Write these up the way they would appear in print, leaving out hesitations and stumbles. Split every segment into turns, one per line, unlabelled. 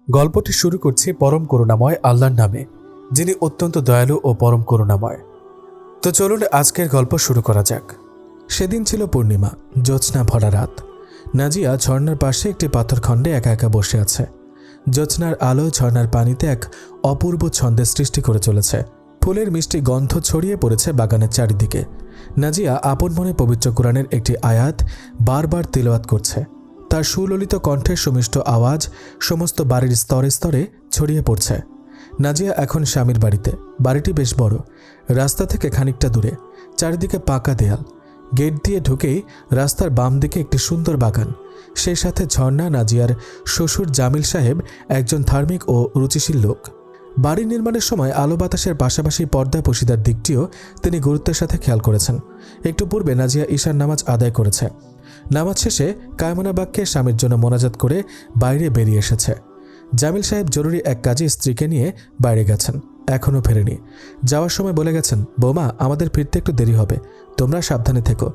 গল্পটি শুরু করছি পরম করুণাময় আল্লাহর নামে, যিনি অত্যন্ত দয়ালু ও পরম করুণাময়। তো চলুন আজকের গল্প শুরু করা যাক। সেদিন ছিল পূর্ণিমা, জ্যোৎস্না ভরা রাত। নাজিয়া ঝর্ণার পাশে একটি পাথরখণ্ডে একা একা বসে আছে। জ্যোৎস্নার আলো ঝর্ণার পানিতে এক অপূর্ব ছন্দের সৃষ্টি করে চলেছে। ফুলের মিষ্টি গন্ধ ছড়িয়ে পড়েছে বাগানের চারিদিকে। নাজিয়া আপন মনে পবিত্র কোরআনের একটি আয়াত বারবার তিলাওয়াত করছে। তার সুললিত কণ্ঠের সুমিষ্ট আওয়াজ সমস্ত বাড়ির স্তরে স্তরে ছড়িয়ে পড়ছে। নাজিয়া এখন স্বামীর বাড়িতে। বাড়িটি বেশ বড়, রাস্তা থেকে খানিকটা দূরে, চারিদিকে পাকা দেয়াল। গেট দিয়ে ঢুকেই রাস্তার বাম দিকে একটি সুন্দর বাগান, সেই সাথে ঝর্ণা। নাজিয়ার শ্বশুর জামিল সাহেব একজন ধার্মিক ও রুচিশীল লোক। বাড়ি নির্মাণের সময় আলো বাতাসের পাশাপাশি পর্দা পশিদার দিকটিও তিনি গুরুত্বের সাথে খেয়াল করেছেন। একটু পূর্বে নাজিয়া ঈশার নামাজ আদায় করেছে। নামাজ শেষে কায়মনা বাক্যে স্বামীর জন্য মোনাজাত করে বাইরে বেরিয়ে এসেছে। জামিল সাহেব জরুরি এক কাজে স্ত্রীকে নিয়ে বাইরে গেছেন, এখনও ফেরেনি। যাওয়ার সময় বলে গেছেন, বৌমা, আমাদের ফিরতে একটু দেরি হবে, তোমরা সাবধানে থেকো।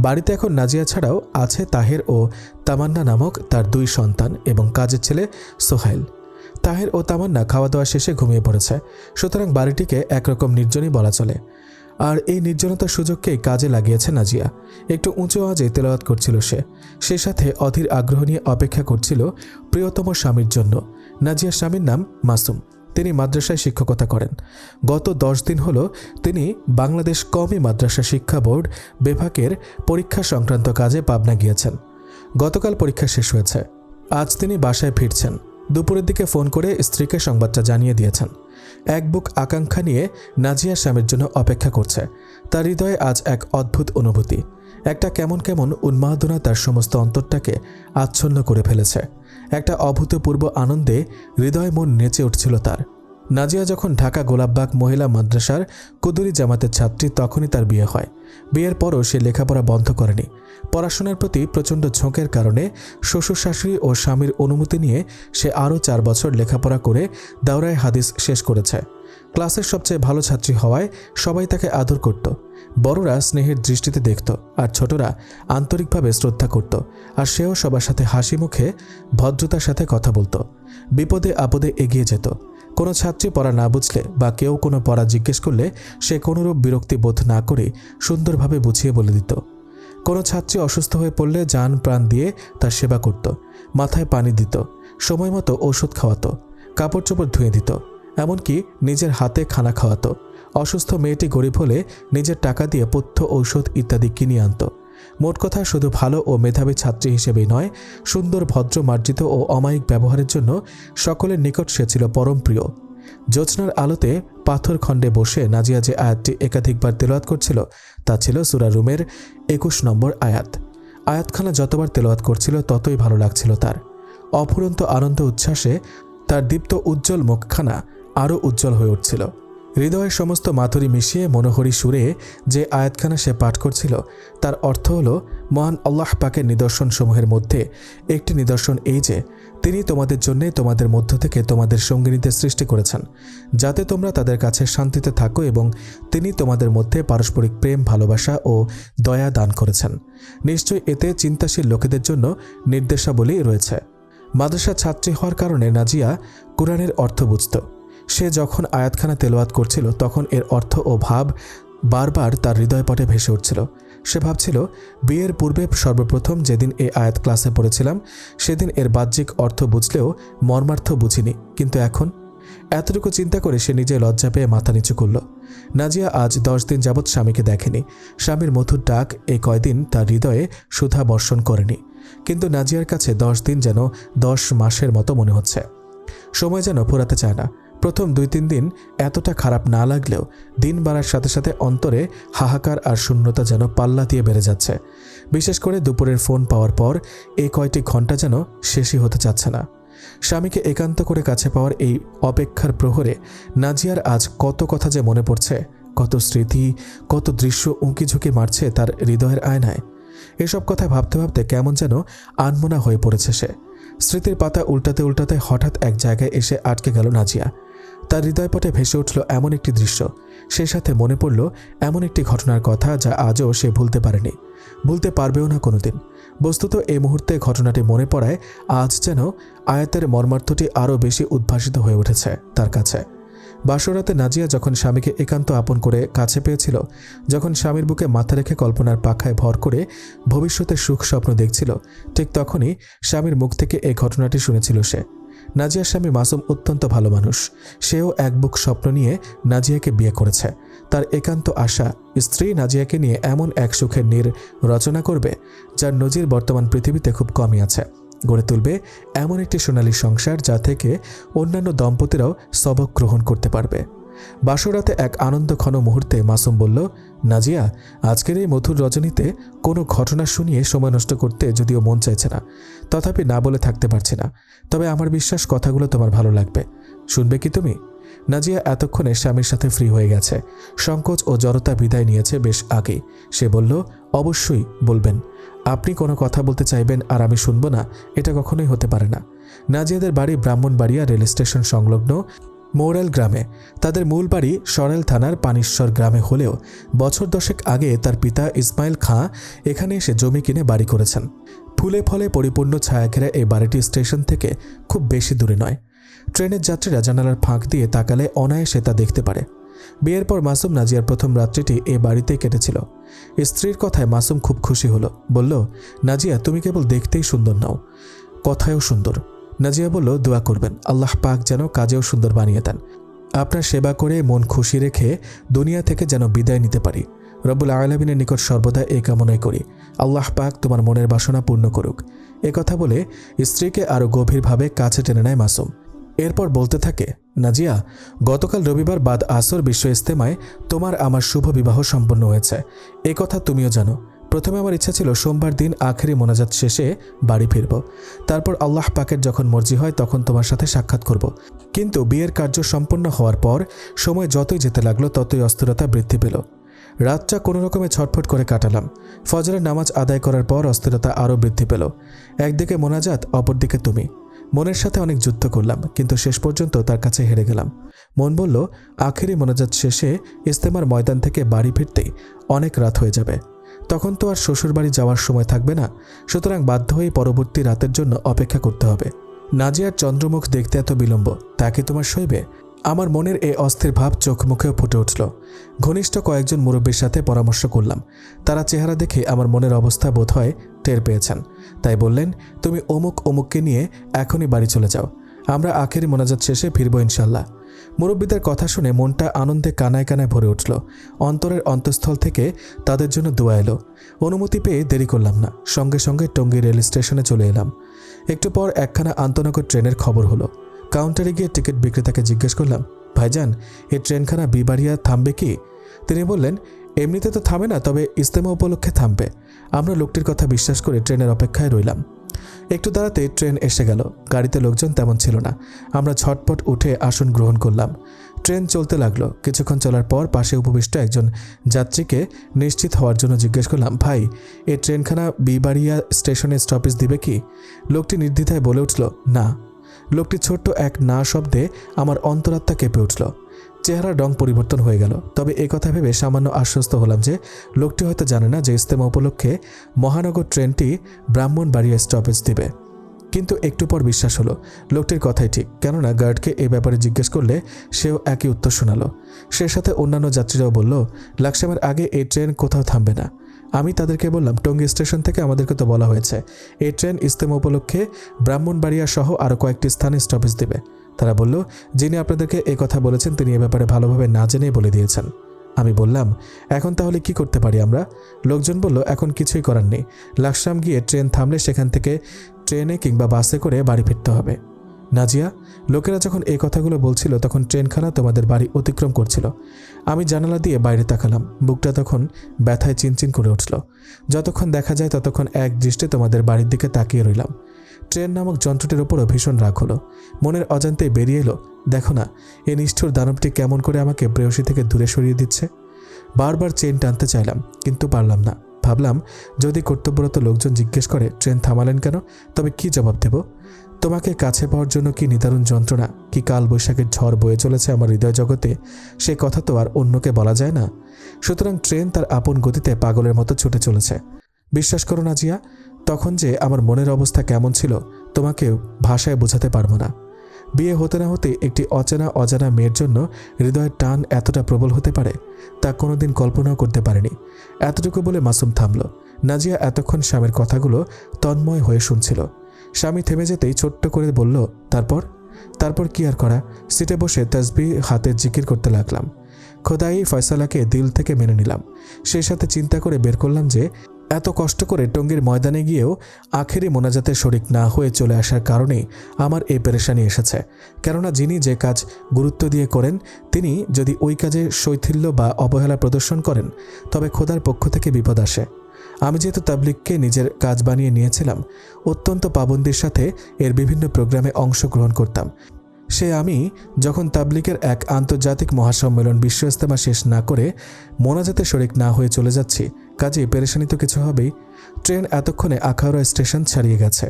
বাড়িতে এখন নাজিয়া ছাড়াও আছে তাহের ও তামান্না নামক তার দুই সন্তান এবং কাজের ছেলে সোহাইল। তাহের ও তামান্না খাওয়া দাওয়া শেষে ঘুমিয়ে পড়েছে, সুতরাং বাড়িটিকে একরকম নির্জনই বলা চলে। আর এই নির্জনতার সুযোগকেই কাজে লাগিয়েছে নাজিয়া। একটু উঁচু আওয়াজে তেলাওয়াত করছিল সে সাথে অধীর আগ্রহ নিয়ে অপেক্ষা করছিল প্রিয়তম স্বামীর জন্য। নাজিয়ার স্বামীর নাম মাসুম। তিনি মাদ্রাসায় শিক্ষকতা করেন। গত 10 দিন হলো তিনি বাংলাদেশ কওমি মাদ্রাসা শিক্ষা বোর্ড বিভাগের পরীক্ষা সংক্রান্ত কাজে পাবনা গিয়েছেন। গতকাল পরীক্ষা শেষ হয়েছে, আজ তিনি বাসায় ফিরছেন। দুপুরের দিকে ফোন করে স্ত্রীকে সংবাদটা জানিয়ে দিয়েছেন। এক বুক আকাঙ্ক্ষা নিয়ে নাজিয়া স্বামীর জন্য অপেক্ষা করছে। তার হৃদয়ে আজ এক অদ্ভুত অনুভূতি, একটা কেমন কেমন উন্মাদনা তার সমস্ত অন্তরটাকে আচ্ছন্ন করে ফেলেছে। একটা অভূতপূর্ব আনন্দে হৃদয় মন নেচে উঠছিল তার। নাজিয়া যখন ঢাকা গোলাপবাগ মহিলা মাদ্রাসার কুদুরি জামাতের ছাত্রী, তখনই তার বিয়ে হয়। বিয়ের পরও সে লেখাপড়া বন্ধ করেনি। পড়াশোনার প্রতি প্রচণ্ড ঝোঁকের কারণে শ্বশুর শাশুড়ি ও স্বামীর অনুমতি নিয়ে সে আরও 4 বছর লেখাপড়া করে দাওরায়ে হাদিস শেষ করেছে। ক্লাসের সবচেয়ে ভালো ছাত্রী হওয়ায় সবাই তাকে আদর করত। বড়রা স্নেহের দৃষ্টিতে দেখত আর ছোটরা আন্তরিকভাবে শ্রদ্ধা করত। আর সেও সবার সাথে হাসি মুখে ভদ্রতার সাথে কথা বলতো, বিপদে আপদে এগিয়ে যেত। কোনো ছাত্রী পড়া না বুঝলে বা কেউ কোনো পড়া জিজ্ঞেস করলে সে কোনোরূপ বিরক্তি বোধ না করে সুন্দরভাবে বুঝিয়ে বলে দিত। কোনো ছাত্রী অসুস্থ হয়ে পড়লে জান প্রাণ দিয়ে তার সেবা করত, মাথায় পানি দিত, সময় মতো ঔষধ খাওয়াতো, কাপড় চোপড় ধুয়ে দিত, এমনকি নিজের হাতে খানা খাওয়াতো। অসুস্থ মেয়েটি গরিব হলে নিজের টাকা দিয়ে পথ্য ঔষধ ইত্যাদি কিনে আনত। মোট কথা, শুধু ভালো ও মেধাবী ছাত্রী হিসেবেই নয়, সুন্দর, ভদ্র, মার্জিত ও অমায়িক ব্যবহারের জন্য সকলের নিকট সে ছিল পরম প্রিয়। জ্যোৎস্নার আলোতে পাথরখণ্ডে বসে নাজিয়া যে আয়াতটি একাধিকবার তেলাওয়াত করছিল তা ছিল সূরা রুমের 21 নম্বর আয়াত। আয়াতখানা যতবার তেলাওয়াত করছিল ততই ভালো লাগছিল তার। অফুরন্ত আনন্দ উচ্ছ্বাসে তার দীপ্ত উজ্জ্বল মুখখানা আরও উজ্জ্বল হয়ে উঠছিল। হৃদয়ের সমস্ত মাধুরী মিশিয়ে মনোহরী সুরে যে আয়াতখানা সে পাঠ করছিল তার অর্থ হল, মহান আল্লাহ পাকের নিদর্শনসমূহের মধ্যে একটি নিদর্শন এই যে তিনি তোমাদের জন্যে তোমাদের মধ্য থেকে তোমাদের সঙ্গিনীদের সৃষ্টি করেছেন, যাতে তোমরা তাদের কাছে শান্তিতে থাকো, এবং তিনি তোমাদের মধ্যে পারস্পরিক প্রেম, ভালোবাসা ও দয়া দান করেছেন। নিশ্চয়ই এতে চিন্তাশীল লোকেদের জন্য নির্দেশাবলী রয়েছে। মাদ্রাসা ছাত্রী হওয়ার কারণে নাজিয়া কোরআনের অর্থ বুঝত। সে যখন আয়াতখানা তেলাওয়াত করছিল তখন এর অর্থ ও ভাব বারবার তার হৃদয়পটে ভেসে উঠছিল। সে ভাবছিল, বিয়ের পূর্বে সর্বপ্রথম যেদিন এই আয়াত ক্লাসে পড়েছিলাম সেদিন এর বাহ্যিক অর্থ বুঝলেও মর্মার্থ বুঝিনি, কিন্তু এখন। এতটুকু চিন্তা করে সে নিজে লজ্জা পেয়ে মাথা নিচু করল। নাজিয়া আজ 10 দিন যাবৎ স্বামীকে দেখেনি। স্বামীর মধুর ডাক এই কয়দিন তার হৃদয়ে সুধা বর্ষণ করেনি। কিন্তু নাজিয়ার কাছে 10 দিন যেন 10 মাসের মতো মনে হচ্ছে। সময় যেন ফুরাতে চায় না। প্রথম 2-3 দিন এতটা খারাপ না লাগলেও দিন বাড়ার সাথে সাথে অন্তরে হাহাকার আর শূন্যতা যেন পাল্লা দিয়ে বেড়ে যাচ্ছে। বিশেষ করে দুপুরের ফোন পাওয়ার পর এই কয়টি ঘন্টা যেন শেষই হতে চাচ্ছে না। স্বামীকে একান্ত করে কাছে পাওয়ার এই অপেক্ষার প্রহরে নাজিয়ার আজ কত কথা যে মনে পড়ছে, কত স্মৃতি, কত দৃশ্য উঁকি ঝুঁকি মারছে তার হৃদয়ের আয়নায়। এসব কথা ভাবতে ভাবতে কেমন যেন আনমনা হয়ে পড়েছে সে। স্মৃতির পাতা উল্টাতে উল্টাতে হঠাৎ এক জায়গায় এসে আটকে গেল নাজিয়া। তার হৃদয়পটে ভেসে উঠল এমন একটি দৃশ্য, সেই সাথে মনে পড়ল এমন একটি ঘটনার কথা যা আজও সে ভুলতে পারেনি। ভুলতে পারবেও না কোনোদিন। বস্তুত এই মুহূর্তে ঘটনাটি মনে পড়ায় আজ যেন আয়াতের মর্মার্থটি আরও বেশি উদ্ভাসিত হয়ে উঠেছে তার কাছে। বাসরাতে নাজিয়া যখন স্বামীকে একান্ত আপন করে কাছে পেয়েছিল, যখন স্বামীর বুকে মাথা রেখে কল্পনার পাখায় ভর করে ভবিষ্যতের সুখ স্বপ্ন দেখছিল, ঠিক তখনই স্বামীর মুখ থেকে এই ঘটনাটি শুনেছিল সে। নাজিয়ার স্বামী মাসুম অত্যন্ত ভালো মানুষ। সেও এক বুক স্বপ্ন নিয়ে নাজিয়াকে বিয়ে করেছে। তার একান্ত আশা স্ত্রী নাজিয়াকে নিয়ে এমন এক সুখের নীড় রচনা করবে যার নজির বর্তমান পৃথিবীতে খুব কমই আছে। গড়ে তুলবে এমন একটি সোনালী সংসার যা থেকে অন্যান্য দম্পতিরাও সবক গ্রহণ করতে পারবে। বাসরাতে এক আনন্দঘন মুহূর্তে মাসুম বলল, নাজিয়া, আজকের এই মধুর রজনীতে কোনো ঘটনা শুনিয়ে সময় নষ্ট করতে যদিও মন চাইছে না, তথাপি না বলে থাকতে পারছি না। তবে আমার বিশ্বাস কথাগুলো তোমার ভালো লাগবে। শুনবে কি তুমি? নাজিয়া এতক্ষণে স্বামীর সাথে ফ্রি হয়ে গেছে। সংকোচ ও জড়তা বিদায় নিয়েছে বেশ আগেই। সে বলল, অবশ্যই বলবেন। আপনি কোনো কথা বলতে চাইবেন আর আমি শুনবো না, এটা কখনোই হতে পারে না। নাজিয়াদের বাড়ি ব্রাহ্মণবাড়িয়া রেল স্টেশন সংলগ্ন মৌরাল গ্রামে। তাদের মূল বাড়ি সরাইল থানার পানিশ্বর গ্রামে হলেও বছর 10 আগে তার পিতা ইসমাইল খাঁ এখানে এসে জমি কিনে বাড়ি করেছেন। ফুলে ফলে পরিপূর্ণ ছায়াঘেরা এই বাড়িটি স্টেশন থেকে খুব বেশি দূরে নয়। ট্রেনের যাত্রীরা জানালার ফাঁক দিয়ে তাকালে অনায়াসে তা দেখতে পারে। বিয়ের পর মাসুম নাজিয়ার প্রথম রাত্রিটি এ বাড়িতেই কেটেছিল। স্ত্রীর কথায় মাসুম খুব খুশি হলো। বলল, নাজিয়া, তুমি কেবল দেখতেই সুন্দর নও, কথায়ও সুন্দর। নাজিয়া বলল, দোয়া করবেন আল্লাহ পাক যেন কাজেও সুন্দর বানিয়ে দেন। আপনার সেবা করে মন খুশি রেখে দুনিয়া থেকে যেন বিদায় নিতে পারি। রব্বুল আলামিনের নিকট সর্বদা এই কামনাই করি। আল্লাহ পাক তোমার মনের বাসনা পূর্ণ করুক। কথা বলে স্ত্রীকে আরও গভীরভাবে কাছে টেনে নেয় মাসুম। এরপর বলতে থাকে, নাজিয়া, গতকাল রবিবার বাদ আসর বিশ্ব ইজতেমায় তোমার আমার শুভ বিবাহ সম্পন্ন হয়েছে। কথা তুমিও জানো। প্রথমে আমার ইচ্ছা ছিল সোমবার দিন আখেরি মোনাজাত শেষে বাড়ি ফিরব, তারপর আল্লাহ পাকের যখন মর্জি হয় তখন তোমার সাথে সাক্ষাৎ করব। কিন্তু বিয়ের কার্য সম্পন্ন হওয়ার পর সময় যতই যেতে লাগলো ততই অস্থিরতা বৃদ্ধি পেল। রাতটা কোনো রকমে ছটফট করে কাটালাম। ফজরের নামাজ আদায় করার পর অস্থিরতা আরও বৃদ্ধি পেল। একদিকে মোনাজাত, অপরদিকে তুমি। মনের সাথে অনেক যুদ্ধ করলাম, কিন্তু শেষ পর্যন্ত তার কাছে হেরে গেলাম। মন বলল, আখেরি মোনাজাত শেষে ইজতেমার ময়দান থেকে বাড়ি ফিরতেই অনেক রাত হয়ে যাবে। তখন তো আর শ্বশুরবাড়ি যাওয়ার সময় থাকবে না। সুতরাং বাধ্য হয়ে পরবর্তী রাতের জন্য অপেক্ষা করতে হবে। নাজিয়ার চন্দ্রমুখ দেখতে এত বিলম্ব, তাকে তোমার সইবে? আমার মনের এই অস্থির ভাব চোখ মুখেও ফুটে উঠল। ঘনিষ্ঠ কয়েকজন মুরব্বীর সাথে পরামর্শ করলাম। তারা চেহারা দেখে আমার মনের অবস্থা বোধ হয় টের পেয়েছেন। তাই বললেন, তুমি অমুককে নিয়ে এখনই বাড়ি চলে যাও। আমরা আখেরি মোনাজাত শেষে ফিরব ইনশাল্লাহ। মুরব্বীদের কথা শুনে মনটা আনন্দে কানায় কানায় ভরে উঠল। অন্তরের অন্তঃস্থল থেকে তাদের জন্য দোয়া এলো। অনুমতি পেয়ে দেরি করলাম না, সঙ্গে সঙ্গে টঙ্গী রেল স্টেশনে চলে এলাম। একটু পর একখানা আন্তনগর ট্রেনের খবর হলো। কাউন্টারে গিয়ে টিকিট বিক্রেতাকে জিজ্ঞেস করলাম, ভাইজান, এই ট্রেনখানা বিবাড়িয়া থামবে কি? তিনি বললেন, এমনিতে তো থামে না, তবে ইজতেমা উপলক্ষে থামবে। আমরা লোকটির কথা বিশ্বাস করে ট্রেনের অপেক্ষায় রইলাম। একটু দাঁড়াতে ট্রেন এসে গেল। গাড়িতে লোকজন তেমন ছিল না। আমরা ঝটপট উঠে আসন গ্রহণ করলাম। ট্রেন চলতে লাগলো। কিছুক্ষণ চলার পর পাশে উপবিষ্ট একজন যাত্রীকে নিশ্চিত হওয়ার জন্য জিজ্ঞেস করলাম, ভাই, এই ট্রেনখানা বিবাড়িয়া স্টেশনে স্টপেজ দিবে কি? লোকটি নির্দ্বিধায় বলে উঠল, না। লোকটি ছোট্ট এক না শব্দে আমার অন্তরাত্মা কেঁপে উঠল। চেহারার রং পরিবর্তন হয়ে গেল। তবে কথা ভেবে সামান্য আশ্বস্ত হলাম যে লোকটি হয়তো জানে না যে ইজতেমা উপলক্ষে মহানগর ট্রেনটি ব্রাহ্মণবাড়িয়া স্টপেজ দিবে। কিন্তু একটু পর বিশ্বাস হলো লোকটির কথাই ঠিক, কেননা গার্ডকে এই ব্যাপারে জিজ্ঞেস করলে সেও একই উত্তর শোনালো। সে সাথে অন্যান্য যাত্রীরাও বলল, লাকসামের আগে এই ট্রেন কোথাও থামবে না। আমি তাদেরকে বললাম, টঙ্গী স্টেশন থেকে আমাদেরকে তো বলা হয়েছে এই ট্রেন ইজতেমা উপলক্ষে ব্রাহ্মণবাড়িয়া সহ আরও কয়েকটি স্থানে স্টপেজ দেবে। তারা বলল, যিনি আপনাদেরকে এই কথা বলেছেন তিনি এ ব্যাপারে ভালোভাবে না জেনেই বলে দিয়েছেন। আমি বললাম, এখন তাহলে কি করতে পারি আমরা? লোকজন বলল, এখন কিছুই করার নেই। লাকসাম গিয়ে ট্রেন থামলে সেখান থেকে ট্রেনে কিংবা বাসে করে বাড়ি ফিরতে হবে। নাজিয়া, লোকেরা যখন এই কথাগুলো বলছিল তখন ট্রেনখানা তোমাদের বাড়ি অতিক্রম করছিল। আমি জানালা দিয়ে বাইরে তাকালাম। বুকটা তখন ব্যথায় চিনচিন করে উঠল। যতক্ষণ দেখা যায় ততক্ষণ এক দৃষ্টে তোমাদের বাড়ির দিকে তাকিয়ে রইলাম। ট্রেন নামক যন্ত্রটির ওপরও ভীষণ রাগ হলো। মনের অজান্তেই বেরিয়ে এলো, দেখো না, এই নিষ্ঠুর দানবটি কেমন করে আমাকে প্রেয়সী থেকে দূরে সরিয়ে দিচ্ছে। বারবার চেন টানতে চাইলাম, কিন্তু পারলাম না। ভাবলাম, যদি কর্তব্যরত লোকজন জিজ্ঞেস করে ট্রেন থামালেন কেন, তবে কি জবাব দেব? তোমাকে কাছে পাওয়ার জন্য কি নিদারুণ যন্ত্রণা, কি কাল বৈশাখের ঝড় বয়ে চলেছে আমার হৃদয় জগতে, সে কথা তো আর অন্যকে বলা যায় না। সুতরাং ট্রেন তার আপন গতিতে পাগলের মতো ছুটে চলেছে। বিশ্বাস করো নাজিয়া, তখন যে আমার মনের অবস্থা কেমন ছিল তোমাকে ভাষায় বোঝাতে পারবো না। বিয়ে হতে না হতে একটি অজানা মেয়ের জন্য হৃদয়ের টান এতটা প্রবল হতে পারে তা কোনোদিন কল্পনাও করতে পারেনি। এতটুকু বলে মাসুম থামল। নাজিয়া এতক্ষণ স্বামীর কথাগুলো তন্ময় হয়ে শুনছিল। স্বামী থেমে যেতেই ছোট্ট করে বলল, তারপর কি আর করা? সিটে বসে তাসবিহ হাতে জিকির করতে লাগলাম। খোদাই ফয়সালাকে দিল থেকে মেনে নিলাম। সেই সাথে চিন্তা করে বের করলাম যে এত কষ্ট করে টঙ্গীর ময়দানে গিয়েও আখেরি মোনাজাতে শরিক না হয়ে চলে আসার কারণেই আমার এই পেরেশানি এসেছে। কেননা যিনি যে কাজ গুরুত্ব দিয়ে করেন তিনি যদি ওই কাজে শৈথিল্য বা অবহেলা প্রদর্শন করেন তবে খোদার পক্ষ থেকে বিপদ আসে। আমি যেহেতু তাবলিগকে নিজের কাজ বানিয়ে নিয়েছিলাম, অত্যন্ত পাবন্দির সাথে এর বিভিন্ন প্রোগ্রামে অংশগ্রহণ করতাম। আমি যখন তাবলিগের এক আন্তর্জাতিক মহাসম্মেলন বিশ্ব ইজতেমা শেষ না করে মোনাজাতে শরিক না হয়ে চলে যাচ্ছি, কাজেই পেরেশানি তো কিছু হবেই। ট্রেন এতক্ষণে আখাউড়া স্টেশন ছাড়িয়ে গেছে।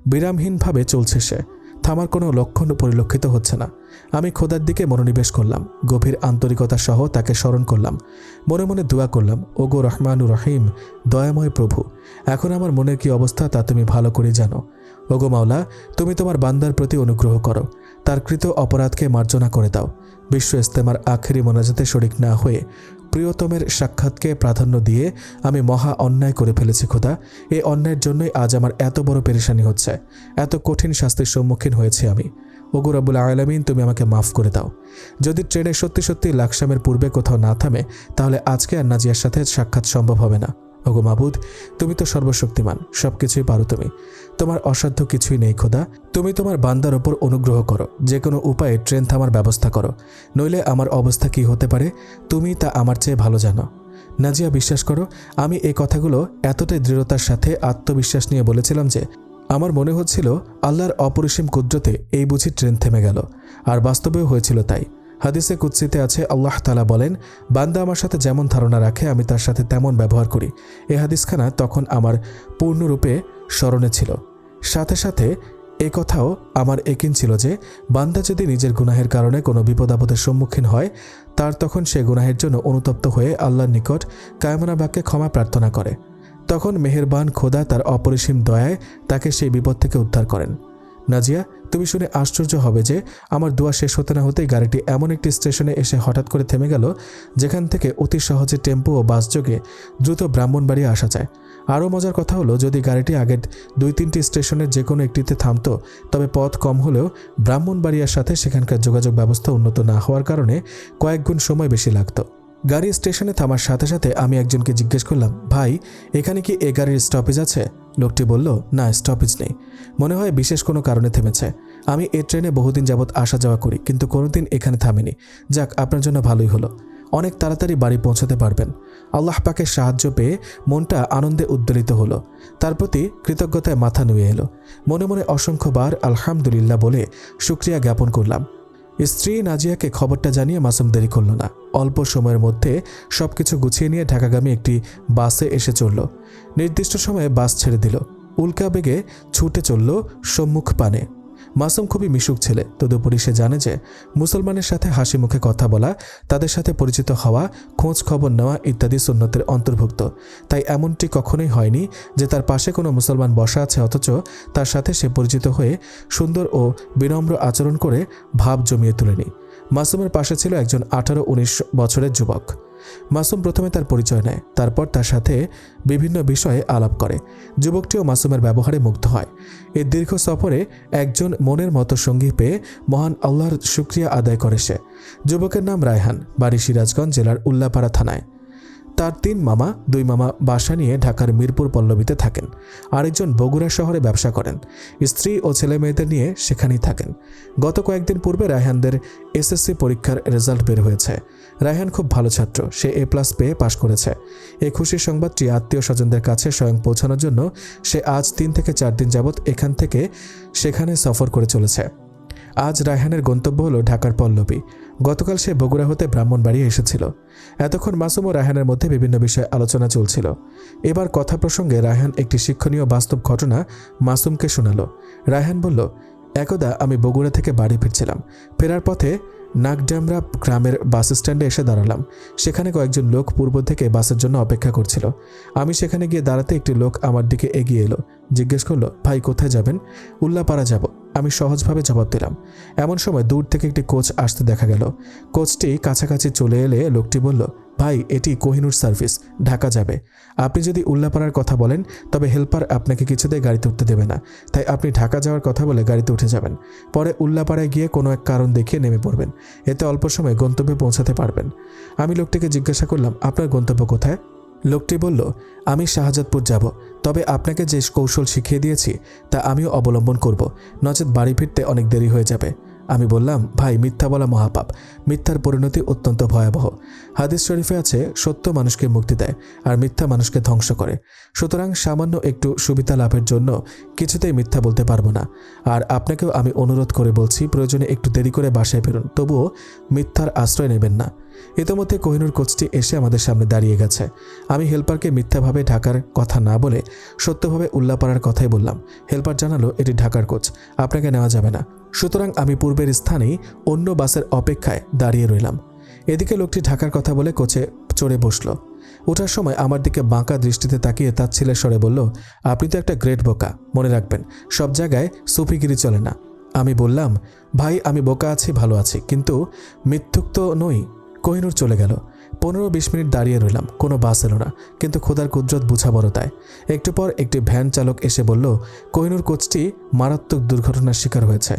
বিরামহীনভাবে চলছে সে, থামার কোনো লক্ষণ পরিলক্ষিত হচ্ছে না। আমি খোদার দিকে মনোনিবেশ করলাম, গভীর আন্তরিকতা সহ তাকে স্মরণ করলাম। মনে মনে দোয়া করলাম, ওগো রহমানুর রহিম, দয়াময় প্রভু, এখন আমার মনের কি অবস্থা তা তুমি ভালো করে জানো। ওগো মাওলা, তুমি তোমার বান্দার প্রতি অনুগ্রহ করো, তার কৃত অপরাধকে মার্জনা করে দাও। বিশ্ব ইজতেমার আখেরি মোনাজাতে শরিক না হয়ে প্রিয়তমের সাক্ষাৎকে প্রাধান্য দিয়ে আমি মহা অন্যায় করে ফেলেছি খোদা। এই অন্যায়ের জন্যই আজ আমার এত বড় পেরেশানি হচ্ছে, এত কঠিন শাস্তির সম্মুখীন হয়েছি আমি। ওগো রব্বুল আলামিন, তুমি আমাকে মাফ করে দাও। যদি ট্রেনে সত্যি সত্যি লাকসামের পূর্বে কোথাও না থামে তাহলে আজকে আর নাজিয়ার সাথে সাক্ষাৎ সম্ভব হবে না। ওগো মাবুদ, তুমি তো সর্বশক্তিমান, সবকিছুই পারো তুমি, তোমার অসাধ্য কিছুই নেই খোদা। তুমি তোমার বান্দার ওপর অনুগ্রহ করো, যে কোনো উপায়ে ট্রেন থামার ব্যবস্থা করো, নইলে আমার অবস্থা কি হতে পারে তুমি তা আমার চেয়ে ভালো জানো। নাজিয়া, বিশ্বাস করো, আমি এই কথাগুলো এতটাই দৃঢ়তার সাথে আত্মবিশ্বাস নিয়ে বলেছিলাম যে আমার মনে হচ্ছিল আল্লাহর অপরিসীম কুদরতে এই বুঝি ট্রেন থেমে গেল। আর বাস্তবেও হয়েছিল তাই। হাদিসে কুদসিতে আছে, আল্লাহ তাআলা বলেন, বান্দা আমার সাথে যেমন ধারণা রাখে আমি তার সাথে তেমন ব্যবহার করি। এই হাদিসখানা তখন আমার পূর্ণরূপে স্মরণে ছিল। সাথে সাথে এ কথাও আমার একিন ছিল যে বান্দা যদি নিজের গুনাহের কারণে কোনো বিপদ আপদের সম্মুখীন হয় তার তখন সে গুনাহের জন্য অনুতপ্ত হয়ে আল্লাহর নিকট কায়মনা বাক্যে ক্ষমা প্রার্থনা করে, তখন মেহেরবান খোদা তার অপরিসীম দয়ায় তাকে সেই বিপদ থেকে উদ্ধার করেন। নাজিয়া, তুমি শুনে আশ্চর্য হবে যে আমার দোয়া শেষ হতে না হতেই গাড়িটি এমন একটি স্টেশনে এসে হঠাৎ করে থেমে গেল যেখান থেকে অতি সহজে টেম্পো ও বাস যোগে দ্রুত ব্রাহ্মণবাড়িয়া আসা যায়। আরও মজার কথা হলো, যদি গাড়িটি আগের 2-3টি স্টেশনের যে কোনো একটিতে থামতো তবে পথ কম হলেও ব্রাহ্মণবাড়িয়ার সাথে সেখানকার যোগাযোগ ব্যবস্থা উন্নত না হওয়ার কারণে কয়েক গুণ সময় বেশি লাগতো। গাড়ি স্টেশনে থামার সাথে সাথে আমি একজনকে জিজ্ঞেস করলাম, ভাই, এখানে কি এ গাড়ির স্টপেজ আছে? লোকটি বলল, না, স্টপেজ নেই, মনে হয় বিশেষ কোনো কারণে থেমেছে। আমি এই ট্রেনে বহুদিন যাবৎ আসা যাওয়া করি, কিন্তু কোনোদিন এখানে থামেনি। যাক, আপনার জন্য ভালোই হলো, অনেক তাড়াতাড়ি বাড়ি পৌঁছাতে পারবেন। আল্লাহ পাকের সাহায্য পেয়ে মনটা আনন্দে উদ্বেলিত হলো, তার প্রতি কৃতজ্ঞতায় মাথা নুয়ে এলো। মনে মনে অসংখ্যবার আলহামদুলিল্লাহ বলে শুকরিয়া জ্ঞাপন করলাম। স্ত্রী নাজিয়াকে খবরটা জানিয়ে মাসুম দেরি করল না। অল্প সময়ের মধ্যে সবকিছু গুছিয়ে নিয়ে ঢাকাগামী একটি বাসে এসে চলল। নির্দিষ্ট সময়ে বাস ছেড়ে দিল। উল্কা বেগে ছুটে চলল সম্মুখ পানে। মাসুম খুবই মিশুক ছেলে, তদুপরি সে জানে যে মুসলমানের সাথে হাসি মুখে কথা বলা, তাদের সাথে পরিচিত হওয়া, খোঁজ খবর নেওয়া ইত্যাদি সুন্নতের অন্তর্ভুক্ত। তাই এমনটি কখনোই হয়নি যে তার পাশে কোনো মুসলমান বসা আছে অথচ তার সাথে সে পরিচিত হয়ে সুন্দর ও বিনম্র আচরণ করে ভাব জমিয়ে তোলেনি। মাসুমের পাশে ছিল একজন 18-19 বছরের যুবক। মাসুম প্রথমে তার পরিচয় নেয়, তারপর তার সাথে বিভিন্ন বিষয়ে আলাপ করে। যুবকটিও মাসুমের ব্যবহারে মুগ্ধ হয়। এই দীর্ঘ সফরে একজন মনের মতো সঙ্গী পেয়ে মহান আল্লাহর শুকরিয়া আদায় করে সে। যুবকের নাম রায়হান, বাড়ি সিরাজগঞ্জ জেলার উল্লাপাড়া থানায়। তার 3 মামা, 2 মামা বাসা নিয়ে ঢাকার মিরপুর পল্লবীতে থাকেন। আরেকজন বগুড়া শহরে ব্যবসা করেন। স্ত্রী ও ছেলে মেয়েদের নিয়ে সেখানেই থাকেন। গত কয়েকদিন পূর্বে রায়হানদের এসএসসি পরীক্ষার রেজাল্ট বের হয়েছে। রায়হান খুব ভালো ছাত্র, সে A+ পেয়ে পাশ করেছে। এই খুশির সংবাদটি আত্মীয় স্বজনদের কাছে স্বয়ং পৌঁছানোর জন্য সে আজ 3 থেকে 4 দিন যাবৎ এখান থেকে সেখানে সফর করে চলেছে। আজ রায়হানের গন্তব্য হলো ঢাকার পল্লবী। গতকাল সে বগুড়া হতে ব্রাহ্মণবাড়িয়া এসেছিল। এতক্ষণ মাসুম ও রায়হানের মধ্যে বিভিন্ন বিষয়ে আলোচনা চলছিল। এবার কথা প্রসঙ্গে রায়হান একটি শিক্ষণীয় বাস্তব ঘটনা মাসুমকে শোনালো। রায়হান বলল, একদা আমি বগুড়া থেকে বাড়ি ফিরছিলাম। ফেরার পথে নাগডামরা গ্রামের বাস স্ট্যান্ডে এসে দাঁড়ালাম। সেখানে কয়েকজন লোক পূর্ব থেকে বাসের জন্য অপেক্ষা করছিল। আমি সেখানে গিয়ে দাঁড়াতে একটি লোক আমার দিকে এগিয়ে এলো। জিজ্ঞেস করলো, ভাই কোথায় যাবেন? উল্লাপাড়া যাব। আমি সহজভাবে জবাব দিলাম। এমন সময় দূর থেকে একটি কোচ আসতে দেখা গেল। কোচটি কাছাকাছি চলে এলে লোকটি বলল, ভাই এটি কোহিনূর সার্ভিস, ঢাকা যাবে। আপনি যদি উল্লাপাড়ার কথা বলেন তবে হেল্পার আপনাকে কিছুতেই গাড়িতে উঠতে দেবে না, তাই আপনি ঢাকা যাওয়ার কথা বলে গাড়িতে উঠে যাবেন। পরে উল্লাপাড়ায় গিয়ে কোনো এক কারণ দেখিয়ে নেমে পড়বেন। এতে অল্প সময়ে গন্তব্যে পৌঁছাতে পারবেন। আমি লোকটিকে জিজ্ঞাসা করলাম, আপনার গন্তব্য কোথায়? লোকটি বলল, আমি শাহজাদপুর যাব, তবে আপনাকে যে কৌশল শিখিয়ে দিয়েছি তা আমিও অবলম্বন করব, নচেত বাড়ি ফিরতে অনেক দেরি হয়ে যাবে। আমি বললাম, ভাই মিথ্যা বলা মহাপাপ, মিথ্যার পরিণতি অত্যন্ত ভয়াবহ। হাদিস শরীফে আছে, সত্য মানুষকে মুক্তি দেয় আর মিথ্যা মানুষকে ধ্বংস করে। সুতরাং সামান্য একটু সুবিধা লাভের জন্য কিছুতেই মিথ্যা বলতে পারবো না। আর আপনাকেও আমি অনুরোধ করে বলছি, প্রয়োজনে একটু দেরি করে বাসায় ফিরুন, তবুও মিথ্যার আশ্রয় নেবেন না। ইতোমধ্যে কোহিনূর কোচটি এসে আমাদের সামনে দাঁড়িয়ে গেছে। আমি হেল্পারকে মিথ্যাভাবে ঢাকার কথা না বলে সত্যভাবে উল্লাপাড়ার কথাই বললাম। হেল্পার জানালো, এটি ঢাকার কোচ, আপনাকে নেওয়া যাবে না। সুতরাং আমি পূর্বের স্থানেই অন্য বাসের অপেক্ষায় দাঁড়িয়ে রইলাম। এদিকে লোকটি ঢাকার কথা বলে কোচে চড়ে বসলো। ওঠার সময় আমার দিকে বাঁকা দৃষ্টিতে তাকিয়ে তাচ্ছিলের স্বরে বলল, আপনি তো একটা গ্রেট বোকা, মনে রাখবেন সব জায়গায় সুফিগিরি চলে না। আমি বললাম, ভাই আমি বোকা আছি, ভালো আছি, কিন্তু মিথ্যুক তো নই। কোহিনূর চলে গেল। 15-20 মিনিট দাঁড়িয়ে রইলাম, কোনো বাস এলো না, কিন্তু খোদার কুদরত বুঝা বড় তাই। একটু পর একটি ভ্যান চালক এসে বলল, কোহিনূর কোচটি মারাত্মক দুর্ঘটনার শিকার হয়েছে,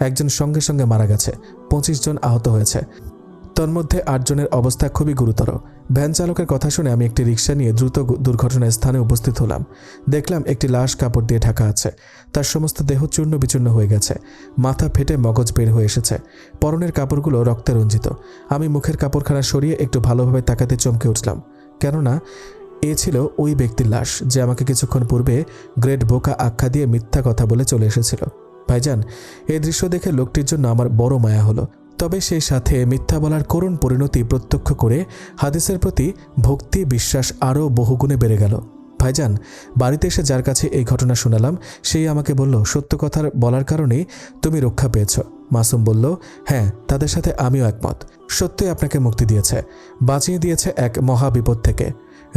একজন সঙ্গে সঙ্গে মারা গেছে, 25 জন আহত হয়েছে, তন্মধ্যে 8 জনের অবস্থা খুবই গুরুতর। ভ্যান চালকের কথা শুনে আমি একটি রিক্সা নিয়ে দ্রুত দুর্ঘটনার স্থানে উপস্থিত হলাম। দেখলাম একটি লাশ কাপড় দিয়ে ঢাকা আছে, তার সমস্ত দেহ চূর্ণ বিচূর্ণ হয়ে গেছে, মাথা ফেটে মগজ বের হয়ে এসেছে, পরনের কাপড়গুলো রক্তে রঞ্জিত। আমি মুখের কাপড়খানা সরিয়ে একটু ভালোভাবে তাকাতে চমকে উঠলাম, কেননা এ ছিল ওই ব্যক্তির লাশ যে আমাকে কিছুক্ষণ পূর্বে গ্রেট বোকা আখ্যা দিয়ে মিথ্যা কথা বলে চলে এসেছিল। ভাইজান, এই দৃশ্য দেখে লোকটির জন্য আমার বড় মায়া হলো। তবে সেই সাথে মিথ্যা বলার করুণ পরিণতি প্রত্যক্ষ করে হাদিসের প্রতি ভক্তি বিশ্বাস আরও বহুগুণে বেড়ে গেল। ভাইজান, বাড়িতে এসে যার কাছে এই ঘটনা শোনালাম সেই আমাকে বলল, সত্য কথা বলার কারণেই তুমি রক্ষা পেয়েছ। মাসুম বলল, হ্যাঁ, তাদের সাথে আমিও একমত। সত্যই আপনাকে মুক্তি দিয়েছে, বাঁচিয়ে দিয়েছে এক মহা বিপদ থেকে।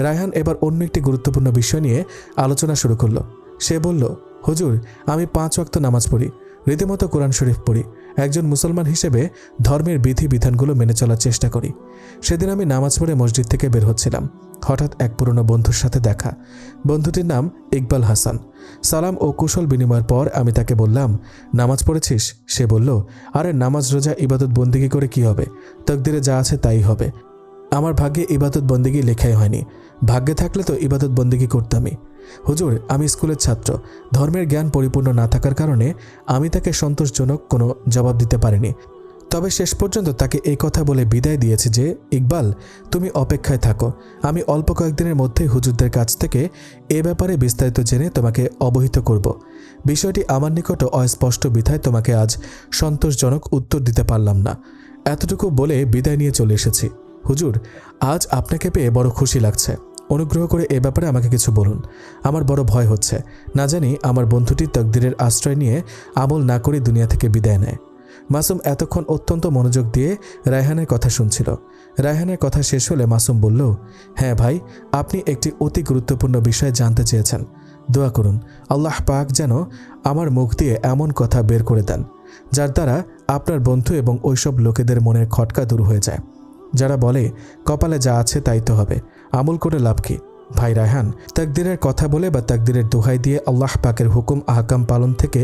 রায়হান এবার অন্য একটি গুরুত্বপূর্ণ বিষয় নিয়ে আলোচনা শুরু করলো। সে বলল, হুজুর, আমি 5 ওয়াক্ত নামাজ পড়ি, রীতিমতো কোরআন শরীফ পড়ি, একজন মুসলমান হিসেবে ধর্মের বিধি বিধানগুলো মেনে চলার চেষ্টা করি। সেদিন আমি নামাজ পড়ে মসজিদ থেকে বের হচ্ছিলাম, হঠাৎ এক পুরনো বন্ধুর সাথে দেখা। বন্ধুটির নাম ইকবাল হাসান। সালাম ও কুশল বিনিময়ের পর আমি তাকে বললাম, নামাজ পড়েছিস? সে বলল, আরে নামাজ রোজা ইবাদত বন্দিগি করে কি হবে, তকদিরে যা আছে তাই হবে। আমার ভাগ্যে ইবাদত বন্দিগি লেখাই হয়নি, ভাগ্যে থাকলে তো ইবাদত বন্দিগি করতামই। হুজুর, আমি স্কুলের ছাত্র, ধর্মের জ্ঞান পরিপূর্ণ না থাকার কারণে আমি তাকে সন্তোষজনক কোনো জবাব দিতে পারিনি। তবে শেষ পর্যন্ত তাকে এই কথা বলে বিদায় দিয়েছি যে, ইকবাল, তুমি অপেক্ষায় থাকো, আমি অল্প কয়েকদিনের মধ্যেই হুজুরদের কাছ থেকে এ ব্যাপারে বিস্তারিত জেনে তোমাকে অবহিত করব। বিষয়টি আমার নিকটও অস্পষ্ট বিধায় তোমাকে আজ সন্তোষজনক উত্তর দিতে পারলাম না। এতটুকু বলে বিদায় নিয়ে চলে এসেছি। হুজুর, আজ আপনাকে পেয়ে বড় খুশি লাগছে, অনুগ্রহ করে এ ব্যাপারে আমাকে কিছু বলুন। আমার বড় ভয় হচ্ছে, না জানি আমার বন্ধুটি তকদিরের আশ্রয় নিয়ে আমল না করে দুনিয়া থেকে বিদায় নেয়। মাসুম এতক্ষণ অত্যন্ত মনোযোগ দিয়ে রায়হানের কথা শুনছিল। রায়হানের কথা শেষ হলে মাসুম বলল, হ্যাঁ ভাই, আপনি একটি অতি গুরুত্বপূর্ণ বিষয় জানতে চেয়েছেন। দোয়া করুন আল্লাহ পাক যেন আমার মুখ দিয়ে এমন কথা বের করে দেন যার দ্বারা আপনার বন্ধু এবং ওইসব লোকেদের মনের খটকা দূর হয়ে যায়, যারা বলে কপালে যা আছে তাই তো হবে, আমল করে লাভ কি। ভাই রায়হান, তাকদিরের কথা বলে বা তাকদিরের দোহাই দিয়ে আল্লাহ পাকের হুকুম আহকাম পালন থেকে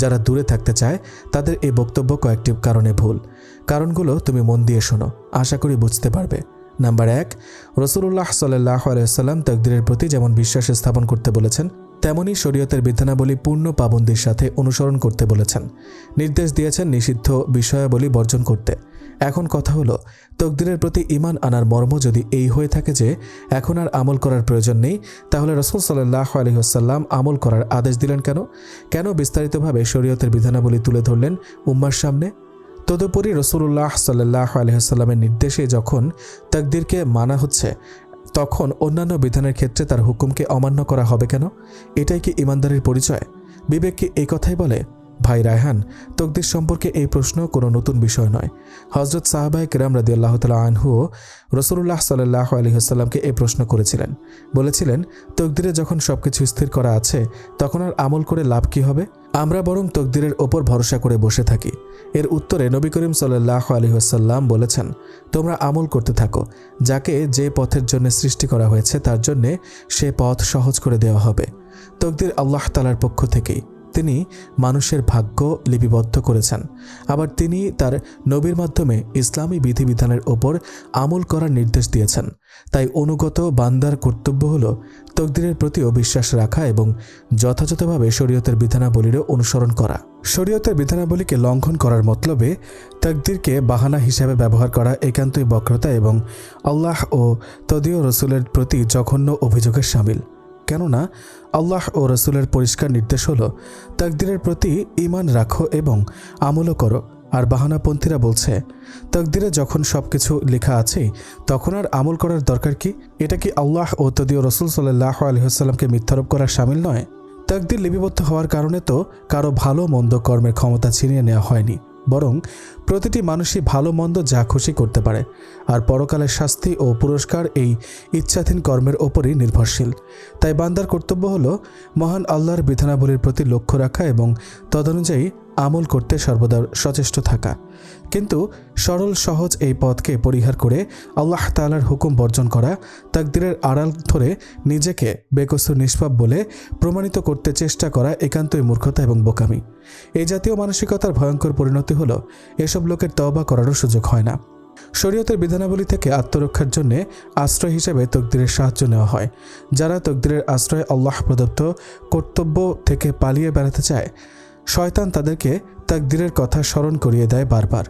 যারা দূরে থাকতে চায় তাদের এই বক্তব্য কয়েকটি কারণে ভুল। কারণগুলো তুমি মন দিয়ে শোনো, আশা করি বুঝতে পারবে। নাম্বার 1, রাসূলুল্লাহ সাল্লাল্লাহু আলাইহি ওয়াসাল্লাম তাকদিরের প্রতি যেমন বিশ্বাস স্থাপন করতে বলেছেন, তেমনি শরীয়তের বিধানাবলী পূর্ণ পাবন্দির সাথে অনুসরণ করতে বলেছেন। নির্দেশ দিয়েছেন নিষিদ্ধ বিষয়াবলী বর্জন করতে। এখন কথা হলো, তকদিরের প্রতি ঈমান আনার মর্ম যদি এই হয়ে থাকে যে এখন আর আমল করার প্রয়োজন নেই, তাহলে রাসূল সাল্লাল্লাহু আলাইহি ওয়াসাল্লাম আমল করার আদেশ দিলেন কেন? কেন বিস্তারিতভাবে শরীয়তের বিধানাবলী তুলে ধরলেন উম্মার সামনে? তদুপরি রাসূলুল্লাহ সাল্লাল্লাহু আলাইহি ওয়াসাল্লামের নির্দেশে যখন তাকদিরকে মানা হচ্ছে, তখন অন্যান্য বিধানের ক্ষেত্রে তার হুকুমকে অমান্য করা হবে কেন? এটাই কি ঈমানদারির পরিচয়? বিবেক কি এই কথাই বলে? ভাই রায়হান, তকদির সম্পর্কে এই প্রশ্ন কোনো নতুন বিষয় নয়। হজরত সাহাবায়ে কেরাম রাদিয়াল্লাহু তাআলা আনহুও রাসূলুল্লাহ সাল্লাল্লাহু আলাইহি ওয়াসাল্লামকে এই প্রশ্ন করেছিলেন। বলেছিলেন, তকদিরে যখন সবকিছু স্থির করা আছে তখন আর আমল করে লাভ কি হবে? আমরা বরং তকদিরের ওপর ভরসা করে বসে থাকি। এর উত্তরে নবী করিম সাল্লাল্লাহু আলাইহি ওয়াসাল্লাম বলেছেন, তোমরা আমল করতে থাকো, যাকে যে পথের জন্য সৃষ্টি করা হয়েছে তার জন্যে সে পথ সহজ করে দেওয়া হবে। তকদির আল্লাহ তাআলার পক্ষ থেকেই। তিনি মানুষের ভাগ্য লিপিবদ্ধ করেছেন। আবার তিনি তার নবীর মাধ্যমে ইসলামী বিধিবিধানের ওপর আমল করার নির্দেশ দিয়েছেন। তাই অনুগত বান্দার কর্তব্য হল তকদিরের প্রতিও বিশ্বাস রাখা এবং যথাযথভাবে শরীয়তের বিধানাবলীরও অনুসরণ করা। শরীয়তের বিধানাবলীকে লঙ্ঘন করার মতলবে তকদিরকে বাহানা হিসাবে ব্যবহার করা একান্তই বক্রতা এবং আল্লাহ ও তদীয় রসুলের প্রতি জঘন্য অভিযোগের শামিল। কেননা আল্লাহ ও রসুলের পরিষ্কার নির্দেশ হল তকদিরের প্রতি ঈমান রাখো এবং আমলও করো। আর বাহানাপন্থীরা বলছে, তকদিরে যখন সবকিছু লেখা আছে তখন আর আমল করার দরকার কি? এটা কি আল্লাহ ও তদীয় রসুল সাল্লাল্লাহু আলাইহি ওয়াসাল্লামকে মিথ্যারোপ করা শামিল নয়? তকদির লিপিবদ্ধ হওয়ার কারণে তো কারো ভালো মন্দ কর্মের ক্ষমতা ছিনিয়ে নেওয়া হয়নি, বরং প্রতিটি মানুষই ভালো মন্দ যা খুশি করতে পারে। আর পরকালের শাস্তি ও পুরস্কার এই ইচ্ছাধীন কর্মের ওপরই নির্ভরশীল। তাই বান্দার কর্তব্য হল মহান আল্লাহর বিধানাবলীর প্রতি লক্ষ্য রাখা এবং তদনুযায়ী আমল করতে সর্বদা সচেষ্ট থাকা। কিন্তু সরল সহজ এই পথকে পরিহার করে আল্লাহ তাআলার হুকুম বর্জন করা, তাকদীরের আড়াল ধরে নিজেকে বেকসুর নিষ্পাপ বলে প্রমাণিত করতে চেষ্টা করা একান্তই মূর্খতা এবং বোকামি। এই জাতীয় মানসিকতার ভয়ঙ্কর পরিণতি হল এসব লোকের তওবা করারও সুযোগ হয় না। শরীয়তের বিধানাবলী থেকে আত্মরক্ষার জন্য আশ্রয় হিসেবে তকদিরের সাহায্য নেওয়া হয়। যারা তকদিরের আশ্রয়ে আল্লাহ প্রদত্ত কর্তব্য থেকে পালিয়ে বেড়াতে চায়, শয়তান তাদেরকে তাকদীরের কথা স্মরণ করিয়ে দেয় বারবার।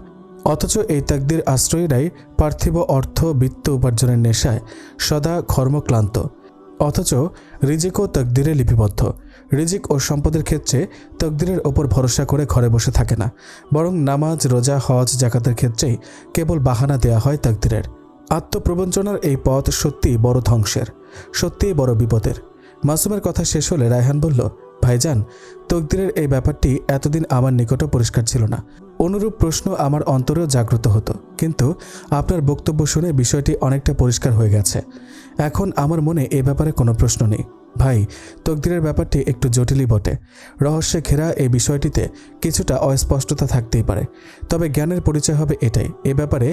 অথচ এই তাকদীর আশ্রয়ীরাই পার্থিব অর্থ বিত্ত উপার্জনের নেশায় সদা কর্মক্লান্ত। অথচ রিজিকও তকদিরে লিপিবদ্ধ। রিজিক ও সম্পদের ক্ষেত্রে তকদিরের ওপর ভরসা করে ঘরে বসে থাকে না, বরং নামাজ, রোজা, হজ, জাকাতের ক্ষেত্রেই কেবল বাহানা দেয়া হয় তকদিরের। আত্মপ্রবঞ্চনার এই পথ সত্যিই বড় ধ্বংসের, সত্যিই বড় বিপদের। মাসুমের কথা শেষ হলে রায়হান বলল, ভাইজান, তকদিরের এই ব্যাপারটি এতদিন আমার নিকটও পরিষ্কার ছিল না। অনুরূপ প্রশ্ন আমার অন্তরেও জাগ্রত হতো, কিন্তু আপনার বক্তব্য শুনে বিষয়টি অনেকটা পরিষ্কার হয়ে গেছে। এখন আমার মনে এ ব্যাপারে কোনো প্রশ্ন নেই। ভাই, তকদিরের ব্যাপারটি একটু জটিলই বটে। রহস্যে ঘেরা এই বিষয়টিতে কিছুটা অস্পষ্টতা থাকতেই পারে, তবে জ্ঞানের পরিচয় হবে এটাই। এ ব্যাপারে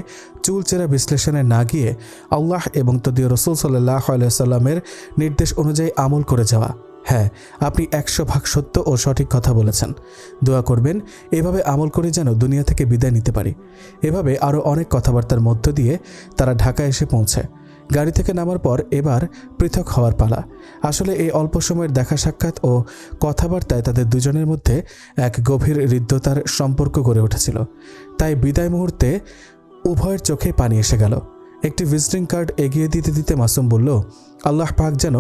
চুলচেরা বিশ্লেষণে না গিয়ে আল্লাহ এবং তদীয় রসুল সাল্লাল্লাহু আলাইহি ওয়াসাল্লামের নির্দেশ অনুযায়ী আমল করে যাওয়া। হ্যাঁ, আপনি 100% সত্য ও সঠিক কথা বলেছেন। দোয়া করবেন এভাবে আমল করে যেন দুনিয়া থেকে বিদায় নিতে পারি। এভাবে আরও অনেক কথাবার্তার মধ্য দিয়ে তারা ঢাকায় এসে পৌঁছে। গাড়ি থেকে নামার পর এবার পৃথক হওয়ার পালা। আসলে এই অল্প সময়ের দেখা সাক্ষাৎ ও কথাবার্তায় তাদের দুজনের মধ্যে এক গভীর হৃদ্যতার সম্পর্ক গড়ে উঠেছিল। তাই বিদায় মুহূর্তে উভয়ের চোখে পানি এসে গেল। একটি ভিজিটিং কার্ড এগিয়ে দিতে দিতে মাসুম বলল, আল্লাহ পাক যেন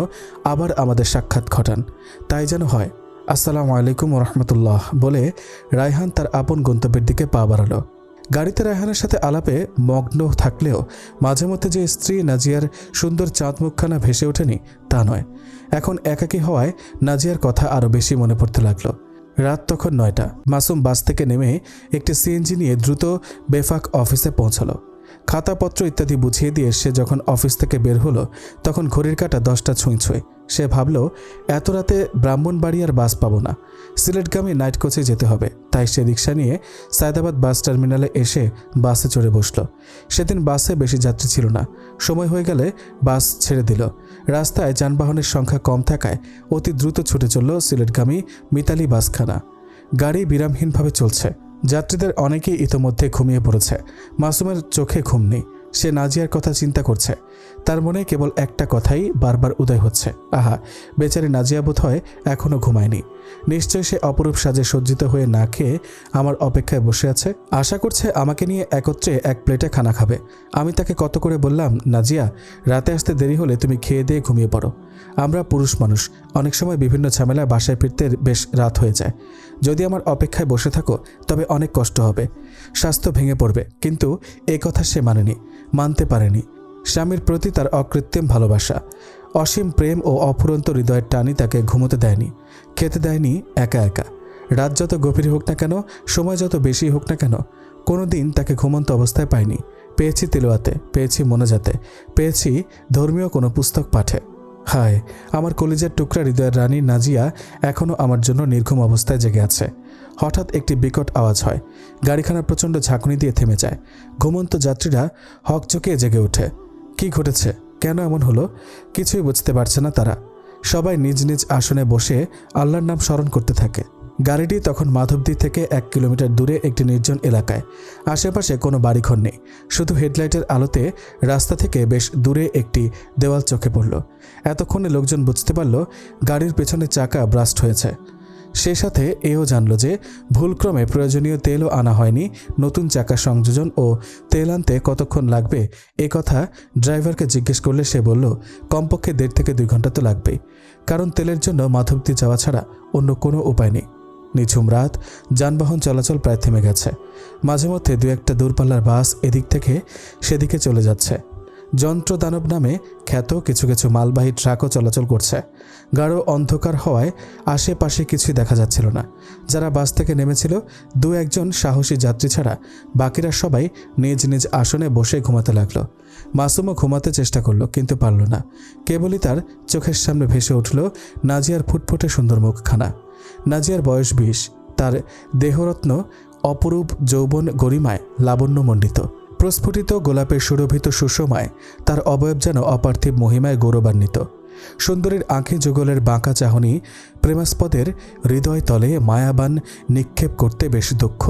আবার আমাদের সাক্ষাৎ ঘটান, তাই যেন হয়। আসসালামু আলাইকুম ওয়া রাহমাতুল্লাহ বলে রায়হান তার আপন গন্তব্যের দিকে পা বাড়ালো। গাড়িতে রায়হানের সাথে আলাপে মগ্ন থাকলেও মাঝে মধ্যে যে স্ত্রী নাজিয়ার সুন্দর চাঁদ মুখখানা ভেসে ওঠেনি তা নয়। এখন একাকী হওয়ায় নাজিয়ার কথা আরও বেশি মনে পড়তে লাগলো। রাত তখন 9টা। মাসুম বাস থেকে নেমে একটি সিএনজি নিয়ে দ্রুত বেফাক অফিসে পৌঁছালো। খাতাপত্র ইত্যাদি বুঝিয়ে দিয়ে সে যখন অফিস থেকে বের হলো তখন ঘড়ির কাঁটা 10টা ছুঁই ছুঁই। সে ভাবল এত রাতে ব্রাহ্মণবাড়িয়ার বাস পাবো না, সিলেটগামী নাইট কোচে যেতে হবে। তাই সে রিক্সা নিয়ে সায়দাবাদ বাস টার্মিনালে এসে বাসে চড়ে বসল। সেদিন বাসে বেশি যাত্রী ছিল না। সময় হয়ে গেলে বাস ছেড়ে দিল। রাস্তায় যানবাহনের সংখ্যা কম থাকায় অতি দ্রুত ছুটে চলল সিলেটগামী মিতালি বাসখানা। গাড়ি বিরামহীনভাবে চলছে। যাত্রীদের অনেকেই ইতোমধ্যে ঘুমিয়ে পড়েছে। মাসুমের চোখে ঘুম নেই। সে নাজিয়ার কথা চিন্তা করছে। তার মনে কেবল একটা কথাই বারবার উদয় হচ্ছে, আহা, বেচারি নাজিয়া বোধ হয় এখনও ঘুমায়নি। নিশ্চয় সে অপরূপ সাজে সজ্জিত হয়ে না খেয়ে আমার অপেক্ষায় বসে আছে। আশা করছে আমাকে নিয়ে একত্রে এক প্লেটে খানা খাবে। আমি তাকে কত করে বললাম, নাজিয়া, রাতে আসতে দেরি হলে তুমি খেয়ে দিয়ে ঘুমিয়ে পড়ো। আমরা পুরুষ মানুষ, অনেক সময় বিভিন্ন ঝামেলায় বাসায় ফিরতে বেশ রাত হয়ে যায়। যদি আমার অপেক্ষায় বসে থাকো তবে অনেক কষ্ট হবে, স্বাস্থ্য ভেঙে পড়বে। কিন্তু এ কথা সে মানেনি, মানতে পারেনি। স্বামীর প্রতি তার অকৃত্রিম ভালোবাসা, অসীম প্রেম ও অফুরন্ত হৃদয়ের টানই তাকে ঘুমোতে দেয়নি, খেতে দেয়নি একা একা। রাত যত গভীর হোক না কেন, সময় যত বেশি হোক না কেন, কোনো দিন তাকে ঘুমন্ত অবস্থায় পাইনি। পেয়েছি তেলাওয়াতে, পেয়েছি মোনাজাতে, পেয়েছি ধর্মীয় কোনো পুস্তক পাঠে। হায়, আমার কলিজার টুকরা হৃদয়ের রানী নাজিয়া এখনও আমার জন্য নির্ঘুম অবস্থায় জেগে আছে। হঠাৎ একটি বিকট আওয়াজ হয়। গাড়িখানা প্রচণ্ড ঝাঁকুনি দিয়ে থেমে যায়। ঘুমন্ত যাত্রীরা হকচকিয়ে জেগে ওঠে। কি ঘটেছে, কেন এমন হলো, কিছুই বুঝতে পারছে না তারা। সবাই নিজ নিজ আসনে বসে আল্লাহর নাম স্মরণ করতে থাকে। গাড়িটি তখন মাধবদী থেকে 1 কিলোমিটার দূরে একটি নির্জন এলাকায়। আশেপাশে কোনো বাড়িঘর নেই, শুধু হেডলাইটের আলোতে রাস্তা থেকে বেশ দূরে একটি দেওয়াল চোখে পড়ল। এতক্ষণে লোকজন বুঝতে পারল গাড়ির পেছনে চাকা ব্রাস্ট হয়েছে। সেই সাথে এও জানল যে ভুলক্রমে প্রয়োজনীয় তেলও আনা হয়নি। নতুন চাকা সংযোজন ও তেল আনতে কতক্ষণ লাগবে এ কথা ড্রাইভারকে জিজ্ঞেস করলে সে বলল, কমপক্ষে 1.5 থেকে 2 ঘন্টা তো লাগবেই, কারণ তেলের জন্য মাধবদী যাওয়া ছাড়া অন্য কোনো উপায় নেই। নিঝুম রাত, যানবাহন চলাচল প্রায় থেমে গেছে। মাঝে মধ্যে 2-1টা দূরপাল্লার বাস এদিক থেকে সেদিকে চলে যাচ্ছে। যন্ত্রদানব নামে খ্যাত কিছু কিছু মালবাহী ট্রাকও চলাচল করছে। গাঢ় অন্ধকার হওয়ায় আশেপাশে কিছুই দেখা যাচ্ছিল না। যারা বাস থেকে নেমেছিল 2-1জন সাহসী যাত্রী ছাড়া বাকিরা সবাই নিজ নিজ আসনে বসে ঘুমাতে লাগলো। মাসুমও ঘুমাতে চেষ্টা করলো, কিন্তু পারল না। কেবলই তার চোখের সামনে ভেসে উঠল নাজিয়ার ফুটফুটে সুন্দর মুখখানা। নাজিয়ার বয়স 20, তার দেহরত্ন অপরূপ যৌবন গরিমায় লাবণ্যমণ্ডিত। প্রস্ফুটিত গোলাপের সুরভিত সুষমায় তার অবয়ব যেন অপার্থিব মহিমায় গৌরবান্বিত। সুন্দরীর আঁখি যুগলের বাঁকা চাহনি প্রেমাস্পদের হৃদয় তলে মায়াবান নিক্ষেপ করতে বেশ দক্ষ।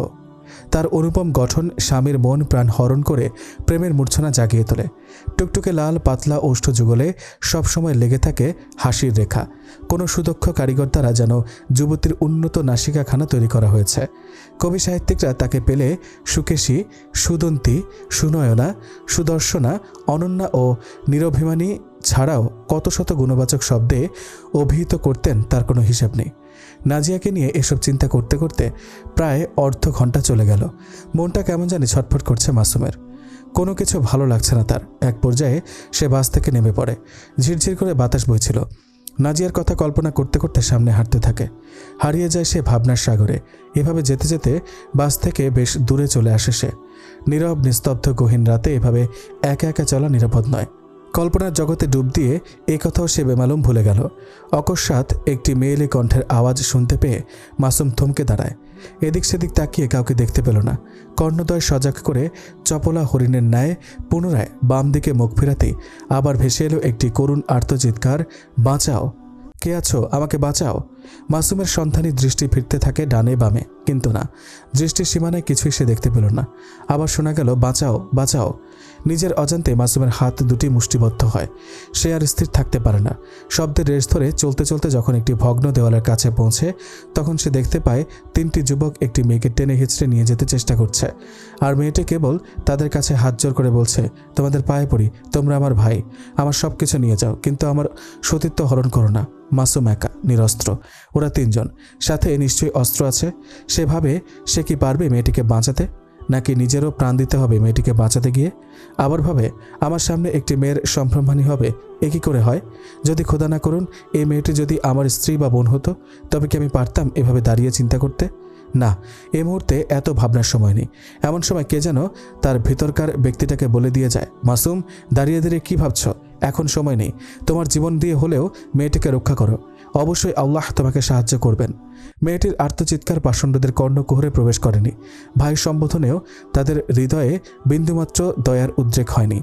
তার অনুপম গঠন স্বামীর মন প্রাণ হরণ করে প্রেমের মূর্ছনা জাগিয়ে তোলে। টুকটুকে লাল পাতলা ওষ্ঠ যুগলে সবসময় লেগে থাকে হাসির রেখা। কোনো সুদক্ষ কারিগর দ্বারা যেন যুবতীর উন্নত নাসিকাখানা তৈরি করা হয়েছে। কবি সাহিত্যিকরা তাকে পেলে সুকেশী, সুদন্তী, সুনয়না, সুদর্শনা, অনন্যা ও নিরভিমানী ছাড়াও কত শত গুণবাচক শব্দে অভিহিত করতেন, তার কোনো হিসাব নেই। নাজিয়াকে নিয়ে এসব চিন্তা করতে করতে প্রায় অর্ধ ঘন্টা চলে গেল। মনটা কেমন জানি ছটফট করছে মাসুমের। কোনো কিছু ভালো লাগছে না তার। এক পর্যায়ে সে বাস থেকে নেমে পড়ে। ঝিরঝির করে বাতাস বইছিল। নাজিয়ার কথা কল্পনা করতে করতে সামনে হাঁটতে থাকে। হারিয়ে যায় সে ভাবনার সাগরে। এভাবে যেতে যেতে বাস থেকে বেশ দূরে চলে আসে সে। নীরব নিস্তব্ধ গহীন রাতে এভাবে একা একা চলা নিরাপদ নয়। কল্পনার জগতে ডুব দিয়ে এ কথাও সে বেমালুম ভুলে গেল। অকস্মাৎ একটি মেয়েলি কণ্ঠের আওয়াজ শুনতে পেয়ে মাসুম থমকে দাঁড়ায়। এদিক সেদিক তাকিয়ে কাউকে দেখতে পেল না। কর্ণদ্বয় সজাগ করে চপলা হরিণের ন্যায় পুনরায় বাম দিকে মুখ ফেরাতেই আবার ভেসে এলো একটি করুণ আর্তচিৎকার, বাঁচাও, কে আছো, আমাকে বাঁচাও। মাসুমের সন্ধানী দৃষ্টি ফিরতে থাকে ডানে বামে, কিন্তু না, দৃষ্টির সীমানায় কিছুই সে দেখতে পেল না। আবার শোনা গেল, বাঁচাও, বাঁচাও। নিজের অজান্তে মাসুমের হাত দুটি মুষ্টিবদ্ধ হয়। সে আর স্থির থাকতে পারে না। শব্দের রেশ ধরে চলতে চলতে যখন একটি ভগ্ন দেওয়ালের কাছে পৌঁছে, তখন সে দেখতে পায় 3টি যুবক একটি মেয়েকে টেনে হিঁচড়ে নিয়ে যেতে চেষ্টা করছে। আর মেয়েটি কেবল তাদের কাছে হাত জোর করে বলছে, তোমাদের পায়ে পড়ি, তোমরা আমার ভাই, আমার সব কিছু নিয়ে যাও, কিন্তু আমার সতীত্ব হরণ করো না। মাসুম একা, নিরস্ত্র। ওরা 3 জন, সাথে নিশ্চয়ই অস্ত্র আছে। সে ভাবে, সে কি পারবে মেয়েটিকে বাঁচাতে, নাকি নিজেরও প্রাণ দিতে হবে মেয়েটিকে বাঁচাতে গিয়ে? আবার ভাবে, আমার সামনে একটি মেয়ের সম্ভ্রমহানি হবে, এ কী করে হয়? যদি খোদা না করুন এই মেয়েটি যদি আমার স্ত্রী বা বোন হতো, তবে কি আমি পারতাম এভাবে দাঁড়িয়ে চিন্তা করতে? না, এই মুহূর্তে এত ভাবনার সময় নেই। এমন সময় কে যেন তার ভিতরকার ব্যক্তিটাকে বলে দিয়ে যায়, মাসুম, দাঁড়িয়ে দাঁড়িয়ে কী ভাবছ? এখন সময় নেই। তোমার জীবন দিয়ে হলেও মেয়েটিকে রক্ষা করো। অবশ্যই আল্লাহ তোমাকে সাহায্য করবেন। মেয়েটির আর্তচিৎকার পাষণ্ডদের কর্ণকুহরে প্রবেশ করেনি। ভাই সম্বোধনেও তাদের হৃদয়ে বিন্দুমাত্র দয়ার উদ্রেক হয়নি।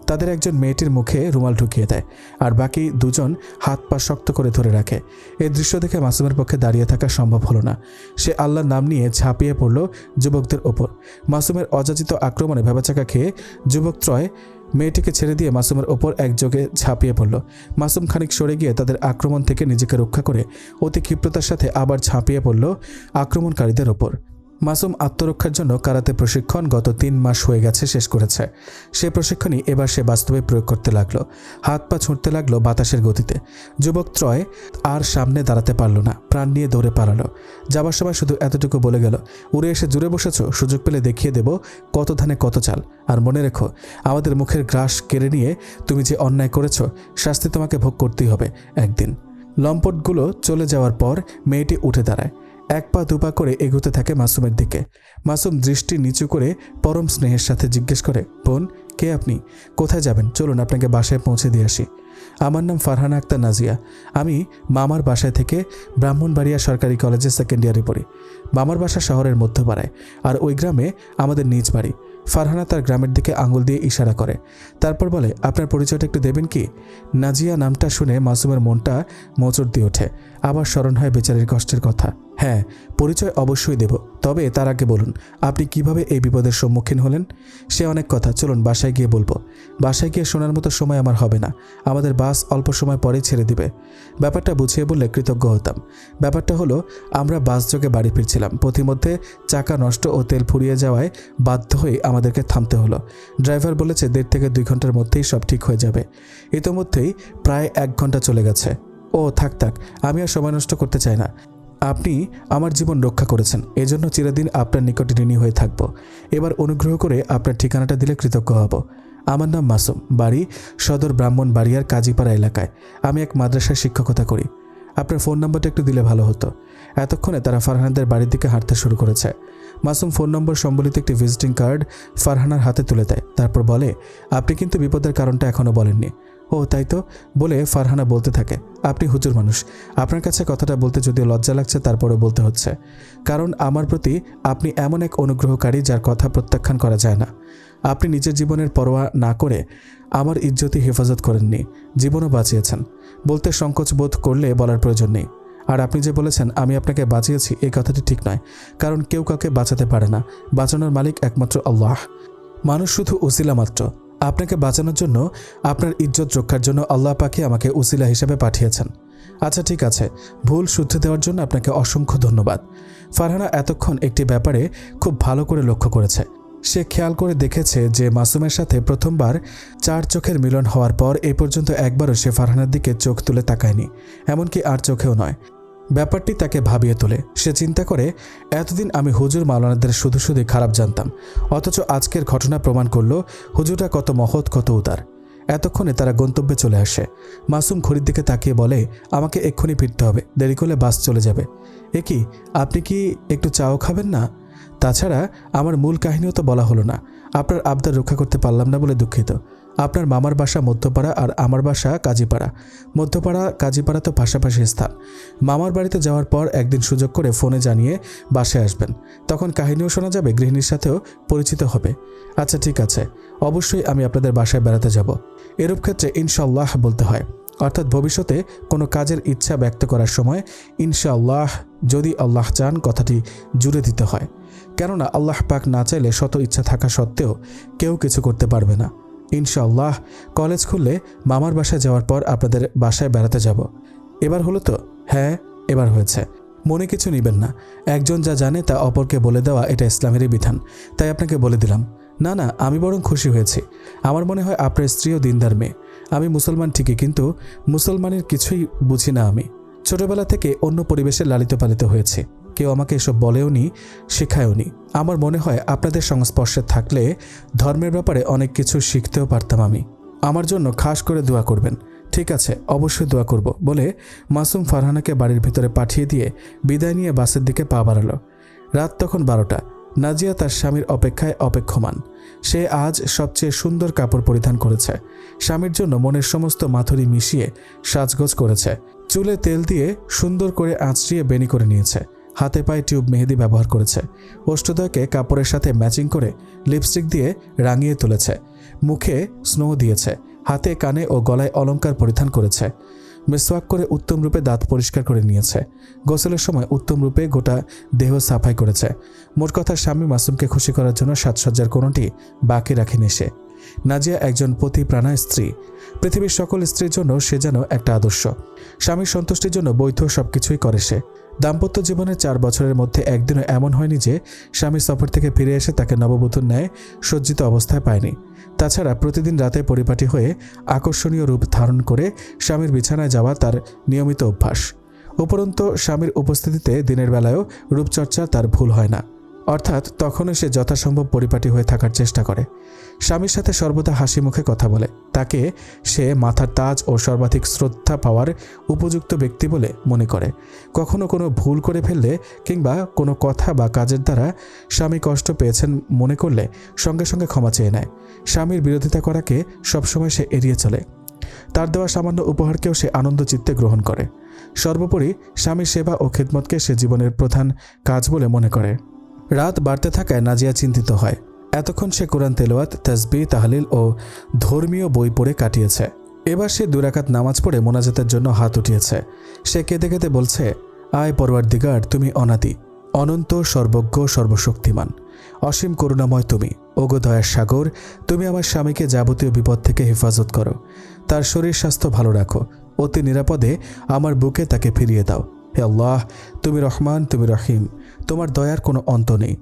তাদের একজন মেয়েটির মুখে রুমাল ঢুকিয়ে দেয়, আর বাকি 2 জন হাত পা শক্ত করে ধরে রাখে। এই দৃশ্য দেখে মাসুমের পক্ষে দাঁড়িয়ে থাকা সম্ভব হলো না। সে আল্লাহর নাম নিয়ে ঝাঁপিয়ে পড়ল যুবকদের ওপর। মাসুমের অযাচিত আক্রমণে ভেবাচাকা খেয়ে যুবকত্রয় মেয়েটিকে ছেড়ে দিয়ে মাসুমের ওপর একযোগে ঝাঁপিয়ে পড়ল। মাসুম খানিক সরে গিয়ে তাদের আক্রমণ থেকে নিজেকে রক্ষা করে অতি ক্ষিপ্রতার সাথে আবার ঝাঁপিয়ে পড়ল আক্রমণকারীদের ওপর। মাসুম আত্মরক্ষার জন্য কারাতে প্রশিক্ষণ গত 3 মাস হয়ে গেছে শেষ করেছে। সে প্রশিক্ষণই এবার সে বাস্তবে প্রয়োগ করতে লাগলো। হাত পা ছুঁড়তে লাগলো বাতাসের গতিতে। যুবকত্রয় আর সামনে দাঁড়াতে পারল না, প্রাণ নিয়ে দৌড়ে পালালো। যাবার সময় শুধু এতটুকু বলে গেল, উড়ে এসে জুড়ে বসেছ, সুযোগ পেলে দেখিয়ে দেব কত ধানে কত চাল। আর মনে রেখো, আমাদের মুখের গ্রাস কেড়ে নিয়ে তুমি যে অন্যায় করেছ, শাস্তি তোমাকে ভোগ করতেই হবে একদিন। লম্পটগুলো চলে যাওয়ার পর মেয়েটি উঠে দাঁড়ায়। এক পা দুপা করে এগোতে থাকে মাসুমের দিকে। মাসুম দৃষ্টি নিচু করে পরম স্নেহের সাথে জিজ্ঞেস করে, বোন, কে আপনি? কোথায় যাবেন? চলুন আপনাকে বাসায় পৌঁছে দিয়ে আসি। আমার নাম ফারহানা আক্তার নাজিয়া। আমি মামার বাসায় থেকে ব্রাহ্মণবাড়িয়া সরকারি কলেজে সেকেন্ড ইয়ারে পড়ি। মামার বাসা শহরের মধ্যপাড়ায়, আর ওই গ্রামে আমাদের নিজ বাড়ি। ফারহানা তার গ্রামের দিকে আঙুল দিয়ে ইশারা করে, তারপর বলে, আপনার পরিচয়টা একটু দেবেন কি? নাজিয়া নামটা শুনে মাসুমের মনটা মোচড় দিয়ে ওঠে। আবার স্মরণ হয় বেচারির কষ্টের কথা। হ্যাঁ, পরিচয় অবশ্যই দেব, তবে তার আগে বলুন আপনি কিভাবে এই বিপদের সম্মুখীন হলেন? সে অনেক কথা, চলুন বাসায় গিয়ে বলবো। বাসায় গিয়ে শোনার মতো সময় আমার হবে না, আমাদের বাস অল্প সময় পরেই ছেড়ে দিবে। ব্যাপারটা বুঝিয়ে বললে কৃতজ্ঞ হতাম। ব্যাপারটা হলো, আমরা বাস যোগে বাড়ি ফিরছিলাম। পথিমধ্যে চাকা নষ্ট ও তেল ফুরিয়ে যাওয়ায় বাধ্য হয়ে আমাদেরকে থামতে হলো। ড্রাইভার বলেছে 1.5 থেকে 2 ঘন্টার মধ্যেই সব ঠিক হয়ে যাবে। ইতোমধ্যেই প্রায় 1 ঘন্টা চলে গেছে। ও থাক, আমি আর সময় নষ্ট করতে চাই না। আপনি আমার জীবন রক্ষা করেছেন, এজন্য চিরদিন আপনার নিকট ঋণী হয়ে থাকব। এবার অনুগ্রহ করে আপনার ঠিকানাটা দিলে কৃতজ্ঞ হব। আমার নাম মাসুম, বাড়ি সদর ব্রাহ্মণবাড়িয়ার কাজীপাড়া এলাকায়। আমি এক মাদ্রাসায় শিক্ষকতা করি। আপনার ফোন নম্বরটা একটু দিলে ভালো হতো। এতক্ষণে তারা ফারহানাদের বাড়ির দিকে হাঁটতে শুরু করেছে। মাসুম ফোন নম্বর সম্বলিত একটি ভিজিটিং কার্ড ফারহানার হাতে তুলে দেয়। তারপর বলে, আপনি কিন্তু বিপদের কারণটা এখনও বলেননি। ও তাই তো, বলে ফারহানা বলতে থাকে, আপনি হুজুর মানুষ, আপনার কাছে কথাটা বলতে যদিও লজ্জা লাগছে, তারপরেও বলতে হচ্ছে। কারণ আমার প্রতি আপনি এমন এক অনুগ্রহকারী যার কথা প্রত্যাখ্যান করা যায় না। আপনি নিজের জীবনের পরোয়া না করে আমার ইজ্জতি হেফাজত করেননি, জীবনও বাঁচিয়েছেন। বলতে সংকোচ বোধ করলে বলার প্রয়োজন নেই। আর আপনি যে বলেছেন আমি আপনাকে বাঁচিয়েছি, এই কথাটি ঠিক নয়, কারণ কেউ কাউকে বাঁচাতে পারে না। বাঁচানোর মালিক একমাত্র আল্লাহ, মানুষ শুধু উসিলা মাত্র। আপনাকে বাঁচানোর জন্য, আপনার ইজ্জত রক্ষার জন্য আল্লাহ পাকে আমাকে উসিলা হিসেবে পাঠিয়েছেন। আচ্ছা ঠিক আছে, ভুল শুধরে দেওয়ার জন্য আপনাকে অসংখ্য ধন্যবাদ। ফারহানা এতক্ষণ একটি ব্যাপারে খুব ভালো করে লক্ষ্য করেছে। সে খেয়াল করে দেখেছে যে মাসুমের সাথে প্রথমবার 4 চোখের মিলন হওয়ার পর এ পর্যন্ত একবারও সে ফারহানার দিকে চোখ তুলে তাকায়নি, এমনকি আর চোখেও নয়। ব্যাপারটি তাকে ভাবিয়ে তোলে। সে চিন্তা করে, এতদিন আমি হুজুর মাওলানাদের শুধু খারাপ জানতাম, অথচ আজকের ঘটনা প্রমাণ করল হুজুররা কত মহৎ, কত উদার। এতক্ষণে তারা গন্তব্যে চলে আসে। মাসুম ঘড়ির দিকে তাকিয়ে বলে, আমাকে এক্ষুনি ফিরতে হবে, দেরি করলে বাস চলে যাবে। এ কি, আপনি কি একটু চাও খাবেন না? তাছাড়া আমার মূল কাহিনীও তো বলা হলো না। আপনার আবদার রক্ষা করতে পারলাম না বলে দুঃখিত। আপনার মামার বাসা মধ্যপাড়া আর আমার বাসা কাজীপাড়া। মধ্যপাড়া কাজীপাড়া তো পাশাপাশি স্থান। মামার বাড়িতে যাওয়ার পর একদিন সুযোগ করে ফোনে জানিয়ে বাসায় আসবেন, তখন কাহিনীও শোনা যাবে, গৃহিণীর সাথেও পরিচিত হবে। আচ্ছা ঠিক আছে, অবশ্যই আমি আপনাদের বাসায় বেড়াতে যাব। এরূপ ক্ষেত্রে ইনশাআল্লাহ বলতে হয়, অর্থাৎ ভবিষ্যতে কোনো কাজের ইচ্ছা ব্যক্ত করার সময় ইনশাআল্লাহ, যদি আল্লাহ চান কথাটি জুড়ে দিতে হয়। কেননা আল্লাহ পাক না চাইলে শত ইচ্ছা থাকা সত্ত্বেও কেউ কিছু করতে পারবে না। ইনশাআল্লাহ কলেজ খুললে মামার বাসায় যাওয়ার পর আপনাদের বাসায় বেড়াতে যাব। এবার হলো তো? হ্যাঁ, এবার হয়েছে। মনে কিছু নেবেন না, একজন যা জানে তা অপরকে বলে দেওয়া এটা ইসলামেরই বিধান, তাই আপনাকে বলে দিলাম। না না, আমি বরং খুশি হয়েছি। আমার মনে হয় আপনার স্ত্রীও দিনদার মেয়ে। আমি মুসলমান ঠিকই, কিন্তু মুসলমানের কিছুই বুঝি না। আমি ছোটবেলা থেকে অন্য পরিবেশে লালিত পালিত হয়েছে, কেউ আমাকে এসব বলেও নি, শেখায়ও নি। আমার মনে হয় আপনাদের সংস্পর্শে থাকলে ধর্মের ব্যাপারে অনেক কিছু শিখতেও পারতাম আমি। আমার জন্য খাস করে দোয়া করবেন। ঠিক আছে, অবশ্যই দোয়া করব, বলে মাসুম ফারহানাকে বাড়ির ভিতরে পাঠিয়ে দিয়ে বিদায় নিয়ে বাসের দিকে পা বাড়ালো। রাত তখন 12টা। নাজিয়া তার স্বামীর অপেক্ষায় অপেক্ষমান। সে আজ সবচেয়ে সুন্দর কাপড় পরিধান করেছে। স্বামীর জন্য মনের সমস্ত মাথুরি মিশিয়ে সাজগোজ করেছে। চুলে তেল দিয়ে সুন্দর করে আঁচড়িয়ে বেনি করে নিয়েছে। হাতে পায়ে টিউব মেহেদি ব্যবহার করেছে। ওষ্ঠদ্বয়কে কাপড়ের সাথে ম্যাচিং করে লিপস্টিক দিয়ে রাঙিয়ে তুলেছে। মুখে স্নো দিয়েছে। হাতে, কানে ও গলায় অলংকার পরিধান করেছে। মিসওয়াক করে উত্তম রূপে দাঁত পরিষ্কার করে নিয়েছে। গোসলের সময় উত্তম রূপে গোটা দেহ সাফাই করেছে। মোট কথা, স্বামী মাসুমকে খুশি করার জন্য সাজসজ্জার কোনোটি বাকি রাখেনি সে। নাজিয়া একজন পতিপ্রাণা স্ত্রী। পৃথিবীর সকল স্ত্রীর জন্য সে যেন একটা আদর্শ। স্বামীর সন্তুষ্টির জন্য বৈধ সবকিছুই করে সে। দাম্পত্য জীবনের 4 বছরের মধ্যে একদিনও এমন হয়নি যে স্বামী সফর থেকে ফিরে এসে তাকে নববধূর ন্যায় সজ্জিত অবস্থায় পায়নি। তাছাড়া প্রতিদিন রাতে পরিপাটি হয়ে আকর্ষণীয় রূপ ধারণ করে স্বামীর বিছানায় যাওয়া তার নিয়মিত অভ্যাস। উপরন্তু স্বামীর উপস্থিতিতে দিনের বেলায়ও রূপচর্চা তার ভুল হয় না। অর্থাৎ তখনও সে যথাসম্ভব পরিপাটি হয়ে থাকার চেষ্টা করে। স্বামীর সাথে সর্বদা হাসি মুখে কথা বলে। তাকে সে মাথার তাজ ও সর্বাধিক শ্রদ্ধা পাওয়ার উপযুক্ত ব্যক্তি বলে মনে করে। কখনো কোনো ভুল করে ফেললে কিংবা কোনো কথা বা কাজের দ্বারা স্বামী কষ্ট পেয়েছেন মনে করলে সঙ্গে সঙ্গে ক্ষমা চেয়ে নেয়। স্বামীর বিরোধিতা করাকে সবসময় সে এড়িয়ে চলে। তার দেওয়া সামান্য উপহারকেও সে আনন্দ চিত্তে গ্রহণ করে। সর্বোপরি স্বামীর সেবা ও খিদমতকে সে জীবনের প্রধান কাজ বলে মনে করে। রাত বাড়তে থাকায় নাজিয়া চিন্তিত হয়। এতক্ষণ সে কোরআন তেলাওয়াত, তাসবিহ, তাহলিল ও ধর্মীয় বই পড়ে কাটিয়েছে। এবার সে 2 রাকাত নামাজ পড়ে মোনাজাতের জন্য হাত উঠিয়েছে। সে কেঁদে কেঁদে বলছে, আয় পরওয়ারদিগার, তুমি অনাদি, অনন্ত, সর্বজ্ঞ, সর্বশক্তিমান, অসীম করুণাময় তুমি। ওগো দয়ার সাগর, তুমি আমার স্বামীকে যাবতীয় বিপদ থেকে হেফাজত করো। তার শরীর স্বাস্থ্য ভালো রাখো। অতি নিরাপদে আমার বুকে তাকে ফিরিয়ে দাও। হে আল্লাহ, তুমি রহমান, তুমি রহিম, তোমার দয়ার কোনো অন্ত নেই,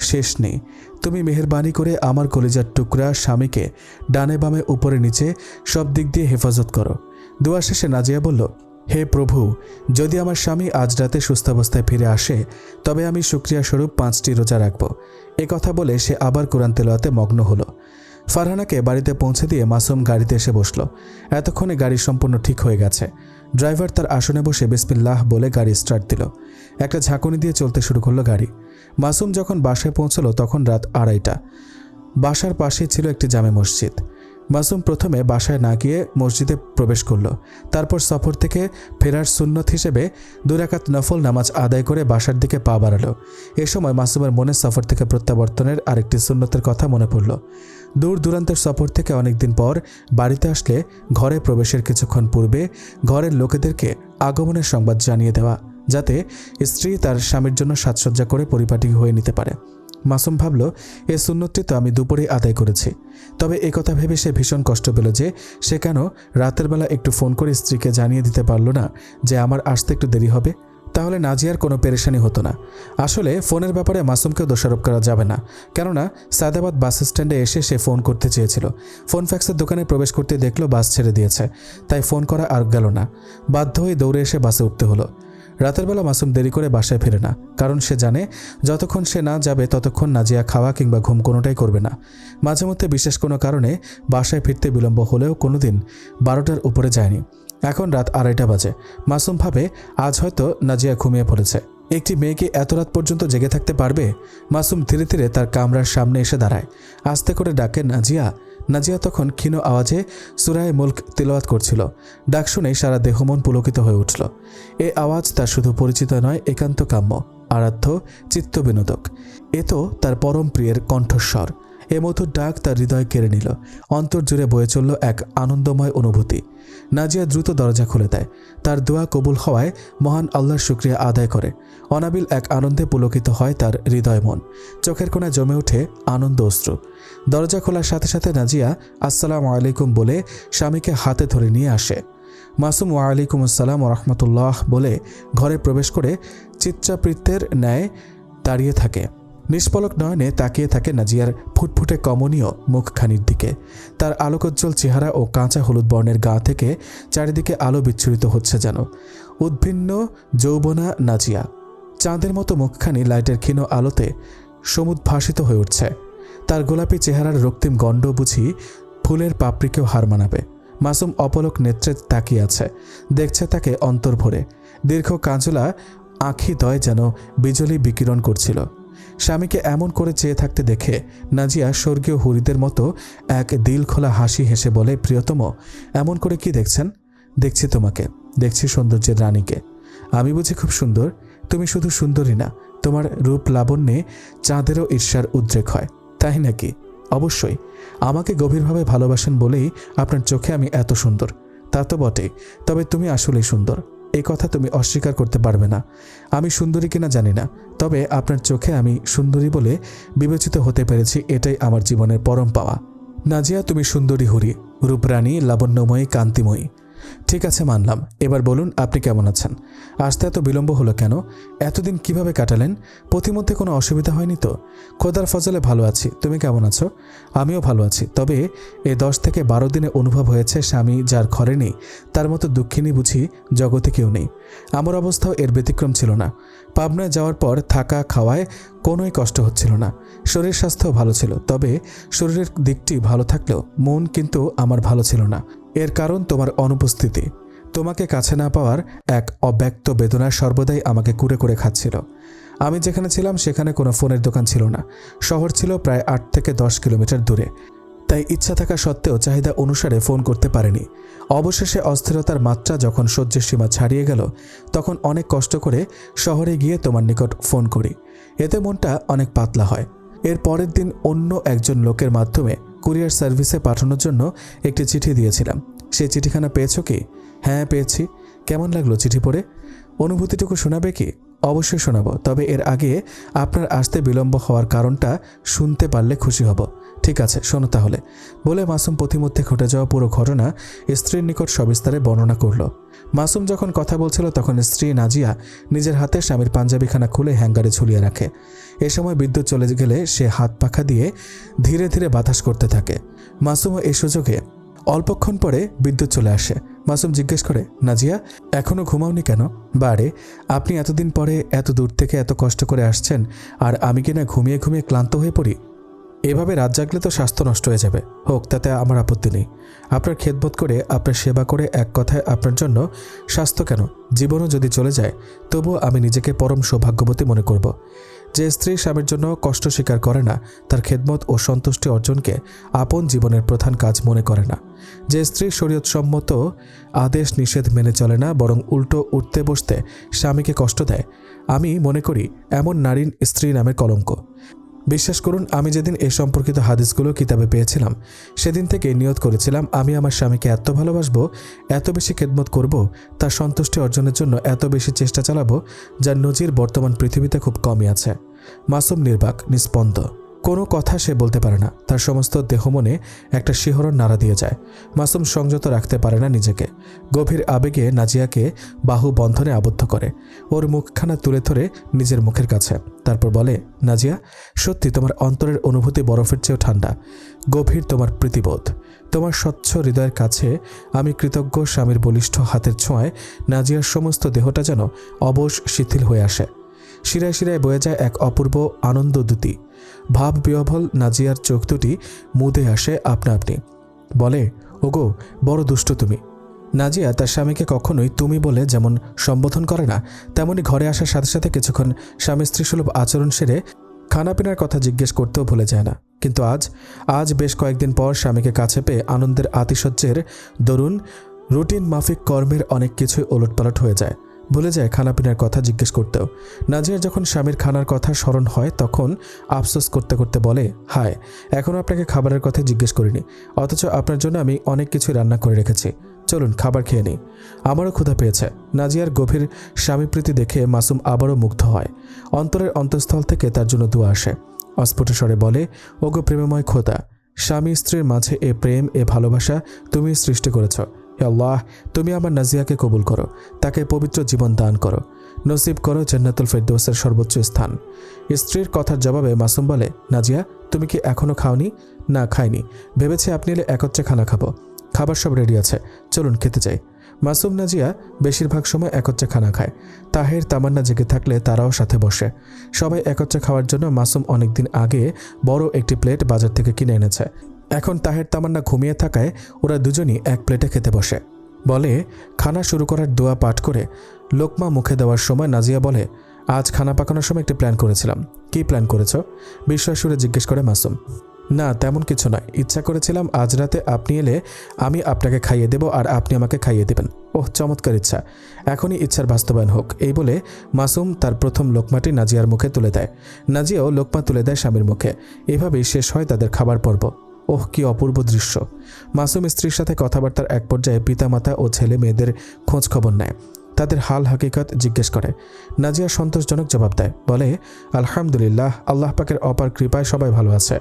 শেষ নেই। তুমি মেহেরবানি করে আমার কলিজার টুকরা স্বামীকে ডানে বামে উপরে নিচে সব দিক দিয়ে হেফাজত করো। দোয়া শেষে নাজিয়া বলল, হে প্রভু, যদি আমার স্বামী আজ রাতে সুস্থাবস্থায় ফিরে আসে তবে আমি শুকরিয়া স্বরূপ 5টি রোজা রাখব। এ কথা বলে সে আবার কোরআন তেলাওয়াতে মগ্ন হলো। ফারহানাকে বাড়িতে পৌঁছে দিয়ে মাসুম গাড়িতে এসে বসল। এতক্ষণে গাড়ি সম্পূর্ণ ঠিক হয়ে গেছে। ড্রাইভার তার আসনে বসে বিসমিল্লাহ বলে গাড়ি স্টার্ট দিল। একটা ঝাঁকুনি দিয়ে চলতে শুরু করলো গাড়ি। মাসুম যখন বাসায় পৌঁছলো তখন রাত 2:30। বাসার পাশেই ছিল একটি জামে মসজিদ। মাসুম প্রথমে বাসায় না গিয়ে মসজিদে প্রবেশ করলো। তারপর সফর থেকে ফেরার সুন্নত হিসেবে 2 রাকাত নফল নামাজ আদায় করে বাসার দিকে পা বাড়ালো। এ সময় মাসুমের মনে সফর থেকে প্রত্যাবর্তনের আরেকটি সুন্নতের কথা মনে পড়ল। দূর দূরান্তের সফর থেকে অনেকদিন পর বাড়িতে আসলে ঘরে প্রবেশের কিছুক্ষণ পূর্বে ঘরের লোকেদেরকে আগমনের সংবাদ জানিয়ে দেওয়া, যাতে স্ত্রী তার স্বামীর জন্য সাজসজ্জা করে পরিপাটি হয়ে নিতে পারে। মাসুম ভাবল, এ সুন্নতটি তো আমি দুপুরে আদায় করেছি। তবে এই কথা ভেবে সে ভীষণ কষ্ট পেল যে সে কেন রাতের বেলা একটু ফোন করে স্ত্রীকে জানিয়ে দিতে পারল না যে আমার আসতে একটু দেরি হবে। তাহলে নাজিয়ার কোনো পেরেশানি হতো না। আসলে ফোনের ব্যাপারে মাসুমকেও দোষারোপ করা যাবে না, কেননা সায়দাবাদ বাস স্ট্যান্ডে এসে সে ফোন করতে চেয়েছিল। ফোন ফ্যাক্সের দোকানে প্রবেশ করতে দেখলো বাস ছেড়ে দিয়েছে, তাই ফোন করা আর গেল না। বাধ্য হয়ে দৌড়ে এসে বাসে উঠতে হলো। রাতের বেলা মাসুম দেরি করে বাসায় ফেরে না, কারণ সে জানে যতক্ষণ সে না যাবে ততক্ষণ নাজিয়া খাওয়া কিংবা ঘুম কোনোটাই করবে না। মাঝে মধ্যে বিশেষ কোনো কারণে বাসায় ফিরতে বিলম্ব হলেও কোনোদিন 12টার উপরে যায়নি। এখন রাত 2:30 বাজে। মাসুম ভাবে আজ হয়তো নাজিয়া ঘুমিয়ে পড়েছে। একটি মেয়েকে এত রাত পর্যন্ত জেগে থাকতে পারবে? মাসুম ধীরে ধীরে তার কামরার সামনে এসে দাঁড়ায়। আস্তে করে ডাকে, নাজিয়া। নাজিয়া তখন ক্ষীণ আওয়াজে সূরায়ে মুলক তিলাওয়াত করছিল। ডাক শুনেই সারা দেহ মন পুলকিত হয়ে উঠল। এ আওয়াজ তার শুধু পরিচিত নয়, একান্ত কাম্য, আরাধ্য, চিত্ত বিনোদক। এ তো তার পরম প্রিয়ের কণ্ঠস্বর। এ মধুর ডাক তার হৃদয় কেড়ে নিল। অন্তর জুড়ে বয়ে চলল এক আনন্দময় অনুভূতি। নাজিয়া দ্রুত দরজা খুলে দেয়। তার দোয়া কবুল হওয়ায় মহান আল্লাহর শুকরিয়া আদায় করে। অনাবিল এক আনন্দে পুলকিত হয় তার হৃদয় মন। চোখের কোণায় জমে ওঠে আনন্দ অশ্রু। দরজা খোলার সাথে সাথে নাজিয়া আসসালামু আলাইকুম বলে স্বামীকে হাতে ধরে নিয়ে আসে। মাসুম ওয়ালাইকুম আসসালাম ওয়া রাহমাতুল্লাহ বলে ঘরে প্রবেশ করে চিত্রাবৃত্তের ন্যায় দাঁড়িয়ে থাকে। নিষ্পলক নয়নে তাকিয়ে থাকে নাজিয়ার ফুটফুটে কমনীয় মুখখানির দিকে। তার আলোকোজ্জ্বল চেহারা ও কাঁচা হলুদ বর্ণের গা থেকে চারিদিকে আলো বিচ্ছুরিত হচ্ছে যেন। উদ্ভিন্ন যৌবনা নাজিয়া। চাঁদের মতো মুখখানি লাইটের ক্ষীণ আলোতে সমুদ্ভাসিত হয়ে উঠছে। তার গোলাপি চেহারার রক্তিম গণ্ড বুঝি ফুলের পাপড়িকেও হার মানাবে। মাসুম অপলক নেত্রে তাকিয়ে আছে, দেখছে তাকে অন্তর ভরে। দীর্ঘ কাঁজলা আঁখিদ্বয় যেন বিজলি বিকিরণ করছিল। স্বামীকে এমন করে চেয়ে থাকতে দেখে নাজিয়া স্বর্গীয় হুরিদের মতো এক দিল খোলা হাসি হেসে বলে, প্রিয়তম, এমন করে কি দেখছেন? দেখছি তোমাকে, দেখছি সৌন্দর্যের রানীকে। আমি বুঝি খুব সুন্দর? তুমি শুধু সুন্দরী না, তোমার রূপ লাবণ্যে চাঁদেরও ঈর্ষার উদ্রেক হয়। তাই নাকি? অবশ্যই। আমাকে গভীরভাবে ভালোবাসেন বলেই আপনার চোখে আমি এত সুন্দর। তা তো বটেই, তবে তুমি আসলেই সুন্দর, এই কথা তুমি অস্বীকার করতে পারবে না। আমি সুন্দরী কিনা জানি না, তবে আপনার চোখে আমি সুন্দরী বলে বিবেচিত হতে পেরেছি, এটাই আমার জীবনের পরম পাওয়া। নাজিয়া, তুমি সুন্দরী হুরি, রূপরানী, লাবণ্যময়ী, কান্তিময়ী। ঠিক আছে, মানলাম। এবার বলুন আপনি কেমন আছেন? আসতে এত বিলম্ব হলো কেন? এতদিন কিভাবে কাটালেন? পথিমধ্যে কোনো অসুবিধা হয়নি তো? খোদার ফজলে ভালো আছি। তুমি কেমন আছো? আমিও ভালো আছি। তবে এই 10 থেকে 12 দিনে অনুভব হয়েছে স্বামী যার ঘরে নেই তার মতো দুঃখিনী বুঝি জগতে কেউ নেই। আমার অবস্থাও এর ব্যতিক্রম ছিল না। পাবনায় যাওয়ার পর থাকা খাওয়ায় কোনোই কষ্ট হচ্ছিল না। শরীর স্বাস্থ্যও ভালো ছিল। তবে শরীরের দিকটি ভালো থাকলেও মন কিন্তু আমার ভালো ছিল না। এর কারণ তোমার অনুপস্থিতি। তোমাকে কাছে না পাওয়ার এক অব্যক্ত বেদনা সর্বদাই আমাকে কুরে কুরে খাচ্ছিল। আমি যেখানে ছিলাম সেখানে কোনো ফোনের দোকান ছিল না। শহর ছিল প্রায় 8 থেকে 10 কিলোমিটার দূরে। তাই ইচ্ছা থাকা সত্ত্বেও চাহিদা অনুসারে ফোন করতে পারিনি। অবশেষে অস্থিরতার মাত্রা যখন সহ্যের সীমা ছাড়িয়ে গেল তখন অনেক কষ্ট করে শহরে গিয়ে তোমার নিকট ফোন করি। এতে মনটা অনেক পাতলা হয়। এর পরের দিন অন্য একজন লোকের মাধ্যমে কুরিয়ার সার্ভিসে পাঠানোর জন্য একটি চিঠি দিয়েছিলাম। সেই চিঠিখানা পেয়েছো কি? হ্যাঁ, পেয়েছি। কেমন লাগলো চিঠি পড়ে? অনুভূতিটুকু শোনাবে কি? অবশ্যই শোনাবো, তবে এর আগে আপনার আসতে বিলম্ব হওয়ার কারণটা শুনতে পারলে খুশি হব। ঠিক আছে, শোনো তাহলে, বলে মাসুম পথিমধ্যে ঘটে যাওয়া পুরো ঘটনা স্ত্রীর নিকট সবিস্তারে বর্ণনা করল। মাসুম যখন কথা বলছিল তখন স্ত্রী নাজিয়া নিজের হাতে স্বামীর পাঞ্জাবিখানা খুলে হ্যাঙ্গারে ঝুলিয়ে রাখে। এ সময় বিদ্যুৎ চলে গেলে সে হাত পাখা দিয়ে ধীরে ধীরে বাতাস করতে থাকে। মাসুমও এই সুযোগে অল্পক্ষণ পরে বিদ্যুৎ চলে আসে। মাসুম জিজ্ঞেস করে, নাজিয়া, এখনও ঘুমাওনি কেন? বারে, আপনি এতদিন পরে এত দূর থেকে এত কষ্ট করে আসছেন আর আমি কিনা ঘুমিয়ে ঘুমিয়ে ক্লান্ত হয়ে পড়ি? এভাবে রাত জাগলে তো স্বাস্থ্য নষ্ট হয়ে যাবে। হোক, তাতে আমার আপত্তি নেই। আপনার খেদমত করে, আপনার সেবা করে, এক কথায় আপনার জন্য স্বাস্থ্য কেন, জীবনও যদি চলে যায় তবুও আমি নিজেকে পরম সৌভাগ্যবতী মনে করব। যে স্ত্রী স্বামীর জন্য কষ্ট স্বীকার করে না, তার খেদমত ও সন্তুষ্টি অর্জনকে আপন জীবনের প্রধান কাজ মনে করে না। যে স্ত্রী শরীয়তসম্মত আদেশ নিষেধ মেনে চলে না, বরং উল্টো উঠতে বসতে স্বামীকে কষ্ট দেয়, আমি মনে করি এমন নারীর স্ত্রী নামের কলঙ্ক। বিশ্বাস করুন, আমি যেদিন এ সম্পর্কিত হাদিসগুলো কিতাবে পেয়েছিলাম সেদিন থেকে নিয়ত করেছিলাম আমি আমার স্বামীকে এত ভালোবাসবো, এত বেশি খেদমত করব, তার সন্তুষ্টি অর্জনের জন্য এত বেশি চেষ্টা চালাবো যার নজির বর্তমান পৃথিবীতে খুব কমই আছে। মাসুম নির্বাক, নিস্পন্দ, কোনো কথা সে বলতে পারে না। তার সমস্ত দেহমনে একটা শিহরণ নাড়া দিয়ে যায়। মাসুম সংযত রাখতে পারে না নিজেকে। গভীর আবেগে নাজিয়াকে বাহু বন্ধনে আবদ্ধ করে ওর মুখখানা তুলে ধরে নিজের মুখের কাছে। তারপর বলে, নাজিয়া, সত্যি তোমার অন্তরের অনুভূতি বরফের চেয়েও ঠান্ডা। গভীর তোমার প্রীতিবোধ। তোমার স্বচ্ছ হৃদয়ের কাছে আমি কৃতজ্ঞ। স্বামীর বলিষ্ঠ হাতের ছোঁয়ায় নাজিয়ার সমস্ত দেহটা যেন অবশ শিথিল হয়ে আসে। শিরায় শিরায় বয়ে যায় এক অপূর্ব আনন্দ দ্যুতি। ভাব বিহ্বল নাজিয়ার চোখ দুটি মুদে আসে আপনা আপনি। বলে, ওগো, বড় দুষ্ট তুমি। নাজিয়া তার স্বামীকে কখনোই তুমি বলে যেমন সম্বোধন করে না, তেমনি ঘরে আসার সাথে সাথে কিছুক্ষণ স্বামী স্ত্রী সুলভ আচরণ সেরে খানাপিনার কথা জিজ্ঞেস করতেও ভুলে যায় না। কিন্তু আজ বেশ কয়েকদিন পর স্বামীকে কাছে পেয়ে আনন্দের আতিশয্যের দরুন রুটিন মাফিক কর্মের অনেক কিছুই ওলটপালট হয়ে যায়। ভুলে যায় খানাপিনার কথা জিজ্ঞেস করতেও। নাজিয়ার যখন স্বামীর খানার কথা স্মরণ হয় তখন আফসোস করতে করতে বলে, হায়, এখনও আপনাকে খাবারের কথা জিজ্ঞেস করিনি, অথচ আপনার জন্য আমি অনেক কিছু রান্না করে রেখেছি। চলুন খাবার খেয়ে নিই, আমারও ক্ষুধা পেয়েছে। নাজিয়ার গভীর স্বামীপ্রীতি দেখে মাসুম আবারও মুগ্ধ হয়। অন্তরের অন্তঃস্থল থেকে তার জন্য দোয়া আসে। অস্ফুট স্বরে বলে, ওগো প্রেমময় খোদা, স্বামী স্ত্রীর মাঝে এ প্রেম, এ ভালোবাসা তুমি সৃষ্টি করেছ। হে আল্লাহ, তুমি আমার নাজিয়াকে কবুল করো, তাকে পবিত্র জীবন দান করো, নসিব করো জান্নাতুল ফেরদৌসের সর্বোচ্চ স্থান। স্ত্রীর কথার জবাবে মাসুম বলে, নাজিয়া, তুমি কি এখনও খাওনি? না, খাইনি। ভেবেছি আপনি এলে একত্রে খানা খাবো। খাবার সব রেডি আছে, চলুন খেতে যাই। মাসুম নাজিয়া বেশিরভাগ সময় একত্রে খানা খায়। তাহের তামান্না জেগে থাকলে তারাও সাথে বসে। সবাই একত্রে খাওয়ার জন্য মাসুম অনেকদিন আগে বড় একটি প্লেট বাজার থেকে কিনে এনেছে। এখন তাহের তামান্না ঘুমিয়ে থাকায় ওরা দুজনই এক প্লেটে খেতে বসে। বলে, খানা শুরু করার দোয়া পাঠ করে লোকমা মুখে দেওয়ার সময় নাজিয়া বলে, আজ খানা পাকানোর সময় একটি প্ল্যান করেছিলাম। কি প্ল্যান করেছ? বিস্ময় সুরে জিজ্ঞেস করে মাসুম। না, তেমন কিছু নয়। ইচ্ছা করেছিলাম আজ রাতে আপনি এলে আমি আপনাকে খাইয়ে দেব আর আপনি আমাকে খাইয়ে দেবেন। ওহ, চমৎকার ইচ্ছা, এখনই ইচ্ছার বাস্তবায়ন হোক। এই বলে মাসুম তার প্রথম লোকমাটি নাজিয়ার মুখে তুলে দেয়। নাজিয়াও লোকমা তুলে দেয় স্বামীর মুখে। এভাবেই শেষ হয় তাদের খাবার পর্ব। ওহ, কি অপূর্ব দৃশ্য। মাসুম স্ত্রীর সাথে কথাবার্তার এক পর্যায়ে পিতামাতা ও ছেলে মেয়েদের খোঁজ খবর নেয়, তাদের হাল হাকিকত জিজ্ঞেস করে। নাজিয়া সন্তোষজনক জবাব দেয়, বলে, আলহামদুলিল্লাহ, আল্লাহ পাকের অপার কৃপায় সবাই ভালো আছে,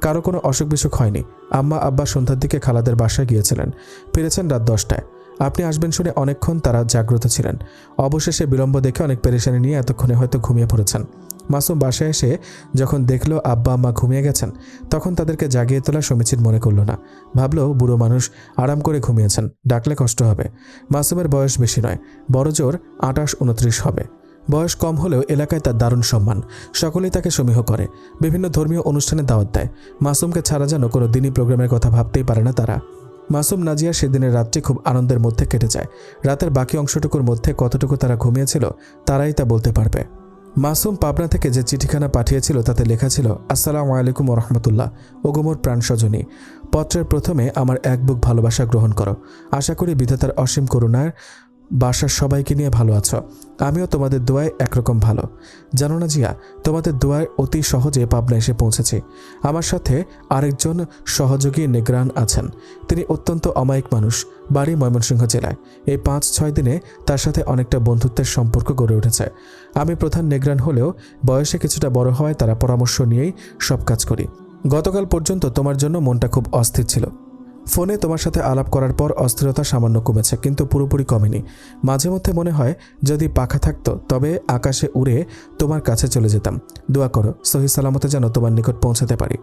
কারো কোনো অসুখ বিসুখ হয়নি। আম্মা আব্বা সন্ধ্যার দিকে খালাদের বাসায় গিয়েছিলেন, ফিরেছেন রাত 10টায়। আপনি আসবেন শুনে অনেকক্ষণ তারা জাগ্রত ছিলেন। অবশেষে বিলম্ব দেখে অনেক পেরেশানি নিয়ে এতক্ষণে হয়তো ঘুমিয়ে পড়েছেন। মাসুম বাসায় এসে যখন দেখলো আব্বা আম্মা ঘুমিয়ে গেছেন, তখন তাদেরকে জাগিয়ে তোলা সমীচীন মনে করল না। ভাবলো বুড়ো মানুষ আরাম করে ঘুমিয়েছেন, ডাকলে কষ্ট হবে। মাসুমের বয়স বেশি নয়, বড় জোর 28-29 হবে। বয়স কম হলেও এলাকায় তার দারুণ সম্মান, সকলেই তাকে সমীহ করে, বিভিন্ন ধর্মীয় অনুষ্ঠানে দাওয়াত দেয়। মাসুমকে ছাড়া যেন কোনো দিনই প্রোগ্রামের কথা ভাবতেই পারে না তারা। মাসুম নাজিয়া সেদিনের রাতটি খুব আনন্দের মধ্যে কেটে যায়। রাতের বাকি অংশটুকুর মধ্যে কতটুকু তারা ঘুমিয়েছিল তারাই তা বলতে পারবে। মাসুম পাবনা থেকে যে চিঠিখানা পাঠিয়েছিল তাতে লেখা ছিল, আসসালামু আলাইকুম ওয়া রাহমাতুল্লাহ। ওগোমোর প্রাণ সজনী, পত্রের প্রথমে আমার এক বুক ভালোবাসা গ্রহণ করো। আশা করি বিধাতার অসীম করুণার বাসার সবাইকে নিয়ে ভালো আছো। আমিও তোমাদের দোয়ায় একরকম ভালো। জানো না জিয়া, তোমাদের দোয়ায় অতি সহজে পাবনা এসে পৌঁছেছি। আমার সাথে আরেকজন সহযোগী নেগ্রান আছেন। তিনি অত্যন্ত অমায়িক মানুষ, বাড়ি ময়মনসিংহ জেলায়। এই 5-6 দিনে তার সাথে অনেকটা বন্ধুত্বের সম্পর্ক গড়ে উঠেছে। আমি প্রধান নেগ্রান হলেও বয়সে কিছুটা বড় হওয়ায় তারা পরামর্শ নিয়েই সব কাজ করি। গতকাল পর্যন্ত তোমার জন্য মনটা খুব অস্থির ছিল। ফোনে তোমার সাথে আলাপ করার পর অস্থিরতা সামান্য কমেছে, কিন্তু পুরোপুরি কমেনি। মাঝে মধ্যে মনে হয় যদি পাখা থাকতো তবে আকাশে উড়ে তোমার কাছে চলে যেতাম। দোয়া করো সহি সালামতে যেন তোমার নিকট পৌঁছাতে পারি।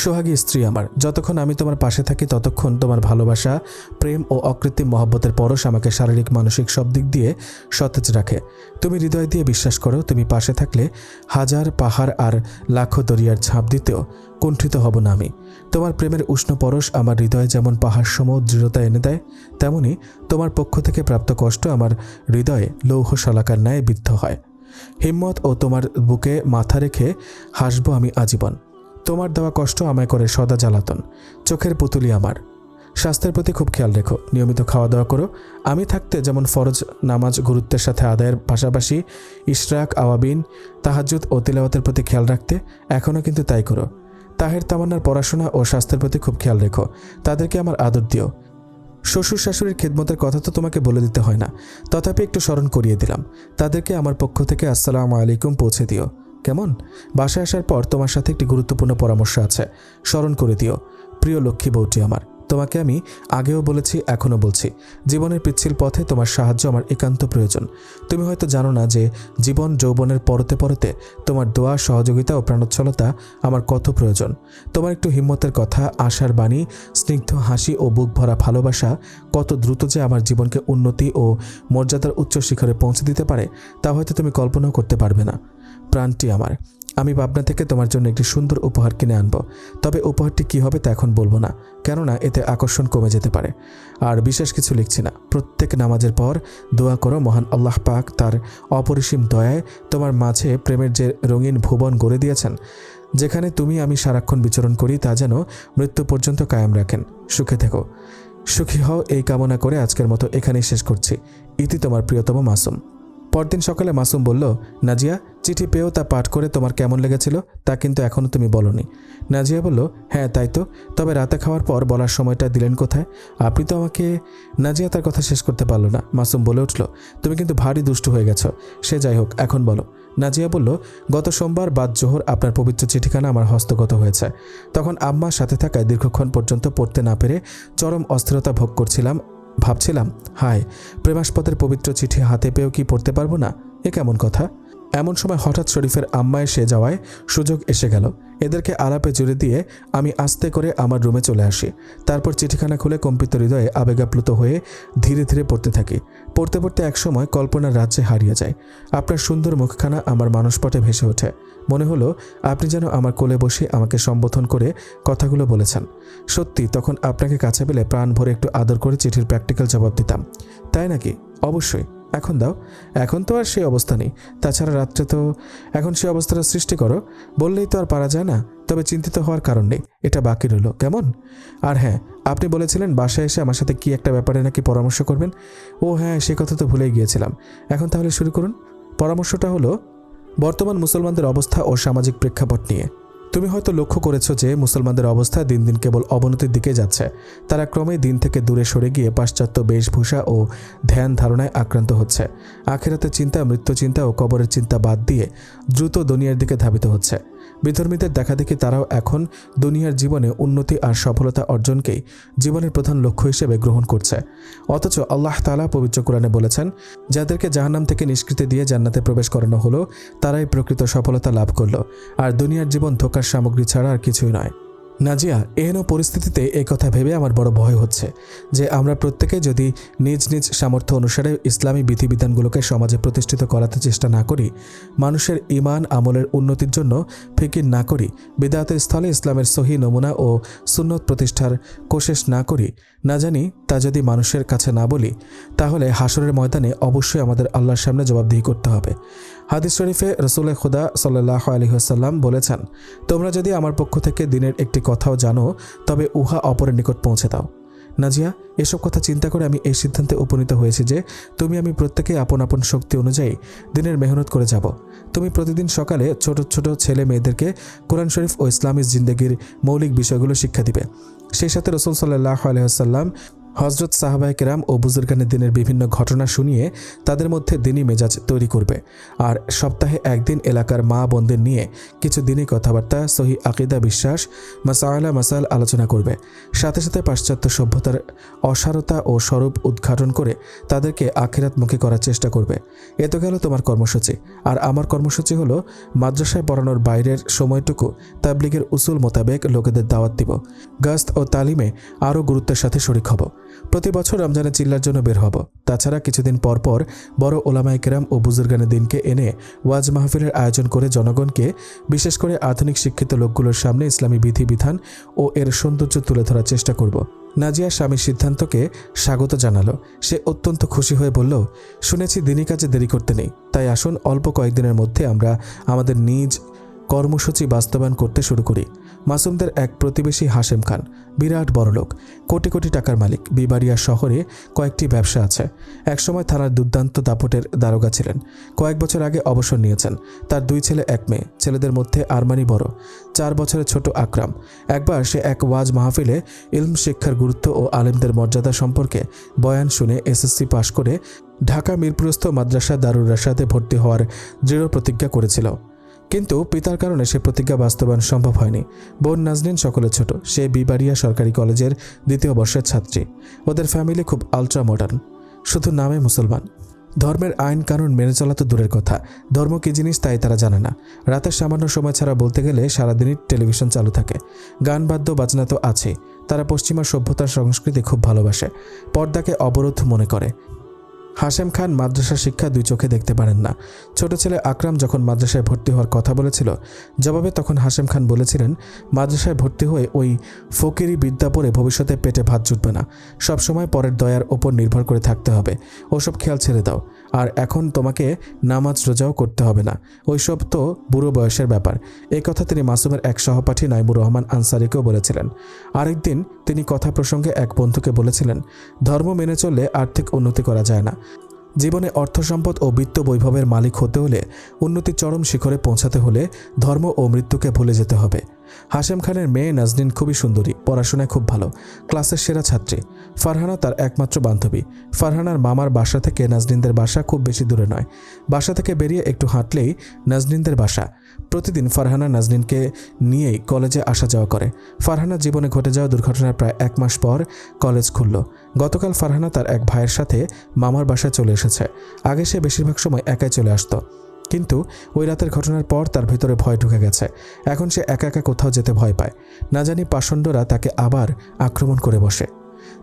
সোহাগী স্ত্রী আমার, যতক্ষণ আমি তোমার পাশে থাকি ততক্ষণ তোমার ভালোবাসা, প্রেম ও অকৃত্রিম মহব্বতের পরশ আমাকে শারীরিক মানসিক সব দিক দিয়ে সতেজ রাখে। তুমি হৃদয় দিয়ে বিশ্বাস করো, তুমি পাশে থাকলে হাজার পাহাড় আর লাখো দরিয়ার ঝাঁপ দিতেও কুণ্ঠিত হব না আমি। তোমার প্রেমের উষ্ণ পরশ আমার হৃদয়ে যেমন পাহাড়সম দৃঢ়তা এনে দেয়, তেমনি তোমার পক্ষ থেকে প্রাপ্ত কষ্ট আমার হৃদয়ে লৌহ শলাকার ন্যায় বিদ্ধ হয়। হিম্মত ও তোমার বুকে মাথা রেখে হাসবো আমি আজীবন। তোমার দেওয়া কষ্ট আমায় করে সদা জ্বালাতন। চোখের পুতুলি আমার। স্বাস্থ্যের প্রতি খুব খেয়াল রেখো, নিয়মিত খাওয়া দাওয়া করো। আমি থাকতে যেমন ফরজ নামাজ গুরুত্বের সাথে আদায়ের পাশাপাশি ইশরাক, আওয়াবিন, তাহাজ্জুদ ও তিলাওয়াতের প্রতি খেয়াল রাখতে, এখনও কিন্তু তাই করো। তাহের তামান্নার পড়াশোনা ও স্বাস্থ্যের প্রতি খুব খেয়াল রেখো, তাদেরকে আমার আদর দিও। শ্বশুর শাশুড়ির খেদমতের কথা তো তোমাকে বলে দিতে হয় না, তথাপি একটু স্মরণ করিয়ে দিলাম। তাদেরকে আমার পক্ষ থেকে আসসালামু আলাইকুম পৌঁছে দিও। কেমন? বাসায় আসার পর তোমার সাথে একটি গুরুত্বপূর্ণ পরামর্শ আছে, স্মরণ করে দিও। প্রিয় লক্ষ্মী বউটি আমার, তোমাকে আমি আগেও বলেছি, এখনও বলছি, জীবনের পিচ্ছিল পথে তোমার সাহায্য আমার একান্ত প্রয়োজন। তুমি হয়তো জানো না যে জীবন যৌবনের পরতে পরতে তোমার দোয়া, সহযোগিতা ও প্রাণোচ্ছলতা আমার কত প্রয়োজন। তোমার একটু হিম্মতের কথা, আশার বাণী, স্নিগ্ধ হাসি ও বুক ভরা ভালোবাসা কত দ্রুত যে আমার জীবনকে উন্নতি ও মর্যাদার উচ্চ শিখরে পৌঁছে দিতে পারে তা হয়তো তুমি কল্পনাও করতে পারবে না। প্রাণটি আমার, আমি পাবনা থেকে তোমার জন্য একটি সুন্দর উপহার কিনে আনবো। তবে উপহারটি কী হবে তা এখন বলবো না, কেননা এতে আকর্ষণ কমে যেতে পারে। আর বিশেষ কিছু লিখছি না। প্রত্যেক নামাজের পর দোয়া করো মহান আল্লাহ পাক তার অপরিসীম দয়ায় তোমার মাঝে প্রেমের যে রঙিন ভুবন গড়ে দিয়েছেন, যেখানে তুমি আমি সারাক্ষণ বিচরণ করি, তা যেন মৃত্যু পর্যন্ত কায়েম রাখেন। সুখে থেকো, সুখী হও, এই কামনা করে আজকের মতো এখানেই শেষ করছি। ইতি তোমার প্রিয়তম মাসুম। পরদিন সকালে মাসুম বলল, নাজিয়া, চিঠি পেয়েও তা পাঠ করে তোমার কেমন লেগেছিল তা কিন্তু এখনও তুমি বলনি। নাজিয়া বলল, হ্যাঁ তাই তো, তবে রাতে খাওয়ার পর বলার সময়টা দিলেন কোথায়? আপনি তো আমাকে। নাজিয়া তার কথা শেষ করতে পারল না। মাসুম বলে উঠল, তুমি কিন্তু ভারী দুষ্টু হয়ে গেছো। সে যাই হোক, এখন বলো। নাজিয়া বলল, গত সোমবার বাদ জোহর আপনার পবিত্র চিঠিখানা আমার হস্তগত হয়েছে। তখন আম্মার সাথে থাকায় দীর্ঘক্ষণ পর্যন্ত পড়তে না পেরে চরম অস্থিরতা ভোগ করছিলাম। ভাবছিলাম, হায়, প্রেমাস্পদের পবিত্র চিঠি হাতে পেয়েও কি পড়তে পারবো না? এ কেমন কথা? এমন সময় হঠাৎ শরীফের আম্মা এসে যাওয়ায় সুযোগ এসে গেল। এদেরকে আলাপে জুড়ে দিয়ে আমি আস্তে করে আমার রুমে চলে আসি। তারপর চিঠিখানা খুলে কম্পিত হৃদয়ে আবেগাপ্লুত হয়ে ধীরে ধীরে পড়তে থাকি। পড়তে পড়তে একসময় কল্পনার রাজ্যে হারিয়ে যায়। আপনার সুন্দর মুখখানা আমার মানসপটে ভেসে ওঠে। মনে হলো আপনি যেন আমার কোলে বসে আমাকে সম্বোধন করে কথাগুলো বলেছেন। সত্যি, তখন আপনাকে কাছে পেলে প্রাণ ভরে একটু আদর করে চিঠির প্র্যাকটিক্যাল জবাব দিতাম। তাই নাকি? অবশ্যই। এখন দাও। এখন তো আর সেই অবস্থা নেই। তাছাড়া রাত্রে তো এখন সেই অবস্থাটা সৃষ্টি করো, বললেই তো আর পারা যায় না। তবে চিন্তিত হওয়ার কারণ নেই, এটা বাকি রইল। কেমন? আর হ্যাঁ, আপনি বলেছিলেন বাসায় এসে আমার সাথে কি একটা ব্যাপারে নাকি পরামর্শ করবেন। ও হ্যাঁ, সে কথা তো ভুলেই গিয়েছিলাম। এখন তাহলে শুরু করুন। পরামর্শটা হলো বর্তমান মুসলমানদের অবস্থা ও সামাজিক প্রেক্ষাপট নিয়ে। তুমি হয়তো লক্ষ্য করেছো যে মুসলমানদের অবস্থা দিন দিন কেবল অবনতির দিকে যাচ্ছে। তারা ক্রমেই দিন থেকে দূরে সরে গিয়ে পাশ্চাত্য বেশভূষা ও ধ্যান ধারণায় আক্রান্ত হচ্ছে। আখিরাতের চিন্তা, মৃত্যু চিন্তা ও কবরের চিন্তা বাদ দিয়ে দ্রুত দুনিয়ার দিকে ধাবিত হচ্ছে। বিধর্মীদের দেখাদেখি তারাও এখন দুনিয়ার জীবনে উন্নতি আর সফলতা অর্জনকেই জীবনের প্রধান লক্ষ্য হিসেবে গ্রহণ করছে। অথচ আল্লাহ তাআলা পবিত্র কোরআনে বলেছেন, যাদেরকে জাহান্নাম থেকে নিষ্কৃতি দিয়ে জান্নাতে প্রবেশ করানো হলো তারাই প্রকৃত সফলতা লাভ করলো, আর দুনিয়ার জীবন ধোঁকার সামগ্রী ছাড়া আর কিছুই নয়। নাজিয়া, এহেন পরিস্থিতিতে এই কথা ভেবে আমার বড় ভয় হচ্ছে যে আমরা প্রত্যেকে যদি নিজ নিজ সামর্থ্য অনুসারে ইসলামী বিধিবিধানগুলোকে সমাজে প্রতিষ্ঠিত করাতে চেষ্টা না করি, মানুষের ঈমান আমলের উন্নতির জন্য ফিকির না করি, বিদআতের স্থলে ইসলামের সহি নমুনা ও সুন্নত প্রতিষ্ঠার কোশেশ না করি, না জানি তা যদি মানুষের কাছে না বলি, তাহলে হাসরের ময়দানে অবশ্যই আমাদের আল্লাহর সামনে জবাবদিহি করতে হবে। হাদিস শরীফে রাসূল খুদা সাল্লাল্লাহু আলাইহি ওয়াসাল্লাম বলেছেন, তোমরা যদি আমার পক্ষ থেকে দিনের একটি কথাও জানো তবে উহা অপরের নিকট পৌঁছে দাও। নাজিয়া, এসব কথা চিন্তা করে আমি এই সিদ্ধান্তে উপনীত হয়েছি যে তুমি আমি প্রত্যেকে আপন আপন শক্তি অনুযায়ী দিনের মেহনত করে যাব। তুমি প্রতিদিন সকালে ছোট ছোট ছেলে মেয়েদেরকে কোরআন শরীফ ও ইসলামী জিন্দেগির মৌলিক বিষয়গুলো শিক্ষা দিবে। সেই সাথে রাসূল সাল্লাল্লাহু আলাইহি ওয়াসাল্লাম হযরত সাহাবায়ে কেরাম ও বুজুর্গানের দিনের বিভিন্ন ঘটনা শুনিয়ে তাদের মধ্যে দিনী মেজাজ তৈরি করবে। আর সপ্তাহে একদিন এলাকার মা বোনদের নিয়ে কিছু দিনী কথাবার্তা, সহি আকিদা, বিশ্বাস, মাসাইল আলোচনা করবে। সাথে সাথে পাশ্চাত্য সভ্যতার অসারতা ও স্বরূপ উদ্ঘাটন করে তাদেরকে আখিরাতমুখী করার চেষ্টা করবে। এ তো গেল তোমার কর্মসূচি। আর আমার কর্মসূচি হলো মাদ্রাসায় পড়ানোর বাইরের সময়টুকু তাবলীগের উসুল মোতাবেক লোকেদের দাওয়াত দিব। গাস্ত ও তালিমে আরও গুরুত্বের সাথে শরীক হব। প্রতি বছর রমজানে চিল্লার জন্য বের হব। তাছাড়া কিছুদিন পর পর বড় ওলামায়ে কেরাম ও বুজুর্গানের দিনকে এনে ওয়াজ মাহফিলের আয়োজন করে জনগণকে, বিশেষ করে আধুনিক শিক্ষিত লোকগুলোর সামনে ইসলামী বিধিবিধান ও এর সৌন্দর্য তুলে ধরার চেষ্টা করব। নাজিয়া স্বামীর সিদ্ধান্তকে স্বাগত জানালো। সে অত্যন্ত খুশি হয়ে বলল, শুনেছি দিনী কাজে দেরি করতে নেই, তাই আসুন অল্প কয়েকদিনের মধ্যে আমরা আমাদের নিজ কর্মসূচি বাস্তবায়ন করতে শুরু করি। মাসুমদের এক প্রতিবেশী হাশেম খান বিরাট বড়লোক, কোটি কোটি টাকার মালিক। বিবাড়িয়া শহরে কয়েকটি ব্যবসা আছে। একসময় থানার দুর্দান্ত দাপটের দারোগা ছিলেন। কয়েক বছর আগে অবসর নিয়েছেন। তার 2 ছেলে 1 মেয়ে। ছেলেদের মধ্যে আরমানি বড়, 4 বছরের ছোট আকরাম। একবার সে এক ওয়াজ মাহফিলে ইলম শিক্ষার গুরুত্ব ও আলেমদের মর্যাদা সম্পর্কে বয়ান শুনে এসএসসি পাশ করে ঢাকা মিরপুরস্থ মাদ্রাসা দারুর রাশাদে ভর্তি হওয়ার দৃঢ় প্রতিজ্ঞা করেছিল। কিন্তু পিতার কারণে সে প্রতিজ্ঞা বাস্তবায়ন সম্ভব হয়নি। বোন নাজনীন সকলে ছোট। সে বিবাড়িয়া সরকারি কলেজের 2য় বর্ষের ছাত্রী। ওদের ফ্যামিলি খুব আলট্রা মডার্ন, শুধু নামে মুসলমান। ধর্মের আইন কানুন মেনে চলা তো দূরের কথা, ধর্ম কী জিনিস তাই তারা জানে না। রাতের সামান্য সময় ছাড়া বলতে গেলে সারাদিনই টেলিভিশন চালু থাকে। গান বাদ্য বাজনা তো আছেই। তারা পশ্চিমা সভ্যতার সংস্কৃতি খুব ভালোবাসে, পর্দাকে অবরোধ মনে করে। হাশেম খান মাদ্রাসা শিক্ষা 2 চোখে দেখতে পারেন না। ছোট ছেলে আকরাম যখন মাদ্রাসায় ভর্তি হওয়ার কথা বলেছিল, জবাবে তখন হাশেম খান বলেছিলেন, মাদ্রাসায় ভর্তি হয়ে ওই ফকিরি বিদ্যা পড়ে ভবিষ্যতে পেটে ভাত জুটবে না। সবসময় পরের দয়ার ওপর নির্ভর করে থাকতে হবে। ওসব খেয়াল ছেড়ে দাও। আর এখন তোমাকে নামাজ রোজাও করতে হবে না, ওইসব তো বুড়ো বয়সের ব্যাপার। এই কথা তিনি মাসুমের এক সহপাঠী নাইমুর রহমান আনসারিকেও বলেছিলেন। আরেকদিন তিনি কথা প্রসঙ্গে এক বন্ধুকে বলেছিলেন, ধর্ম মেনে চললে আর্থিক উন্নতি করা যায় না। জীবনে অর্থ সম্পদ ও বিত্ত বৈভবের মালিক হতে হলে, উন্নতির চরম শিখরে পৌঁছাতে হলে ধর্ম ও মৃত্যুকে ভুলে যেতে হবে। হাশেম খানের মেয়ে নাজনীন খুবই সুন্দরী, পড়াশোনায় খুব ভালো, ক্লাসের সেরা ছাত্রী। ফারহানা তার একমাত্র বান্ধবী। ফারহানার মামার বাসা থেকে নাজনীনদের বাসা খুব বেশি দূরে নয়। বাসা থেকে বেরিয়ে একটু হাঁটলেই নাজনীনদের বাসা। প্রতিদিন ফারহানা নাজনীনকে নিয়েই কলেজে আসা যাওয়া করে। ফারহানার জীবনে ঘটে যাওয়া দুর্ঘটনার প্রায় 1 মাস পর কলেজ খুলল। গতকাল ফারহানা তার এক ভাইয়ের সাথে মামার বাসায় চলে এসেছে। আগে সে বেশিরভাগ সময় একাই চলে আসতো, কিন্তু ওই রাতের ঘটনার পর তার ভেতরে ভয় ঢুকে গেছে। এখন সে একা একা কোথাও যেতে ভয় পায়। না জানি পাষণ্ডরা তাকে আবার আক্রমণ করে বসে।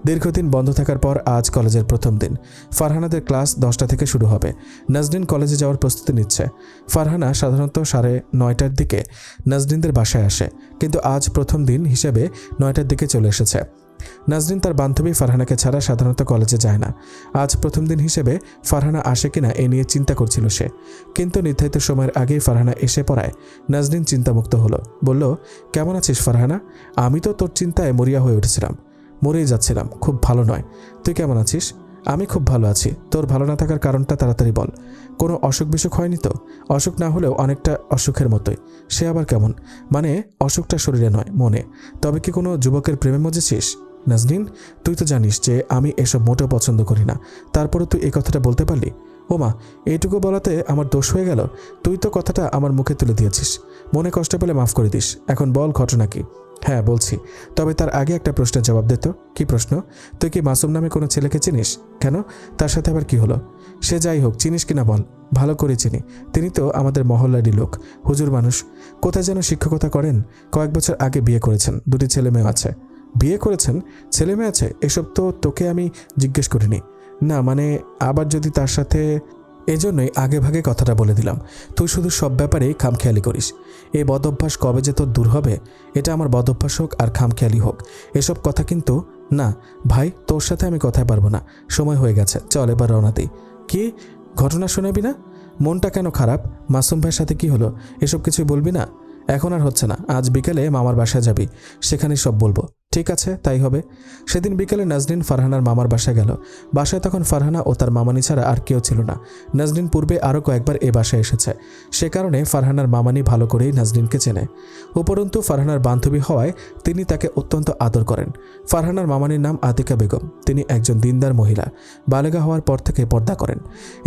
দীর্ঘদিন বন্ধ থাকার পর আজ কলেজের প্রথম দিন। ফারহানাদের ক্লাস 10টা থেকে শুরু হবে। নাজনীন কলেজে যাওয়ার প্রস্তুতি নিচ্ছে। ফারহানা সাধারণত 9:30টার দিকে নাজনীনদের বাসায় আসে, কিন্তু আজ প্রথম দিন হিসেবে 9টার দিকে চলে এসেছে। নাজনীন তার বান্ধবী ফারহানাকে ছাড়া সাধারণত কলেজে যায় না। আজ প্রথম দিন হিসেবে ফারহানা আসে কিনা এ নিয়ে চিন্তা করছিল সে, কিন্তু নির্ধারিত সময়ের আগেই ফারহানা এসে পড়ায় নাজনীন চিন্তামুক্ত হলো। বলল, কেমন আছিস ফারহানা? আমি তো তোর চিন্তায় মরিয়া হয়ে উঠেছিলাম, মরেই যাচ্ছিলাম। খুব ভালো নয়, তুই কেমন আছিস? আমি খুব ভালো আছি। তোর ভালো না থাকার কারণটা তাড়াতাড়ি বল। কোনো অসুখ বিসুখ হয়নি তো? অসুখ না হলেও অনেকটা অসুখের মতোই। সে আবার কেমন? মানে অসুখটা শরীরে নয়, মনে। তবে কি কোনো যুবকের প্রেমে মজেছিস? নাজনীন, তুই তো জানিস যে আমি এসব মোটেও পছন্দ করি না, তারপরে তুই এই কথাটা বলতে পারলি? ওমা, এইটুকু বলাতে আমার দোষ হয়ে গেল? তুই তো কথাটা আমার মুখে তুলে দিয়েছিস, মনে কষ্ট পেলে মাফ করে দিস। এখন বল ঘটনা কি? হ্যাঁ বলছি, তবে তার আগে একটা প্রশ্নের জবাব দে তো। কি প্রশ্ন? তুই কি মাসুম নামে কোনো ছেলেকে চিনিস? কেন, তার সাথে আবার কি হলো? সে যাই হোক, চিনিস কিনা বল। ভালো করে চিনি, তিনি তো আমাদের মহল্লারই লোক, হুজুর মানুষ। কোথায় যেন শিক্ষকতা করেন, কয়েক বছর আগে বিয়ে করেছেন, 2টি ছেলে মেয়ে আছে। বিয়ে করেছেন, ছেলে মেয়ে আছে? এসব তো তোকে আমি জিজ্ঞেস করিনি। না মানে, আবার যদি তার সাথে... এজন্যই আগে ভাগে কথাটা বলে দিলাম, তুই শুধু সব ব্যাপারেই খামখেয়ালি করিস। এই বদ অভ্যাস কবে যে তোর দূর হবে? এটা আমার বদ অভ্যাস হোক আর খামখেয়ালি হোক, এসব কথা কিন্তু না ভাই, তোর সাথে আমি কথায় পারবো না, সময় হয়ে গেছে, চল এবার রওনা দিই। কি ঘটনা শোনাবি না? মনটা কেন খারাপ? মাসুম ভাইয়ের সাথে কি হলো, এসব কিছুই বলবি না? এখন আর হচ্ছে না, আজ বিকেলে মামার বাসায় যাবি, সেখানেই সব বলবো। ঠিক আছে, তাই হবে। সেদিন বিকেলে নাজনীন ফারহানার মামার বাসায় গেল। বাসায় তখন ফারহানা ও তার মামানি ছাড়া আর কেউ ছিল না। নাজনীন পূর্বে আরও কয়েকবার এ বাসায় এসেছে, সে কারণে ফারহানার মামানি ভালো করেই নাজনীনকে চেনে। উপরন্তু ফারহানার বান্ধবী হওয়ায় তিনি তাকে অত্যন্ত আদর করেন। ফারহানার মামানির নাম আতিকা বেগম, তিনি একজন দিনদার মহিলা। বালেগা হওয়ার পর থেকে পর্দা করেন,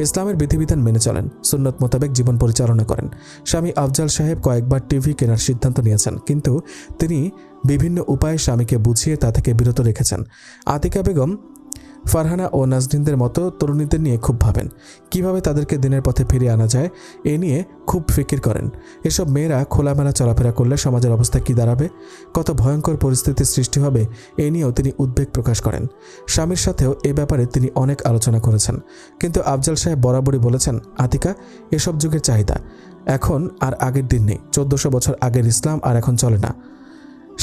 ইসলামের বিধিবিধান মেনে চলেন, সুন্নত মোতাবেক জীবন পরিচালনা করেন। স্বামী আফজাল সাহেব কয়েকবার টিভি কেনার সিদ্ধান্ত নিয়েছেন, কিন্তু তিনি বিভিন্ন উপায়ে স্বামীকে বুঝিয়ে তা থেকে বিরত রেখেছেন। আতিকা বেগম ফারহানা ও নাজনীনদের মতো তরুণীদের নিয়ে খুব ভাবেন, কিভাবে তাদেরকে দিনের পথে ফিরিয়ে আনা যায় এ নিয়ে খুব ফিকির করেন। এসব মেয়েরা খোলামেলা চলাফেরা করলে সমাজের অবস্থা কী দাঁড়াবে, কত ভয়ঙ্কর পরিস্থিতির সৃষ্টি হবে, এ নিয়েও তিনি উদ্বেগ প্রকাশ করেন। স্বামীর সাথেও এ ব্যাপারে তিনি অনেক আলোচনা করেছেন, কিন্তু আফজাল সাহেব বরাবরই বলেছেন, আতিকা, এসব যুগের চাহিদা, এখন আর আগের দিন নেই। 1400 বছর আগের ইসলাম আর এখন চলে না।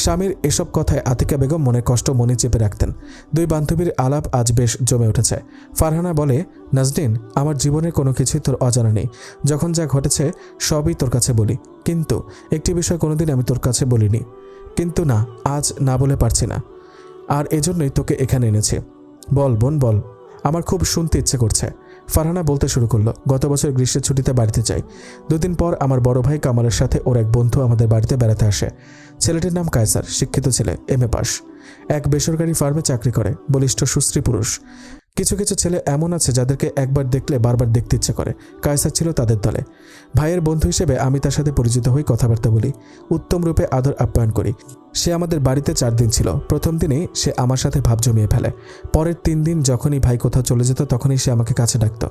স্বামীর এসব কথায় আতিকা বেগম মনে কষ্ট মনে চেপে রাখতেন। দুই বান্ধবীর আলাপ আজ বেশ জমে উঠেছে। ফারহানা বলে, নাজনীন, আমার জীবনের কোনো কিছুই তোর অজানা নেই, যখন যা ঘটেছে সবই তোর কাছে বলি, কিন্তু একটি বিষয় কোনোদিন আমি তোর কাছে বলিনি। কিন্তু না, আজ না বলে পারছি না, আর এজন্যই তোকে এখানে এনেছি। বল বোন বল, আমার খুব শুনতে ইচ্ছে করছে। ফারহানা বলতে শুরু করলো, গত বছর গ্রীষ্মের ছুটিতে বাড়িতে যাই। 2 দিন পর আমার বড় ভাই কামালের সাথে ওর এক বন্ধু আমাদের বাড়িতে বেড়াতে আসে। ছেলেটির নাম কায়সার, শিক্ষিত ছেলে, MA পাস, এক বেসরকারি ফার্মে চাকরি করে, বলিষ্ঠ সুশ্রী পুরুষ। কিছু কিছু ছেলে এমন আছে যাদেরকে একবার দেখলে বারবার দেখতে ইচ্ছে করে, কায়সার ছিল তাদের দলে। ভাইয়ের বন্ধু হিসেবে আমি তার সাথে পরিচিত হই, কথাবার্তা বলি, উত্তম রূপে আদর আপ্যায়ন করি। সে আমাদের বাড়িতে 4 দিন ছিল। প্রথম দিনেই সে আমার সাথে ভাব জমিয়ে ফেলে। পরের 3 দিন যখনই ভাই কোথাও চলে যেত তখনই সে আমাকে কাছে ডাকত।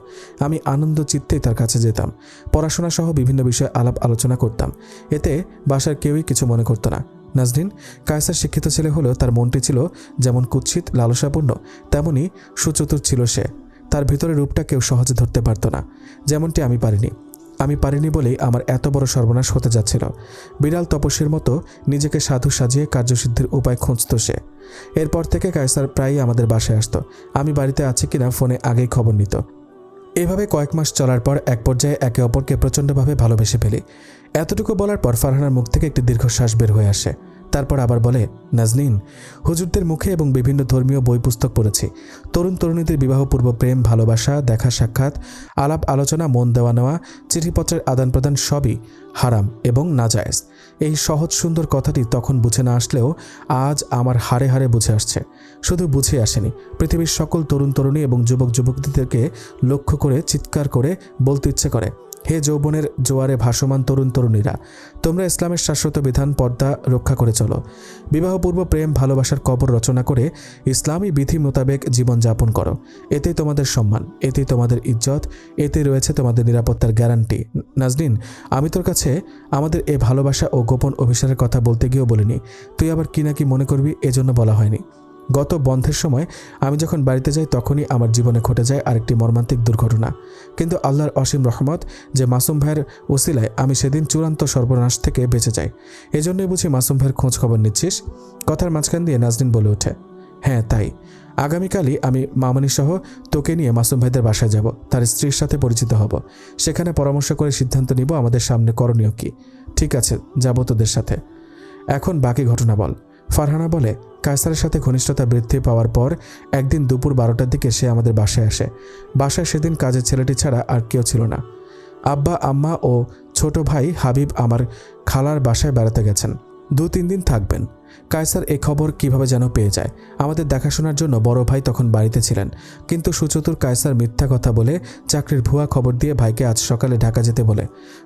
আমি আনন্দ চিত্তেই তার কাছে যেতাম, পড়াশোনা সহ বিভিন্ন বিষয়ে আলাপ আলোচনা করতাম। এতে বাসার কেউই কিছু মনে করতো না। নাজনীন, কায়সার শিক্ষিত ছেলে হলেও তার মনটি ছিল যেমন কুৎসিত লালসাপূর্ণ, তেমনই সুচতুর ছিল সে। তার ভিতরে রূপটা কেউ সহজে ধরতে পারত না, যেমনটি আমি পারিনি বলেই আমার এত বড় সর্বনাশ হতে যাচ্ছিল। বিড়াল তপস্বীর মতো নিজেকে সাধু সাজিয়ে কার্যসিদ্ধির উপায় খুঁজত সে। এরপর থেকে কায়সার প্রায়ই আমাদের বাসায় আসতো, আমি বাড়িতে আছি কিনা ফোনে আগেই খবর নিত। এভাবে কয়েক মাস চলার পর এক পর্যায়ে একে অপরকে প্রচণ্ডভাবে ভালোবেসে ফেলি। এতটুকু বলার পর ফারহানার মুখ থেকে একটি দীর্ঘশ্বাস বের হয়ে আসে। তারপর আবার বলে, নাজনীন, হুজুরদের মুখে এবং বিভিন্ন ধর্মীয় বই পুস্তক পড়েছি, তরুণ তরুণীদের বিবাহপূর্ব প্রেম, ভালোবাসা, দেখা সাক্ষাৎ, আলাপ আলোচনা, মন দেওয়া নেওয়া, চিঠিপত্রের আদান প্রদান সবই হারাম এবং নাজায়েজ। এই সহজ সুন্দর কথাটি তখন বুঝে না আসলেও আজ আমার হাড়ে হাড়ে বুঝে আসছে। শুধু বুঝে আসেনি, পৃথিবীর সকল তরুণ তরুণী এবং যুবক যুবতীদেরকে লক্ষ্য করে চিৎকার করে বলতে ইচ্ছে করে, হে যৌবনের জোয়ারে ভাসমান তরুণ তরুণীরা, তোমরা ইসলামের শাশ্বত বিধান পর্দা রক্ষা করে চলো। বিবাহপূর্ব প্রেম ভালোবাসার কবর রচনা করে ইসলামী বিধি মোতাবেক জীবনযাপন করো। এতেই তোমাদের সম্মান, এতেই তোমাদের ইজ্জত, এতে রয়েছে তোমাদের নিরাপত্তার গ্যারান্টি। নাজনীন, আমি তোর কাছে আমাদের এ ভালোবাসা ও গোপন অভিসারের কথা বলতে গিয়েও বলিনি, তুই আবার কি নাকি মনে করবি, এজন্য বলা হয়নি। গত বন্ধের সময় আমি যখন বাড়িতে যাই তখনই আমার জীবনে ঘটে যায় আরেকটি মর্মান্তিক দুর্ঘটনা। কিন্তু আল্লাহর অসীম রহমত যে মাসুম ভাইয়ের ওসিলায় আমি সেদিন চূড়ান্ত সর্বনাশ থেকে বেঁচে যাই। এজন্যই বুঝি মাসুম ভাইয়ের খোঁজ খবর নিচ্ছিস? কথার মাঝখান দিয়ে নাজনীন বলে ওঠে, হ্যাঁ তাই, আগামীকালই আমি মামনি সহ তোকে নিয়ে মাসুম ভাইদের বাসায় যাব, তার স্ত্রীর সাথে পরিচিত হব, সেখানে পরামর্শ করে সিদ্ধান্ত নিব আমাদের সামনে করণীয় কি। ঠিক আছে, যাব তোদের সাথে। এখন বাকি ঘটনা বল। ফারহানা বলে, কায়সারের সাথে ঘনিষ্ঠতা বৃদ্ধি পাওয়ার পর একদিন দুপুর 12টার দিকে সে আমাদের বাসায় আসে। বাসায় সেদিন কাজের ছেলেটি ছাড়া আর কেউ ছিল না। আব্বা, আম্মা ও ছোট ভাই হাবিব আমার খালার বাসায় বেড়াতে গেছেন, 2-3 দিন থাকবেন। কায়সার এই খবর কিভাবে যেন পেয়ে যায়। আমাদের দেখাশোনার জন্য বড় ভাই তখন বাড়িতে ছিলেন, কিন্তু সুচতুর কায়সার মিথ্যা কথা বলে চাকরির ভুয়া খবর দিয়ে ভাইকে আজ সকালে ঢাকা যেতে বলে।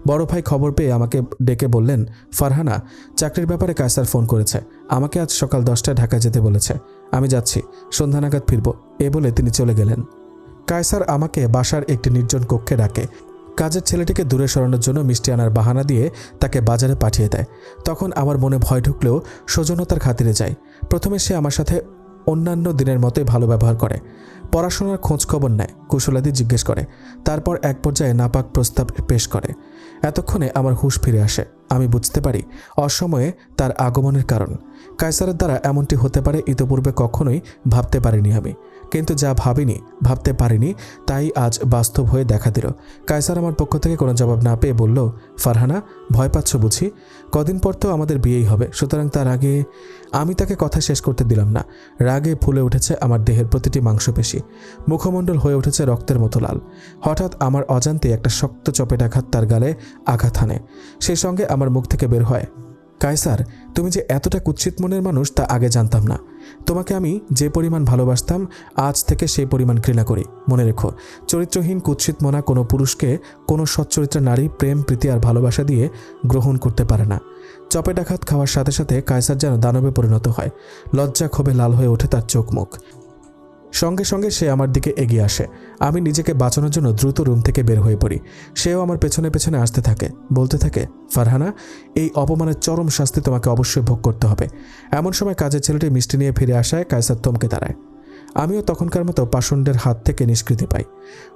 বড় ভাই খবর পেয়ে আমাকে ডেকে বললেন, ফারহানা, চাকরির ব্যাপারে কায়সার ফোন করেছে, আমাকে আজ সকাল 10টায় ঢাকা যেতে বলেছে, আমি যাচ্ছি, সন্ধ্যা নাগাদ ফিরব, এ বলে তিনি চলে গেলেন। কায়সার আমাকে বাসার একটি নির্জন কক্ষে ডাকে। কাজের ছেলেটিকে দূরে সরানোর জন্য মিষ্টি আনার বাহানা দিয়ে তাকে বাজারে পাঠিয়ে দেয়। তখন আমার মনে ভয় ঢুকলেও সৌজন্যতার খাতিরে যাই। প্রথমে সে আমার সাথে অন্যান্য দিনের মতোই ভালো ব্যবহার করে, পড়াশোনার খোঁজ খবর নেয়, কুশলাদি জিজ্ঞেস করে, তারপর এক পর্যায়ে নাপাক প্রস্তাব পেশ করে। এতক্ষণে আমার হুঁশ ফিরে আসে। আমি বুঝতে পারি অসময়ে তার আগমনের কারণ। কায়সারের দ্বারা এমনটি হতে পারে ইতোপূর্বে কখনোই ভাবতে পারিনি আমি, কিন্তু যা ভাবতে পারিনি তাই আজ বাস্তব হয়ে দেখা দিল। কায়সার আমার পক্ষ থেকে কোনো জবাব না পেয়ে বলল, ফারহানা, ভয় পাচ্ছ বুঝি? কদিন পর তো আমাদের বিয়েই হবে, সুতরাং তার আগে। আমি তাকে কথা শেষ করতে দিলাম না। রাগে ফুলে উঠেছে আমার দেহের প্রতিটি মাংসপেশি, মুখমণ্ডল হয়ে উঠেছে রক্তের মতো লাল। হঠাৎ আমার অজান্তে একটা শক্ত চপেটাঘাত তার গালে আঘাত হানে। সেই সঙ্গে আমার মুখ থেকে বের হয়, কায়সার, তুমি যে এতটা কুৎসিত মনের মানুষ তা আগে জানতাম না। তোমাকে আমি যে পরিমাণ ভালোবাসতাম আজ থেকে সেই পরিমাণ ঘৃণা করি। মনে রেখো, চরিত্রহীন কুৎসিত মনা কোনো পুরুষকে কোনো সচ্চরিত্রা নারী প্রেম প্রীতি আর ভালোবাসা দিয়ে গ্রহণ করতে পারে না। চপেটাঘাত খাওয়ার সাথে সাথে কায়সার যেন দানবে পরিণত হয়। লজ্জা ক্ষোভে লাল হয়ে ওঠে তার চোখ মুখ। সঙ্গে সঙ্গে সে আমার দিকে এগিয়ে আসে। আমি নিজেকে বাঁচানোর জন্য দ্রুত রুম থেকে বের হয়ে পড়ি। সেও আমার পেছনে পেছনে আসতে থাকে, বলতে থাকে, ফারহানা, এই অপমানের চরম শাস্তি তোমাকে অবশ্যই ভোগ করতে হবে। এমন সময় কাজের ছেলেটি মিষ্টি নিয়ে ফিরে আসায় কায়সার থমকে দাঁড়ায়। আমিও তখনকার মতো পাষণ্ডের হাত থেকে নিষ্কৃতি পাই।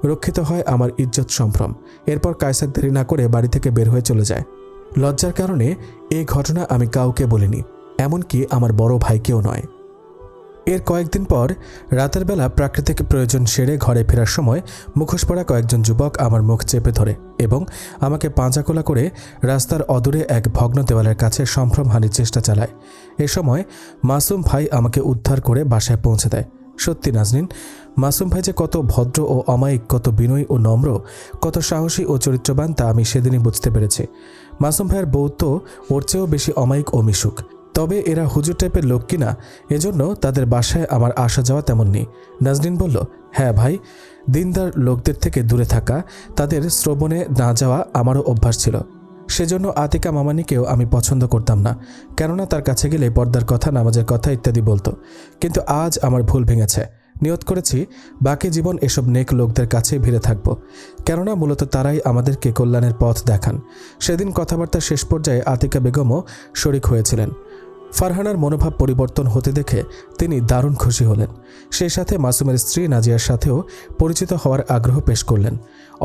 রক্ষিত হয় আমার ইজ্জত সম্ভ্রম। এরপর কায়সার দেরি না করে বাড়ি থেকে বের হয়ে চলে যায়। লজ্জার কারণে এই ঘটনা আমি কাউকে বলিনি, এমনকি আমার বড় ভাইকেও নয়। এর কয়েকদিন পর রাতের বেলা প্রাকৃতিক প্রয়োজন সেরে ঘরে ফেরার সময় মুখোশ পরা কয়েকজন যুবক আমার মুখ চেপে ধরে এবং আমাকে পাঁজাকোলা করে রাস্তার অদূরে এক ভগ্ন দেওয়ালের কাছে সম্ভ্রমহানির চেষ্টা চালায়। এ সময় মাসুম ভাই আমাকে উদ্ধার করে বাসায় পৌঁছে দেয়। সত্যি নাজনীন, মাসুম ভাই যে কত ভদ্র ও অমায়িক, কত বিনয়ী ও নম্র, কত সাহসী ও চরিত্রবান তা আমি সেদিনই বুঝতে পেরেছি। মাসুম ভাইয়ের বউ তো ওর চেয়েও বেশি অমায়িক ও মিশুক। তবে এরা হুজুর টাইপের লোক কিনা, এজন্য তাদের বাসায় আমার আসা যাওয়া তেমন নেই। নাজনীন বলল, হ্যাঁ ভাই, দিনদার লোকদের থেকে দূরে থাকা, তাদের শ্রবণে না যাওয়া আমারও অভ্যাস ছিল। সেজন্য আতিকা মামানিকেও আমি পছন্দ করতাম না, কেননা তার কাছে গেলে পর্দার কথা, নামাজের কথা ইত্যাদি বলতো। কিন্তু আজ আমার ভুল ভেঙেছে। নিয়ত করেছি বাকি জীবন এসব নেক লোকদের কাছে ভিড়ে থাকব, কেননা মূলত তারাই আমাদেরকে কল্যাণের পথ দেখান। সেদিন কথাবার্তার শেষ পর্যায়ে আতিকা বেগমও শরিক হয়েছিলেন। ফারহানার মনোভাব পরিবর্তন হতে দেখে তিনি দারুণ খুশি হলেন। সেই সাথে মাসুমের স্ত্রী নাজিয়ার সাথেও পরিচিত হওয়ার আগ্রহ পেশ করলেন।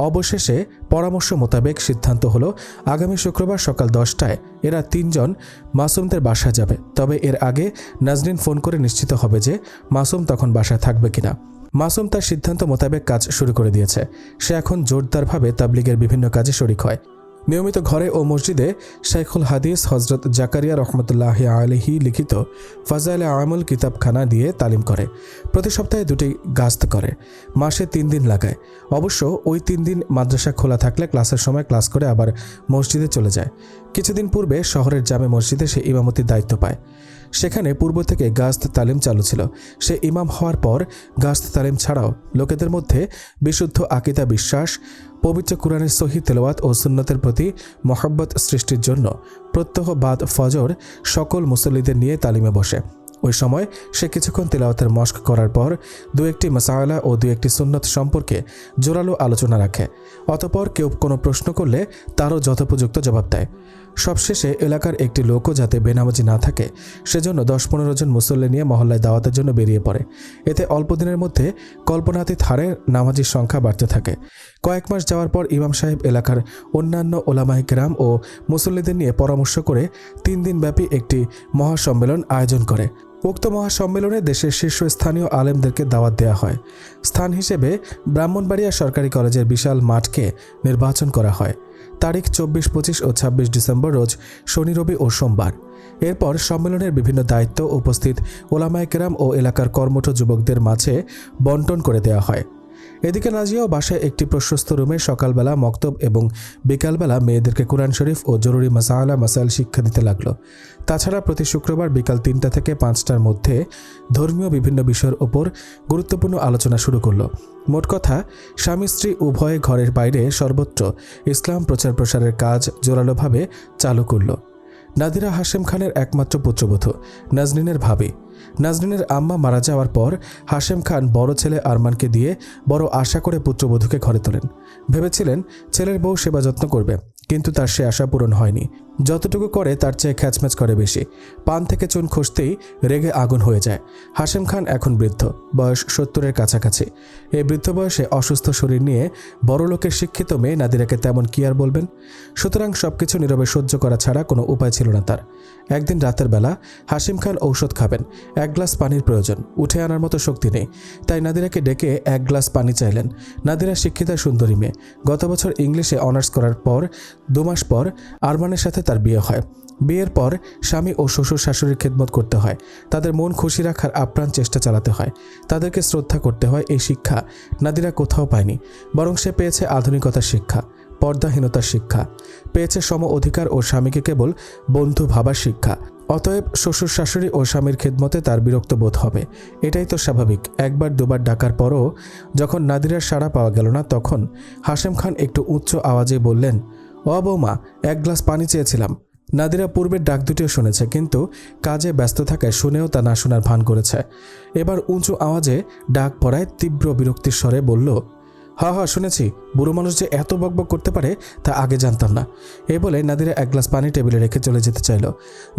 অবশেষে পরামর্শ মোতাবেক সিদ্ধান্ত হলো আগামী শুক্রবার সকাল 10টায় এরা 3 জন মাসুমদের বাসায় যাবে। তবে এর আগে নাজনীন ফোন করে নিশ্চিত হবে যে মাসুম তখন বাসায় থাকবে কিনা। মাসুম তার সিদ্ধান্ত মোতাবেক কাজ শুরু করে দিয়েছে। সে এখন জোরদারভাবে তাবলিগের বিভিন্ন কাজে শরিক হয়। নিয়মিত ঘরে ও মসজিদে শাইখুল হাদিস হজরত জাকারিয়া রহমতুল্লাহি আলাইহি লিখিত ফাজাইলে আমল কিতাবখানা দিয়ে তালিম করে। প্রতি সপ্তাহে 2টি গাস্ত করে, মাসে 3 দিন লাগায়। অবশ্য ওই 3 দিন মাদ্রাসা খোলা থাকলে ক্লাসের সময় ক্লাস করে আবার মসজিদে চলে যায়। কিছুদিন পূর্বে শহরের জামে মসজিদে সে ইমামতির দায়িত্ব পায়। সেখানে পূর্ব থেকে গাস্ত তালিম চালু ছিল। সে ইমাম হওয়ার পর গাস্ত তালিম ছাড়াও লোকেদের মধ্যে বিশুদ্ধ আকিদা বিশ্বাস, পবিত্র কুরআনের সহিহ তেলাওয়াত ও সুন্নতের প্রতি মহব্বত সৃষ্টির জন্য প্রত্যহ বাদ ফজর সকল মুসল্লিদের নিয়ে তালিমে বসে। ওই সময় সে কিছুক্ষণ তেলাওয়াতের মশক করার পর 2-1টি মাসালা ও 2-1টি সুন্নত সম্পর্কে জোরালো আলোচনা রাখে। অতঃপর কেউ কোনো প্রশ্ন করলে তারও যথোপযুক্ত জবাব দেয়। সবশেষে এলাকার একটি লোকও যাতে বেনামাজি না থাকে সেজন্য 10-15 জন মুসল্লি নিয়ে মহল্লায় দাওয়াতের জন্য বেরিয়ে পড়ে। এতে অল্প দিনের মধ্যে কল্পনাতীত হারে নামাজির সংখ্যা বাড়তে থাকে। কয়েক মাস যাওয়ার পর ইমাম সাহেব এলাকার অন্যান্য ওলামায়ে কেরাম ও মুসল্লিদের নিয়ে পরামর্শ করে 3 দিনব্যাপী একটি মহাসম্মেলন আয়োজন করে। উক্ত মহাসম্মেলনে দেশের শীর্ষস্থানীয় আলেমদেরকে দাওয়াত দেওয়া হয়। স্থান হিসেবে ব্রাহ্মণবাড়িয়া সরকারি কলেজের বিশাল মাঠকে নির্বাচন করা হয়। তারিখ 24, 25 ও 26 ডিসেম্বর, রোজ শনি, রবি ও সোমবার। এরপর সম্মেলনের বিভিন্ন দায়িত্ব উপস্থিত ওলামায়ে কেরাম ও এলাকার কর্মঠ যুবকদের মাঝে বন্টন করে দেওয়া হয়। এদিকে নাজিয়াও বাসায় একটি প্রশস্ত রুমে সকালবেলা মক্তব এবং বিকালবেলা মেয়েদেরকে কোরআন শরীফ ও জরুরি মাসাইল শিক্ষা দিতে লাগলো। তাছাড়া প্রতি শুক্রবার বিকাল 3টা থেকে 5টার মধ্যে ধর্মীয় বিভিন্ন বিষয়ের ওপর গুরুত্বপূর্ণ আলোচনা শুরু করলো। মোট কথা, স্বামী স্ত্রী উভয়ে ঘরের বাইরে সর্বত্র ইসলাম প্রচার প্রসারের কাজ জোরালোভাবে চালু করল। নাদিরা হাশেম খানের একমাত্র পুত্রবধূ, নাজনীনের ভাবি। নাজনীনের আম্মা মারা যাওয়ার পর হাশেম খান বড় ছেলে আরমানকে দিয়ে বড় আশা করে পুত্রবধূকে ঘরে তোলেন। ভেবেছিলেন ছেলের বউ সেবা যত্ন করবে, কিন্তু তার সে আশা পূরণ হয়নি। যতটুকু করে তার চেয়ে খ্যাচম্যাচ করে বেশি। পান থেকে চুন খসতেই রেগে আগুন হয়ে যায়। হাশেম খান এখন বৃদ্ধ, বয়স 70-এর কাছাকাছি। এই বৃদ্ধ বয়সে অসুস্থ শরীর নিয়ে বড় লোকের শিক্ষিত মেয়ে নাদিরাকে তেমন কি আর বলবেন। সুতরাং সবকিছু নীরবে সহ্য করা ছাড়া কোনো উপায় ছিল না তার। একদিন রাতের বেলা হাশেম খান ঔষধ খাবেন, 1 গ্লাস পানির প্রয়োজন, উঠে আনার মতো শক্তি নেই। তাই নাদিরাকে ডেকে 1 গ্লাস পানি চাইলেন। নাদিরা শিক্ষিতা সুন্দরী মেয়ে। গত বছর ইংলিশে অনার্স করার পর 2 মাস পর আরমানের সাথে তার বিয়ে হয়। বিয়ের পর স্বামী ও শ্বশুর শাশুড়ির খেদমত করতে হয়, তাদের মন খুশি রাখার আপ্রাণ চেষ্টা চালাতে হয়, তাদেরকে শ্রদ্ধা করতে হয়। এই শিক্ষা নাদিরা কোথাও পায়নি, বরং সে পেয়েছে আধুনিকতার শিক্ষা, পর্দাহীনতার শিক্ষা, পেয়েছে সম অধিকার ও স্বামীকে কেবল বন্ধু ভাবার শিক্ষা। অতএব শ্বশুর শাশুড়ি ও স্বামীর খেদমতে তার বিরক্ত বোধ হবে, এটাই তো স্বাভাবিক। 1বার 2বার ডাকার পরও যখন নাদিরার সাড়া পাওয়া গেল না, তখন হাশেম খান একটু উচ্চ আওয়াজে বললেন, ও বৌমা, 1 গ্লাস পানি চেয়েছিলাম। নাদিরা পূর্বের ডাক দুটিও শুনেছে, কিন্তু কাজে ব্যস্ত থাকায় শুনেও তা না শোনার ভান করেছে। এবার উঁচু আওয়াজে ডাক পড়ায় তীব্র বিরক্তির স্বরে বলল, হ্যাঁ শুনেছি, বুড়ো মানুষ যে এত বকবক করতে পারে তা আগে জানতাম না। এ বলে নাদিরা 1 গ্লাস পানি টেবিলে রেখে চলে যেতে চাইল।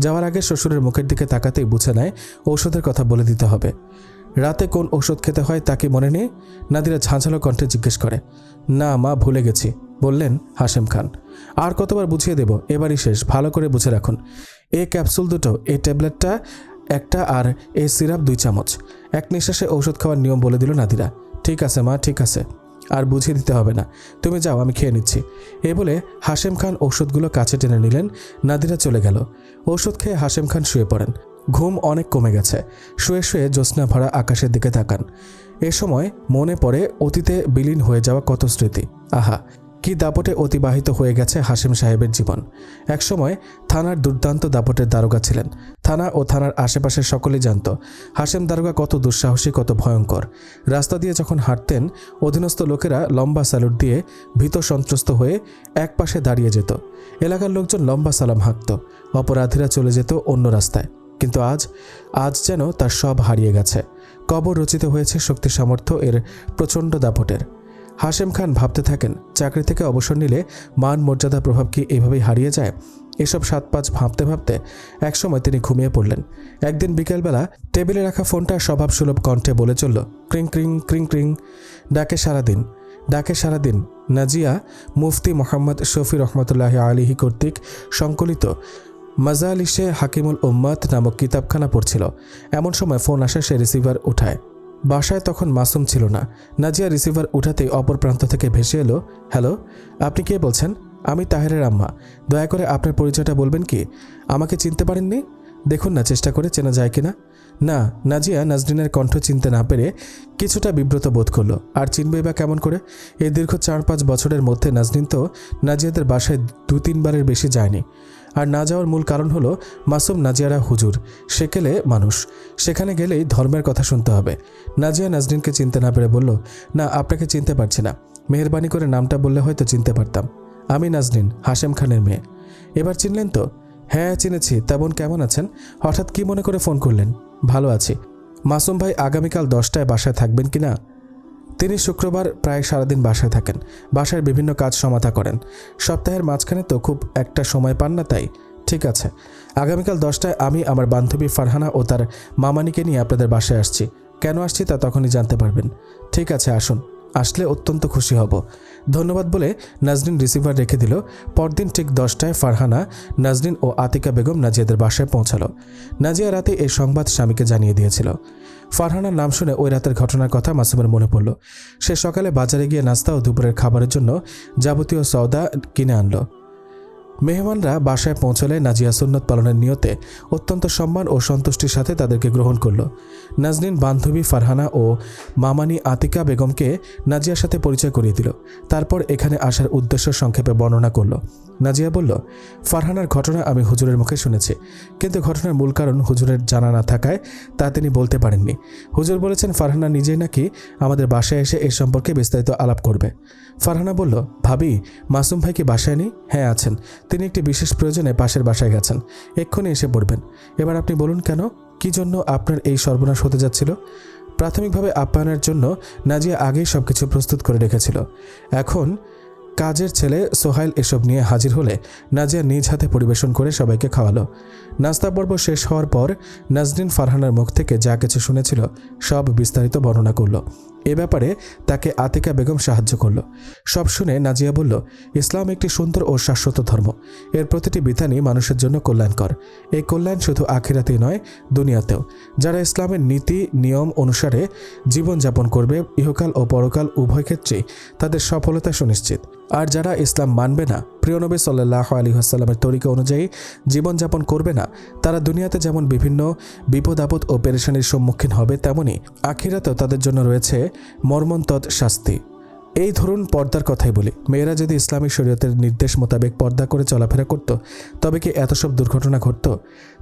যাওয়ার আগে শ্বশুরের মুখের দিকে তাকাতেই বুঝে নেয় ঔষধের কথা বলে দিতে হবে। রাতে কোন ওষুধ খেতে হয় তা কি মনে নেই? নাদিরা ঝাঁঝালো কণ্ঠে জিজ্ঞেস করে। না মা, ভুলে গেছি, বললেন হাশেম খান। আর কতবার বুঝিয়ে দেব, এবারই শেষ, ভালো করে বুঝে রাখুন। এ ক্যাপসুল 2টো, এই ট্যাবলেটটা 1টা, আর এই সিরাপ 2 চামচ। এক নিঃশ্বাসে ঔষধ খাওয়ার নিয়ম বলে দিল নাদিরা। ঠিক আছে মা, ঠিক আছে, আর বুঝিয়ে দিতে হবে না, তুমি যাও, আমি খেয়ে নিচ্ছি। এ বলে হাশেম খান ঔষধগুলো কাছে টেনে নিলেন। নাদিরা চলে গেল। ঔষধ খেয়ে হাশেম খান শুয়ে পড়েন। ঘুম অনেক কমে গেছে। শুয়ে শুয়ে জ্যোৎস্না ভরা আকাশের দিকে তাকান। এ সময় মনে পড়ে অতীতে বিলীন হয়ে যাওয়া কত স্মৃতি। আহা, কি দাপটে অতিবাহিত হয়ে গেছে হাশেম সাহেবের জীবন। একসময় থানার দুর্দান্ত দাপটের দারোগা ছিলেন। থানা ও থানার আশেপাশের সকলেই জানত হাশেম দারোগা কত দুঃসাহসী, কত ভয়ঙ্কর। রাস্তা দিয়ে যখন হাঁটতেন, অধীনস্থ লোকেরা লম্বা স্যালুট দিয়ে ভীত সন্ত্রস্ত হয়ে এক পাশে দাঁড়িয়ে যেত। এলাকার লোকজন লম্বা সালাম হাঁকত, অপরাধীরা চলে যেত অন্য রাস্তায়। কিন্তু আজ যেন তার সব হারিয়ে গেছে। কবর রচিত হয়েছে শক্তি সামর্থ্য এর প্রচণ্ড দাপটের। হাশেম খান ভাবতে থাকেন, চাকরি থেকে অবসর নিলে মান মর্যাদা প্রভাব কি এভাবেই হারিয়ে যায়? এসব 7-5 ভাবতে ভাবতে একসময় তিনি ঘুমিয়ে পড়লেন। একদিন বিকেলবেলা টেবিলে রাখা ফোনটা স্বভাবসুলভ কণ্ঠে বলে চলল, ক্রিং ক্রিং ক্রিং ক্রিং। ডাকে সারাদিন নাজিয়া মুফতি মোহাম্মদ শফি রহমতুল্লাহ আলিহি কর্তৃক সংকলিত মাজালিশে হাকিমুল উম্মাত নামক কিতাবখানা পড়ছিল। এমন সময় ফোন আসে, সে রিসিভার উঠায়। বাসায় তখন মাসুম ছিল না। নাজিয়া রিসিভার উঠাতেই অপর প্রান্ত থেকে ভেসে এলো, হ্যালো, আপনি কে বলছেন? আমি তাহেরের আম্মা। দয়া করে আপনার পরিচয়টা বলবেন কি? আমাকে চিনতে পারেননি? দেখুন না চেষ্টা করে চেনা যায় কিনা। না, নাজিয়া নাজরিনের কণ্ঠ চিনতে না পেরে কিছুটা বিব্রত বোধ করলো। আর চিনবে বা কেমন করে? এই দীর্ঘ 4-5 বছরের মধ্যে নাজরিন তো নাজিয়াদের বাসায় 2-3 বারের বেশি যায়নি। আর না যাওয়ার মূল কারণ হলো মাসুম নাজিয়ারা হুজুর, সেকেলে মানুষ, সেখানে গেলেই ধর্মের কথা শুনতে হবে। নাজিয়া নাজরিনকে চিনতে না পেরে বলল, না, আপনাকে চিনতে পারছি না, মেহেরবানি করে নামটা বললে হয়তো চিনতে পারতাম। আমি নাজরিন, হাশেম খানের মেয়ে। এবার চিনলেন তো? হ্যাঁ চিনেছি। তা বোন কেমন আছেন? হঠাৎ কি মনে করে ফোন করলেন? ভালো আছি। মাসুম ভাই আগামীকাল 10টায় বাসায় থাকবেন কি না? তিনি শুক্রবার প্রায় সারাদিন বাসায় থাকেন, বাসার বিভিন্ন কাজ সমাধা করেন। সপ্তাহের মাঝখানে তো খুব একটা সময় পান না, তাই। ঠিক আছে, আগামীকাল 10টায় আমি আমার বান্ধবী ফারহানা ও তার মামানিকে নিয়ে আপনাদের বাসায় আসছি। কেন আসছি তা তখনই জানতে পারবেন। ঠিক আছে, আসুন, আসলে অত্যন্ত খুশি হব। ধন্যবাদ বলে নাজরিন রিসিভার রেখে দিল। পরদিন ঠিক 10টায় ফারহানা, নাজরিন ও আতিকা বেগম নাজিয়াদের বাসায় পৌঁছালো। নাজিয়া রাতে এই সংবাদ স্বামীকে জানিয়ে দিয়েছিল। ফারহানার নাম শুনে ওই রাতের ঘটনার কথা মাসুমের মনে পড়ল। সে সকালে বাজারে গিয়ে নাস্তা ও দুপুরের খাবারের জন্য যাবতীয় সওদা কিনে আনলো। মেহমানরা বাসায় পৌঁছলে নাজিয়া সুন্নত পালনের নিয়তে অত্যন্ত সম্মান ও সন্তুষ্টির সাথে তাদেরকে গ্রহণ করল। নাজনীন বান্ধবী ফারহানা ও মামানি আতিকা বেগমকে নাজিয়ার সাথে পরিচয় করিয়ে দিল। তারপর এখানে আসার উদ্দেশ্য সংক্ষেপে বর্ণনা করল। নাজিয়া বলল, ফারহানার ঘটনা আমি হুজুরের মুখে শুনেছি, কিন্তু ঘটনার মূল কারণ হুজুরের জানা না থাকায় তা তিনি বলতে পারেননি। হুজুর বলেছেন ফারহানা নিজেই নাকি আমাদের বাসায় এসে এ সম্পর্কে বিস্তারিত আলাপ করবে। ফারহানা বলল, ভাবি, মাসুম ভাই কি বাসায় নেই? হ্যাঁ আছেন, তিনি একটি বিশেষ প্রয়োজনে পাশের বাসায় গেছেন, এক্ষুনি এসে পড়বেন। এবার আপনি বলুন কেন, কি জন্য আপনার এই সর্বনাশ হতে যাচ্ছিল? প্রাথমিকভাবে আপ্যায়নের জন্য নাজিয়া আগেই সবকিছু প্রস্তুত করে রেখেছিল। এখন কাজের ছেলে সোহাইল এসব নিয়ে হাজির হলে নাজিয়া নিজ হাতে পরিবেশন করে সবাইকে খাওয়ালো। নাস্তা পর্ব শেষ হওয়ার পর নাজনীন ফারহানার মুখ থেকে যা কিছু শুনেছিল সব বিস্তারিত বর্ণনা করল। এ ব্যাপারে তাকে আতিকা বেগম সাহায্য করল। সব শুনে নাজিয়া বলল, ইসলাম একটি সুন্দর ও শাশ্বত ধর্ম। এর প্রতিটি বিধানই মানুষের জন্য কল্যাণকর। এই কল্যাণ শুধু আখিরাতেই নয়, দুনিয়াতেও। যারা ইসলামের নীতি নিয়ম অনুসারে জীবনযাপন করবে, ইহকাল ও পরকাল উভয় ক্ষেত্রেই তাদের সফলতা সুনিশ্চিত। আর যারা ইসলাম মানবে না, প্রিয় নবী সাল্লাল্লাহু আলাইহি ওয়াসাল্লামের তরিকা অনুযায়ী জীবনযাপন করবে না, তারা দুনিয়াতে যেমন বিভিন্ন বিপদ আপদ ও পেরেশানির সম্মুখীন হবে, তেমনি আখিরাতেও তাদের জন্য রয়েছে মর্মন্তদ শাস্তি। এই ধরুন পর্দার কথাই বলি, মেয়েরা যদি ইসলামী শরীয়তের নির্দেশ মোতাবেক পর্দা করে চলাফেরা করত, তবে কি এত সব দুর্ঘটনা ঘটত?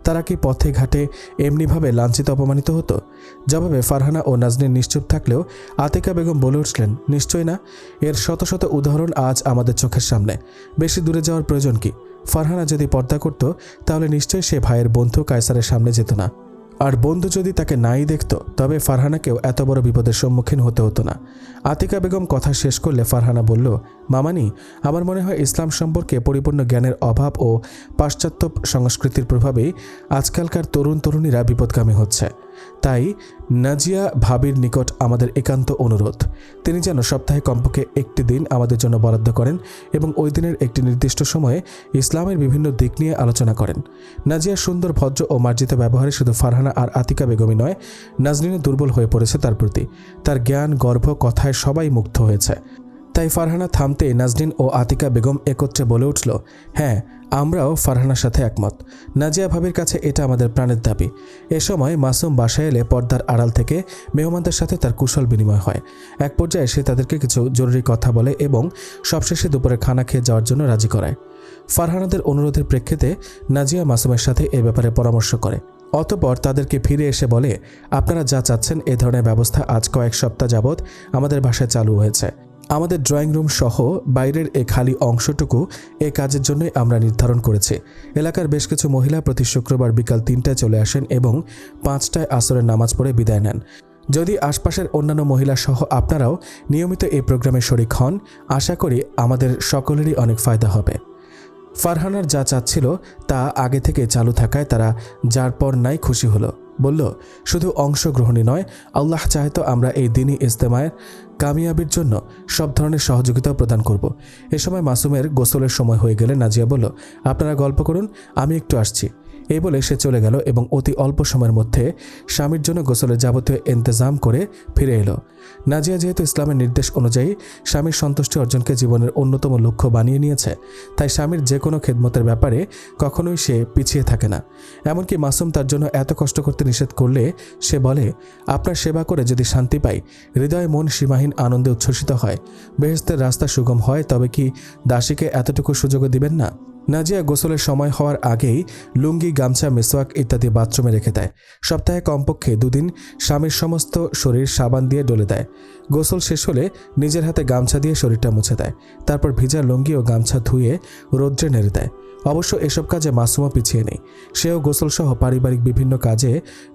তারা কি পথে ঘাটে এমনিভাবে লাঞ্ছিত অপমানিত হতো? জবাবে ফারহানা ও নাজনীন নিশ্চুপ থাকলেও আতিকা বেগম বলে উঠলেন, নিশ্চয় না। এর শত শত উদাহরণ আজ আমাদের চোখের সামনে। বেশি দূরে যাওয়ার প্রয়োজন কি? ফারহানা যদি পর্দা করত, তাহলে নিশ্চয়ই সে ভাইয়ের বন্ধু কায়সারের সামনে যেত না। আর বন্ধু যদি তাকে নাই দেখত, তবে ফারহানাকেও এত বড় বিপদের সম্মুখীন হতে হতো না। আতিকা বেগম কথা শেষ করলে ফারহানা বলল, মামানি, আমার মনে হয় ইসলাম সম্পর্কে পরিপূর্ণ জ্ঞানের অভাব ও পাশ্চাত্য সংস্কৃতির প্রভাবেই আজকালকার তরুণ তরুণীরা বিপদগামী হচ্ছে। তাই নাজিয়া ভাবির নিকট আমাদের একান্ত অনুরোধ, তিনি যেন সপ্তাহে কমপক্ষে একটি দিন আমাদের জন্য বরাদ্দ করেন এবং ওই দিনের একটি নির্দিষ্ট সময়ে ইসলামের বিভিন্ন দিক নিয়ে আলোচনা করেন। নাজিয়ার সুন্দর ভদ্র ও মার্জিত ব্যবহারে শুধু ফারহানা আর আতিকা বেগমই নয়, নাজনীনও দুর্বল হয়ে পড়েছে তার প্রতি। তার জ্ঞান গর্ভ কথায় সবাই মুগ্ধ হয়েছে। তাই ফারহানা থামতে নাজনীন ও আতিকা বেগম একত্রে বলে উঠল, হ্যাঁ, আমরাও ফারহানার সাথে একমত। নাজিয়া ভাবির কাছে এটা আমাদের প্রাণের দাবি। এ সময় মাসুম বাসায় এলে পর্দার আড়াল থেকে মেহমানদের সাথে তার কুশল বিনিময় হয়। এক পর্যায়ে সে তাদেরকে কিছু জরুরি কথা বলে এবং সবশেষে দুপুরে খানা খেয়ে যাওয়ার জন্য রাজি করায়। ফারহানাদের অনুরোধের প্রেক্ষিতে নাজিয়া মাসুমের সাথে এ ব্যাপারে পরামর্শ করে। অতঃপর তাদেরকে ফিরে এসে বলে, আপনারা যা চাচ্ছেন এ ধরনের ব্যবস্থা আজ কয়েক সপ্তাহ যাবৎ আমাদের বাসায় চালু হয়েছে। আমাদের ড্রয়িং রুম সহ বাইরের এ খালি অংশটুকু এ কাজের জন্যই আমরা নির্ধারণ করেছি। এলাকার বেশ কিছু মহিলা প্রতি শুক্রবার বিকাল 3টায় চলে আসেন এবং 5টায় আসরের নামাজ পড়ে বিদায় নেন। যদি আশপাশের অন্যান্য মহিলা সহ আপনারাও নিয়মিত এই প্রোগ্রামে শরিক হন, আশা করি আমাদের সকলেরই অনেক ফায়দা হবে। ফারহানার যা চাচ্ছিল তা আগে থেকে চালু থাকায় তারা যার পর নাই খুশি হলো। বলল, শুধু অংশগ্রহণই নয়, আল্লাহ চাহে তো আমরা এই দিনই ইজতেমায়ের কামিয়াবির জন্য সব ধরনের সহযোগিতাও প্রদান করব। এ সময় মাসুমের গোসলের সময় হয়ে গেলে নাজিয়া বলল, আপনারা গল্প করুন, আমি একটু আসছি। এই বলে সে চলে গেল এবং অতি অল্প সময়ের মধ্যে স্বামীর জন্য গোসলের যাবতীয় ইন্তজাম করে ফিরে এলো। নাজিয়া যেহেতু ইসলামের নির্দেশ অনুযায়ী স্বামীর সন্তুষ্টি অর্জনকে জীবনের অন্যতম লক্ষ্য বানিয়ে নিয়েছে, তাই স্বামীর যে কোনো খেদমতের ব্যাপারে কখনোই সে পিছিয়ে থাকে না। এমনকি মাসুম তার জন্য এত কষ্ট করতে নিষেধ করলে সে বলে, আপনার সেবা করে যদি শান্তি পাই, হৃদয়ে মন সীমাহীন আনন্দে উচ্ছ্বসিত হয়, বেহেশতের রাস্তা সুগম হয়, তবে কি দাসীকে এতটুকু সুযোগও দিবেন না? নাজিয়া গোসলের সময় হওয়ার আগেই লুঙ্গি, গামছা, মেসওয়াক ইত্যাদি বাথরুমে রেখে দেয়। সপ্তাহে কমপক্ষে 2 দিন স্বামীর সমস্ত শরীর সাবান দিয়ে ডলে দেয়। গোসল শেষ হলে নিজের হাতে গামছা দিয়ে শরীরটা মুছে দেয়। তারপর ভিজা লুঙ্গি ও গামছা ধুয়ে রৌদ্রে নেড়ে দেয়। অবশ্য এসব কাজে মাসুমও পিছিয়ে নেই। সেও গোসল সহ পারিবারিক বিভিন্ন কাজে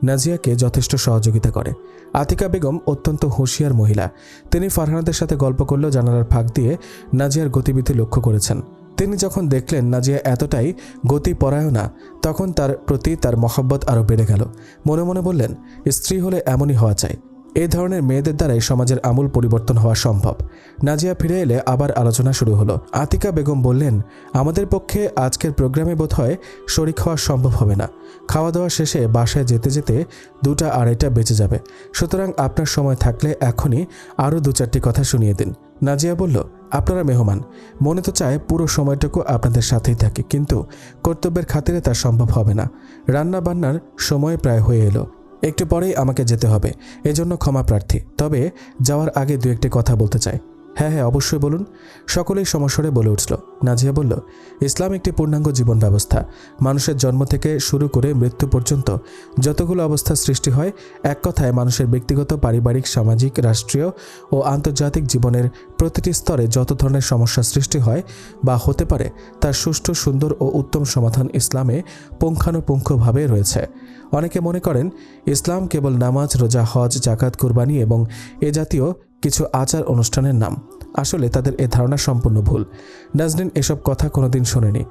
নাজিয়াকে যথেষ্ট সহযোগিতা করে। আতিকা বেগম অত্যন্ত হুঁশিয়ার মহিলা। তিনি ফারহানাদের সাথে গল্প করলেও জানালার ফাঁক দিয়ে নাজিয়ার গতিবিধি লক্ষ্য করেছেন। তিনি যখন দেখলেন নাজিয়া এতটাই গতিপরায়ণা, তখন তার প্রতি তার মহব্বত আরও বেড়ে গেল। মনে মনে বললেন, স্ত্রী হলে এমনই হওয়া চাই। এই ধরনের মেয়েদের দ্বারাই সমাজের আমূল পরিবর্তন হওয়া সম্ভব। নাজিয়া ফিরে এলে আবার আলোচনা শুরু হলো। আতিকা বেগম বললেন, আমাদের পক্ষে আজকের প্রোগ্রামে বোধহয় শরিক হওয়া সম্ভব হবে না। খাওয়া দাওয়া শেষে বাসায় যেতে যেতে 2টা 2:30 বেজে যাবে। সুতরাং আপনার সময় থাকলে এখনই আরও 2-4টি কথা শুনিয়ে দিন। নাজিয়া বলল, আপনারা মেহমান, মনে তো চায় পুরো সময়টুকু আপনাদের সাথেই থাকি, কিন্তু কর্তব্যের খাতিরে তা সম্ভব হবে না। রান্না বান্নার সময় প্রায় হয়ে এলো, একটু পরেই আমাকে যেতে হবে, এজন্য ক্ষমা প্রার্থী। তবে যাওয়ার আগে 2-1টি কথা বলতে চাই। হ্যাঁ হ্যাঁ, অবশ্যই বলুন। সকলেই সমস্বরে বলে উঠল। নাজিয়া বলল, ইসলাম একটি পূর্ণাঙ্গ জীবন ব্যবস্থা। মানুষের জন্ম থেকে শুরু করে মৃত্যু পর্যন্ত যতগুলো অবস্থা সৃষ্টি হয়, এক কথায় মানুষের ব্যক্তিগত, পারিবারিক, সামাজিক, রাষ্ট্রীয় ও আন্তর্জাতিক জীবনের প্রতিটি স্তরে যত ধরনের সমস্যা সৃষ্টি হয় বা হতে পারে, তার সুষ্ঠু, সুন্দর ও উত্তম সমাধান ইসলামে পুঙ্খানুপুঙ্খভাবে রয়েছে। অনেকে মনে করেন ইসলাম কেবল নামাজ, রোজা, হজ, জাকাত, কুরবানি এবং এ জাতীয় কিছু আচার অনুষ্ঠানের নাম। আসলে তাদের এ ধারণা সম্পূর্ণ ভুল। নাজনীন এসব কথা কোনোদিন শোনেনি,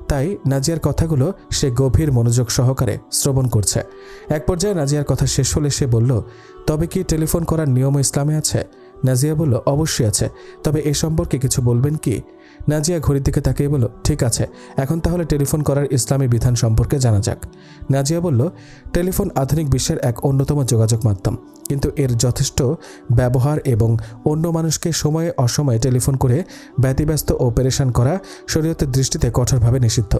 তাই নাজিয়ার কথাগুলো সে গভীর মনোযোগ সহকারে শ্রবণ করছে। এক পর্যায়ে নাজিয়ার কথা শেষ হলে সে বলল, তবে কি টেলিফোন করার নিয়ম ইসলামে আছে? নাজিয়া বলল, অবশ্যই আছে, তবে এ সম্পর্কে কিছু বলবেন কি? নাজিয়া ঘড়ির দিকে তাকিয়ে বলল, ঠিক আছে, এখন তাহলে টেলিফোন করার ইসলামী বিধান সম্পর্কে জানা যাক। নাজিয়া বলল, টেলিফোন আধুনিক বিশ্বের এক অন্যতম যোগাযোগ মাধ্যম, কিন্তু এর যথেষ্ট ব্যবহার এবং অন্য মানুষকে সময়ে অসময়ে টেলিফোন করে ব্যতিব্যস্ত ও পেরেশান করা শরীয়তের দৃষ্টিতে কঠোরভাবে নিষিদ্ধ।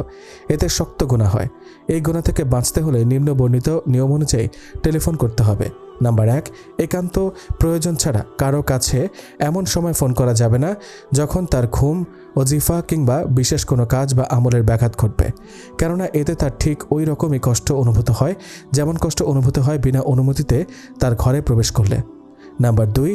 এতে শক্ত গুনাহ হয়। এই গুনাহ থেকে বাঁচতে হলে নিম্ন বর্ণিত নিয়ম অনুযায়ী টেলিফোন করতে হবে। নাম্বার 1, একান্ত প্রয়োজন ছাড়া কারো কাছে এমন সময় ফোন করা যাবে না যখন তার ঘুম, ওজিফা কিংবা বিশেষ কোনো কাজ বা আমলের ব্যাঘাত ঘটবে, কেননা এতে তার ঠিক ওই রকমই কষ্ট অনুভূত হয় যেমন কষ্ট অনুভূত হয় বিনা অনুমতিতে তার ঘরে প্রবেশ করলে। নাম্বার 2,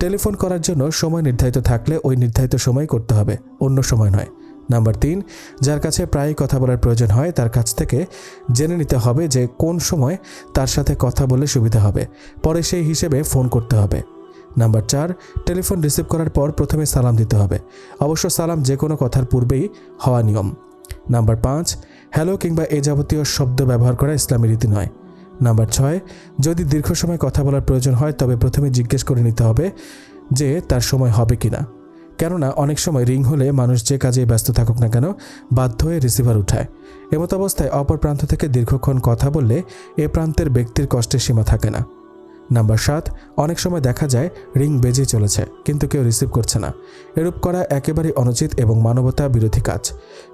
টেলিফোন করার জন্য সময় নির্ধারিত থাকলে ওই নির্ধারিত সময় করতে হবে, অন্য সময় নয়। নাম্বার 3, যার কাছে প্রায়ই কথা বলার প্রয়োজন হয় তার কাছ থেকে জেনে নিতে হবে যে কোন সময় তার সাথে কথা বললে সুবিধা হবে, পরে সেই হিসেবে ফোন করতে হবে। নাম্বার 4, টেলিফোন রিসিভ করার পর প্রথমে সালাম দিতে হবে, অবশ্য সালাম যে কোনো কথার পূর্বেই হওয়া নিয়ম। নাম্বার 5, হ্যালো কিংবা এ যাবতীয় শব্দ ব্যবহার করা ইসলামী রীতি নয়। নাম্বার 6, যদি দীর্ঘ সময় কথা বলার প্রয়োজন হয় তবে প্রথমে জিজ্ঞেস করে নিতে হবে যে তার সময় হবে কিনা, কেননা অনেক সময় রিং হলে মানুষ যে কাজে ব্যস্ত থাকুক না কেন বাধ্য হয়ে রিসিভার উঠায়। এমত অবস্থায় অপর প্রান্ত থেকে দীর্ঘক্ষণ কথা বললে এ প্রান্তের ব্যক্তির কষ্টের সীমা থাকে না। নাম্বার 7, অনেক সময় দেখা যায় রিং বেজে চলেছে কিন্তু কেউ রিসিভ করছে না। এরূপ করা একেবারেই অনুচিত এবং মানবতা বিরোধী কাজ,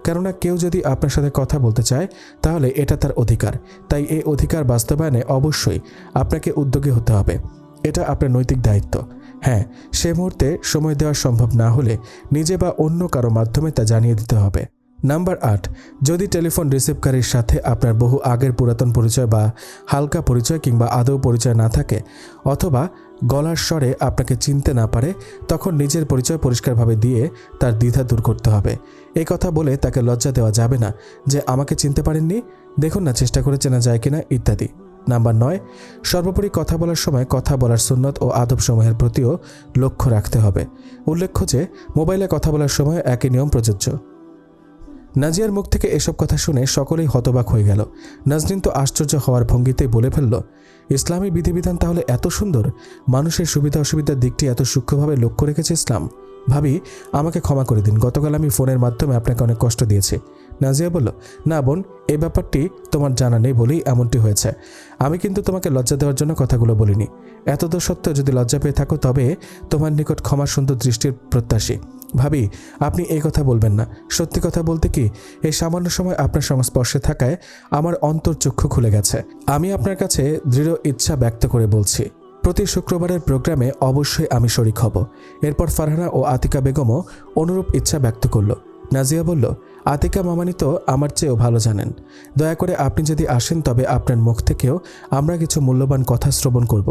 কেননা কেউ যদি আপনার সাথে কথা বলতে চায় তাহলে এটা তার অধিকার, তাই এই অধিকার বাস্তবায়নে অবশ্যই আপনাকে উদ্যোগী হতে হবে। এটা আপনার নৈতিক দায়িত্ব। হ্যাঁ, সে মুহূর্তে সময় দেওয়া সম্ভব না হলে নিজে বা অন্য কারো মাধ্যমে তা জানিয়ে দিতে হবে। নাম্বার 8, যদি টেলিফোন রিসিভকারীর সাথে আপনার বহু আগের পুরাতন পরিচয় বা হালকা পরিচয় কিংবা আদৌ পরিচয় না থাকে, অথবা গলার স্বরে আপনাকে চিনতে না পারে, তখন নিজের পরিচয় পরিষ্কারভাবে দিয়ে তার দ্বিধা দূর করতে হবে। এই কথা বলে তাকে লজ্জা দেওয়া যাবে না যে আমাকে চিনতে পারেননি, দেখুন না চেষ্টা করে চেনা যায় কিনা ইত্যাদি। নাম্বার 9, সর্বোপরি কথা বলার সময় কথা বলার সুন্নত ও আদবসমূহের প্রতিও লক্ষ্য রাখতে হবে। উল্লেখ্য যে মোবাইলে কথা বলার সময় একই নিয়ম প্রযোজ্য। নাজিয়ার মুখ থেকে এসব কথা শুনে সকলেই হতবাক হয়ে গেল। নাজনীন তো আশ্চর্য হওয়ার ভঙ্গিতেই বলে ফেলল, ইসলামী বিধিবিধান তাহলে এত সুন্দর, মানুষের সুবিধা অসুবিধার দিকটি এত সূক্ষ্মভাবে লক্ষ্য রেখেছে ইসলাম। ভাবি, আমাকে ক্ষমা করে দিন, গতকাল আমি ফোনের মাধ্যমে আপনাকে অনেক কষ্ট দিয়েছি। নাজিয়া বলল, না বোন, এই ব্যাপারটি তোমার জানা নেই বলেই এমনটি হয়েছে। আমি কিন্তু তোমাকে লজ্জা দেওয়ার জন্য কথাগুলো বলিনি। এতদ সত্ত্বেও যদি লজ্জা পেয়ে থাকো তবে তোমার নিকট ক্ষমা সুন্দর দৃষ্টির প্রত্যাশী। ভাবি, আপনি এই কথা বলবেন না। সত্যি কথা বলতে কি, এই সামান্য সময় আপনার সংস্পর্শে থাকায় আমার অন্তর্চক্ষু খুলে গেছে। আমি আপনার কাছে দৃঢ় ইচ্ছা ব্যক্ত করে বলছি, প্রতি শুক্রবারের প্রোগ্রামে অবশ্যই আমি শরিক হব। এরপর ফারহানা ও আতিকা বেগমও অনুরূপ ইচ্ছা ব্যক্ত করল। নাজিয়া বলল, আতিকা মামানি তো আমার চেয়েও ভালো জানেন। দয়া করে আপনি যদি আসেন তবে আপনার মুখ থেকেও আমরা কিছু মূল্যবান কথা শ্রবণ করব।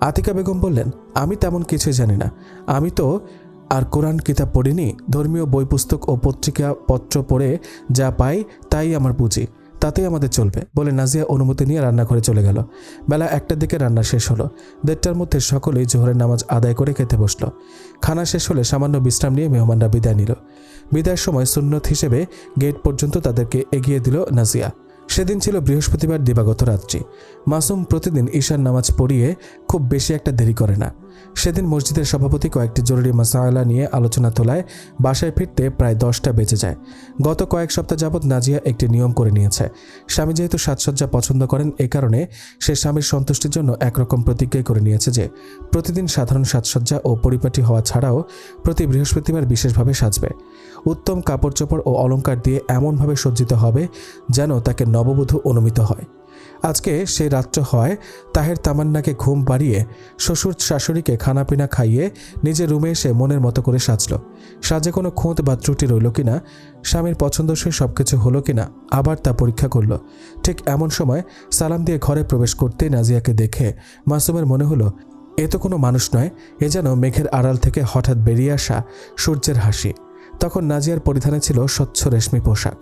আতিকা বেগম বললেন, আমি তেমন কিছুই জানি না। আমি তো আর কোরআন কিতাব পড়িনি। ধর্মীয় বই পুস্তক ও পত্রিকা পত্র পড়ে যা পাই তাই আমার পুঁজি, তাতেই আমাদের চলবে বলে নাজিয়া অনুমতি নিয়ে রান্নাঘরে চলে গেল। বেলা 1টার দিকে রান্না শেষ হলো। 1:30টার মধ্যে সকলেই জোহরের নামাজ আদায় করে খেতে বসলো। খানা শেষ হলে সামান্য বিশ্রাম নিয়ে মেহমানরা বিদায় নিল। বিদায়ের সময় সুন্নত হিসেবে গেট পর্যন্ত তাদেরকে এগিয়ে দিল নাজিয়া। সেদিন ছিল বৃহস্পতিবার দিবাগত রাত্রি। মাসুম প্রতিদিন ঈশার নামাজ পড়িয়ে খুব বেশি একটা দেরি করে না। সেদিন মসজিদের সভাপতি কয়েকটি জরুরি মাসালা নিয়ে আলোচনা তোলায় বাসায় ফিরতে প্রায় 10টা বেজে যায়। গত কয়েক সপ্তাহ যাবৎ নাজিয়া একটি নিয়ম করে নিয়েছে। স্বামী যেহেতু সাজসজ্জা পছন্দ করেন, এ কারণে সে স্বামীর সন্তুষ্টির জন্য একরকম প্রতিজ্ঞাই করে নিয়েছে যে প্রতিদিন সাধারণ সাজসজ্জা ও পরিপাটি হওয়া ছাড়াও প্রতি বৃহস্পতিবার বিশেষভাবে সাজবে। উত্তম কাপড় চোপড় ও অলংকার দিয়ে এমনভাবে সজ্জিত হবে যেন তাকে নববধূ অনুমিত হয়। আজকে সেই রাত্র হয় তাহের তামান্নাকে ঘুম পাড়িয়ে শ্বশুর শাশুড়িকে খানাপিনা খাইয়ে নিজের রুমে এসে মনের মতো করে সাজল। সাজে কোনো খুঁত বা ত্রুটি রইল কিনা, স্বামীর পছন্দসই সবকিছু হলো কিনা আবার তা পরীক্ষা করল। ঠিক এমন সময় সালাম দিয়ে ঘরে প্রবেশ করতে নাজিয়াকে দেখে মাসুমের মনে হলো এ তো কোনো মানুষ নয়, এ যেন মেঘের আড়াল থেকে হঠাৎ বেরিয়ে আসা সূর্যের হাসি। তখন নাজিয়ার পরিধানে ছিল স্বচ্ছ রেশমি পোশাক।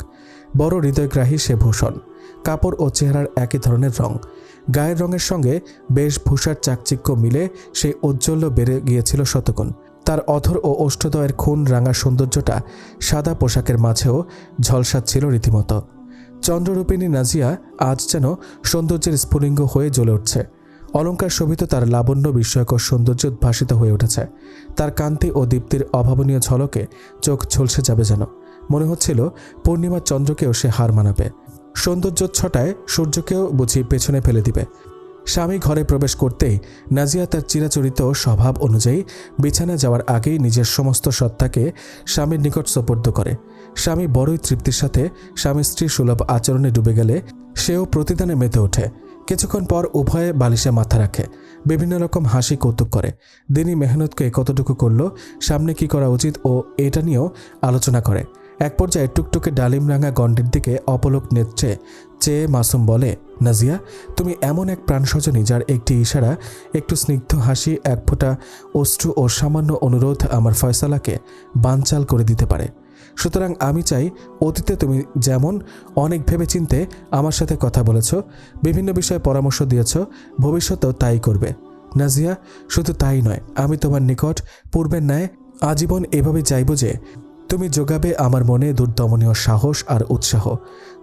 বড় হৃদয়গ্রাহী সে ভূষণ, কাপড় ও চেহারার একই ধরনের রং। গায়ের রঙের সঙ্গে বেশভূষার চাকচিক্য মিলে সেই ঔজ্জ্বল্য বেড়ে গিয়েছিল শতগুণ। তার অধর ও ওষ্ঠদ্বয়ের খুন রাঙা সৌন্দর্যটা সাদা পোশাকের মাঝেও ঝলসাচ্ছিল রীতিমতো। চন্দ্ররূপিণী নাজিয়া আজ যেন সৌন্দর্যের স্ফুলিঙ্গ হয়ে জ্বলে উঠছে। অলঙ্কার শোভিত তার লাবণ্য বিস্ময়কর সৌন্দর্য উদ্ভাসিত হয়ে উঠেছে। তার কান্তি ও দীপ্তির অভাবনীয় ঝলকে চোখ ঝলসে যাবে যেন। মনে হচ্ছিল পূর্ণিমার চন্দ্রকেও সে হার মানাবে, সৌন্দর্যোচ্ছটায় সূর্যকেও বুঝি পেছনে ফেলে দিবে। স্বামী ঘরে প্রবেশ করতেই নাজিয়া তার চিরাচরিত স্বভাব অনুযায়ী বিছানায় যাওয়ার আগেই নিজের সমস্ত সত্তাকে স্বামীর নিকট সোপর্দ করে। স্বামী বড়ই তৃপ্তির সাথে স্বামী স্ত্রী সুলভ আচরণে ডুবে গেলে সেও প্রতিদানে মেতে ওঠে। কিছুক্ষণ পর উভয়ে বালিশে মাথা রাখে, বিভিন্ন রকম হাসি কৌতুক করে। দিনই মেহনতকে কতটুকু করলো, সামনে কি করা উচিত ও এটা নিয়েও আলোচনা করে। এক পর্যায়ে টুকটুকে ডালিম রাঙা গণ্ডের দিকে অপলক নেত্রে চেয়ে মাসুম বলে, নাজিয়া, তুমি এমন এক প্রাণস্বজনী যার একটি ইশারা, একটু স্নিগ্ধ হাসি, এক ফোঁটা অশ্রু ও সামান্য অনুরোধ আমার ফয়সালাকে বানচাল করে দিতে পারে। সুতরাং আমি চাই অতীতে তুমি যেমন অনেক ভেবেচিন্তে আমার সাথে কথা বলেছ, বিভিন্ন বিষয়ে পরামর্শ দিয়েছ, ভবিষ্যতেও তাই করবে। নাজিয়া, শুধু তাই নয়, আমি তোমার নিকট পূর্বের ন্যায় আজীবন এভাবে চাইব যে তুমি যোগাবে আমার মনে দুর্দমনীয় সাহস আর উৎসাহ,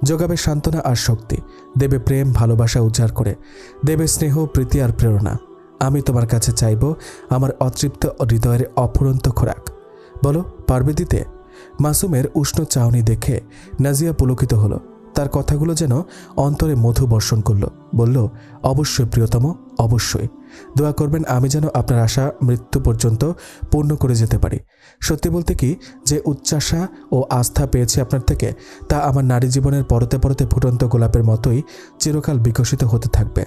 যোগাবে সান্ত্বনা আর শক্তি, দেবে প্রেম ভালোবাসা উজাড় করে, দেবে স্নেহ প্রীতি আর প্রেরণা। আমি তোমার কাছে চাইব আমার অতৃপ্ত হৃদয়ের অফুরন্ত খোরাক। বলো, পারবে দিতে? মাসুমের উষ্ণ চাউনি দেখে নাজিয়া পুলকিত হলো। তার কথাগুলো যেন অন্তরে মধু বর্ষণ করল। বলল, অবশ্যই প্রিয়তম, অবশ্যই। দোয়া করবেন আমি যেন আপনার আশা মৃত্যু পর্যন্ত পূর্ণ করে যেতে পারি। সত্যি বলতে কি, যে উচ্চাশা ও আস্থা পেয়েছি আপনার থেকে, তা আমার নারী জীবনের পরতে পরতে ফুটন্ত গোলাপের মতোই চিরকাল বিকশিত হতে থাকবে।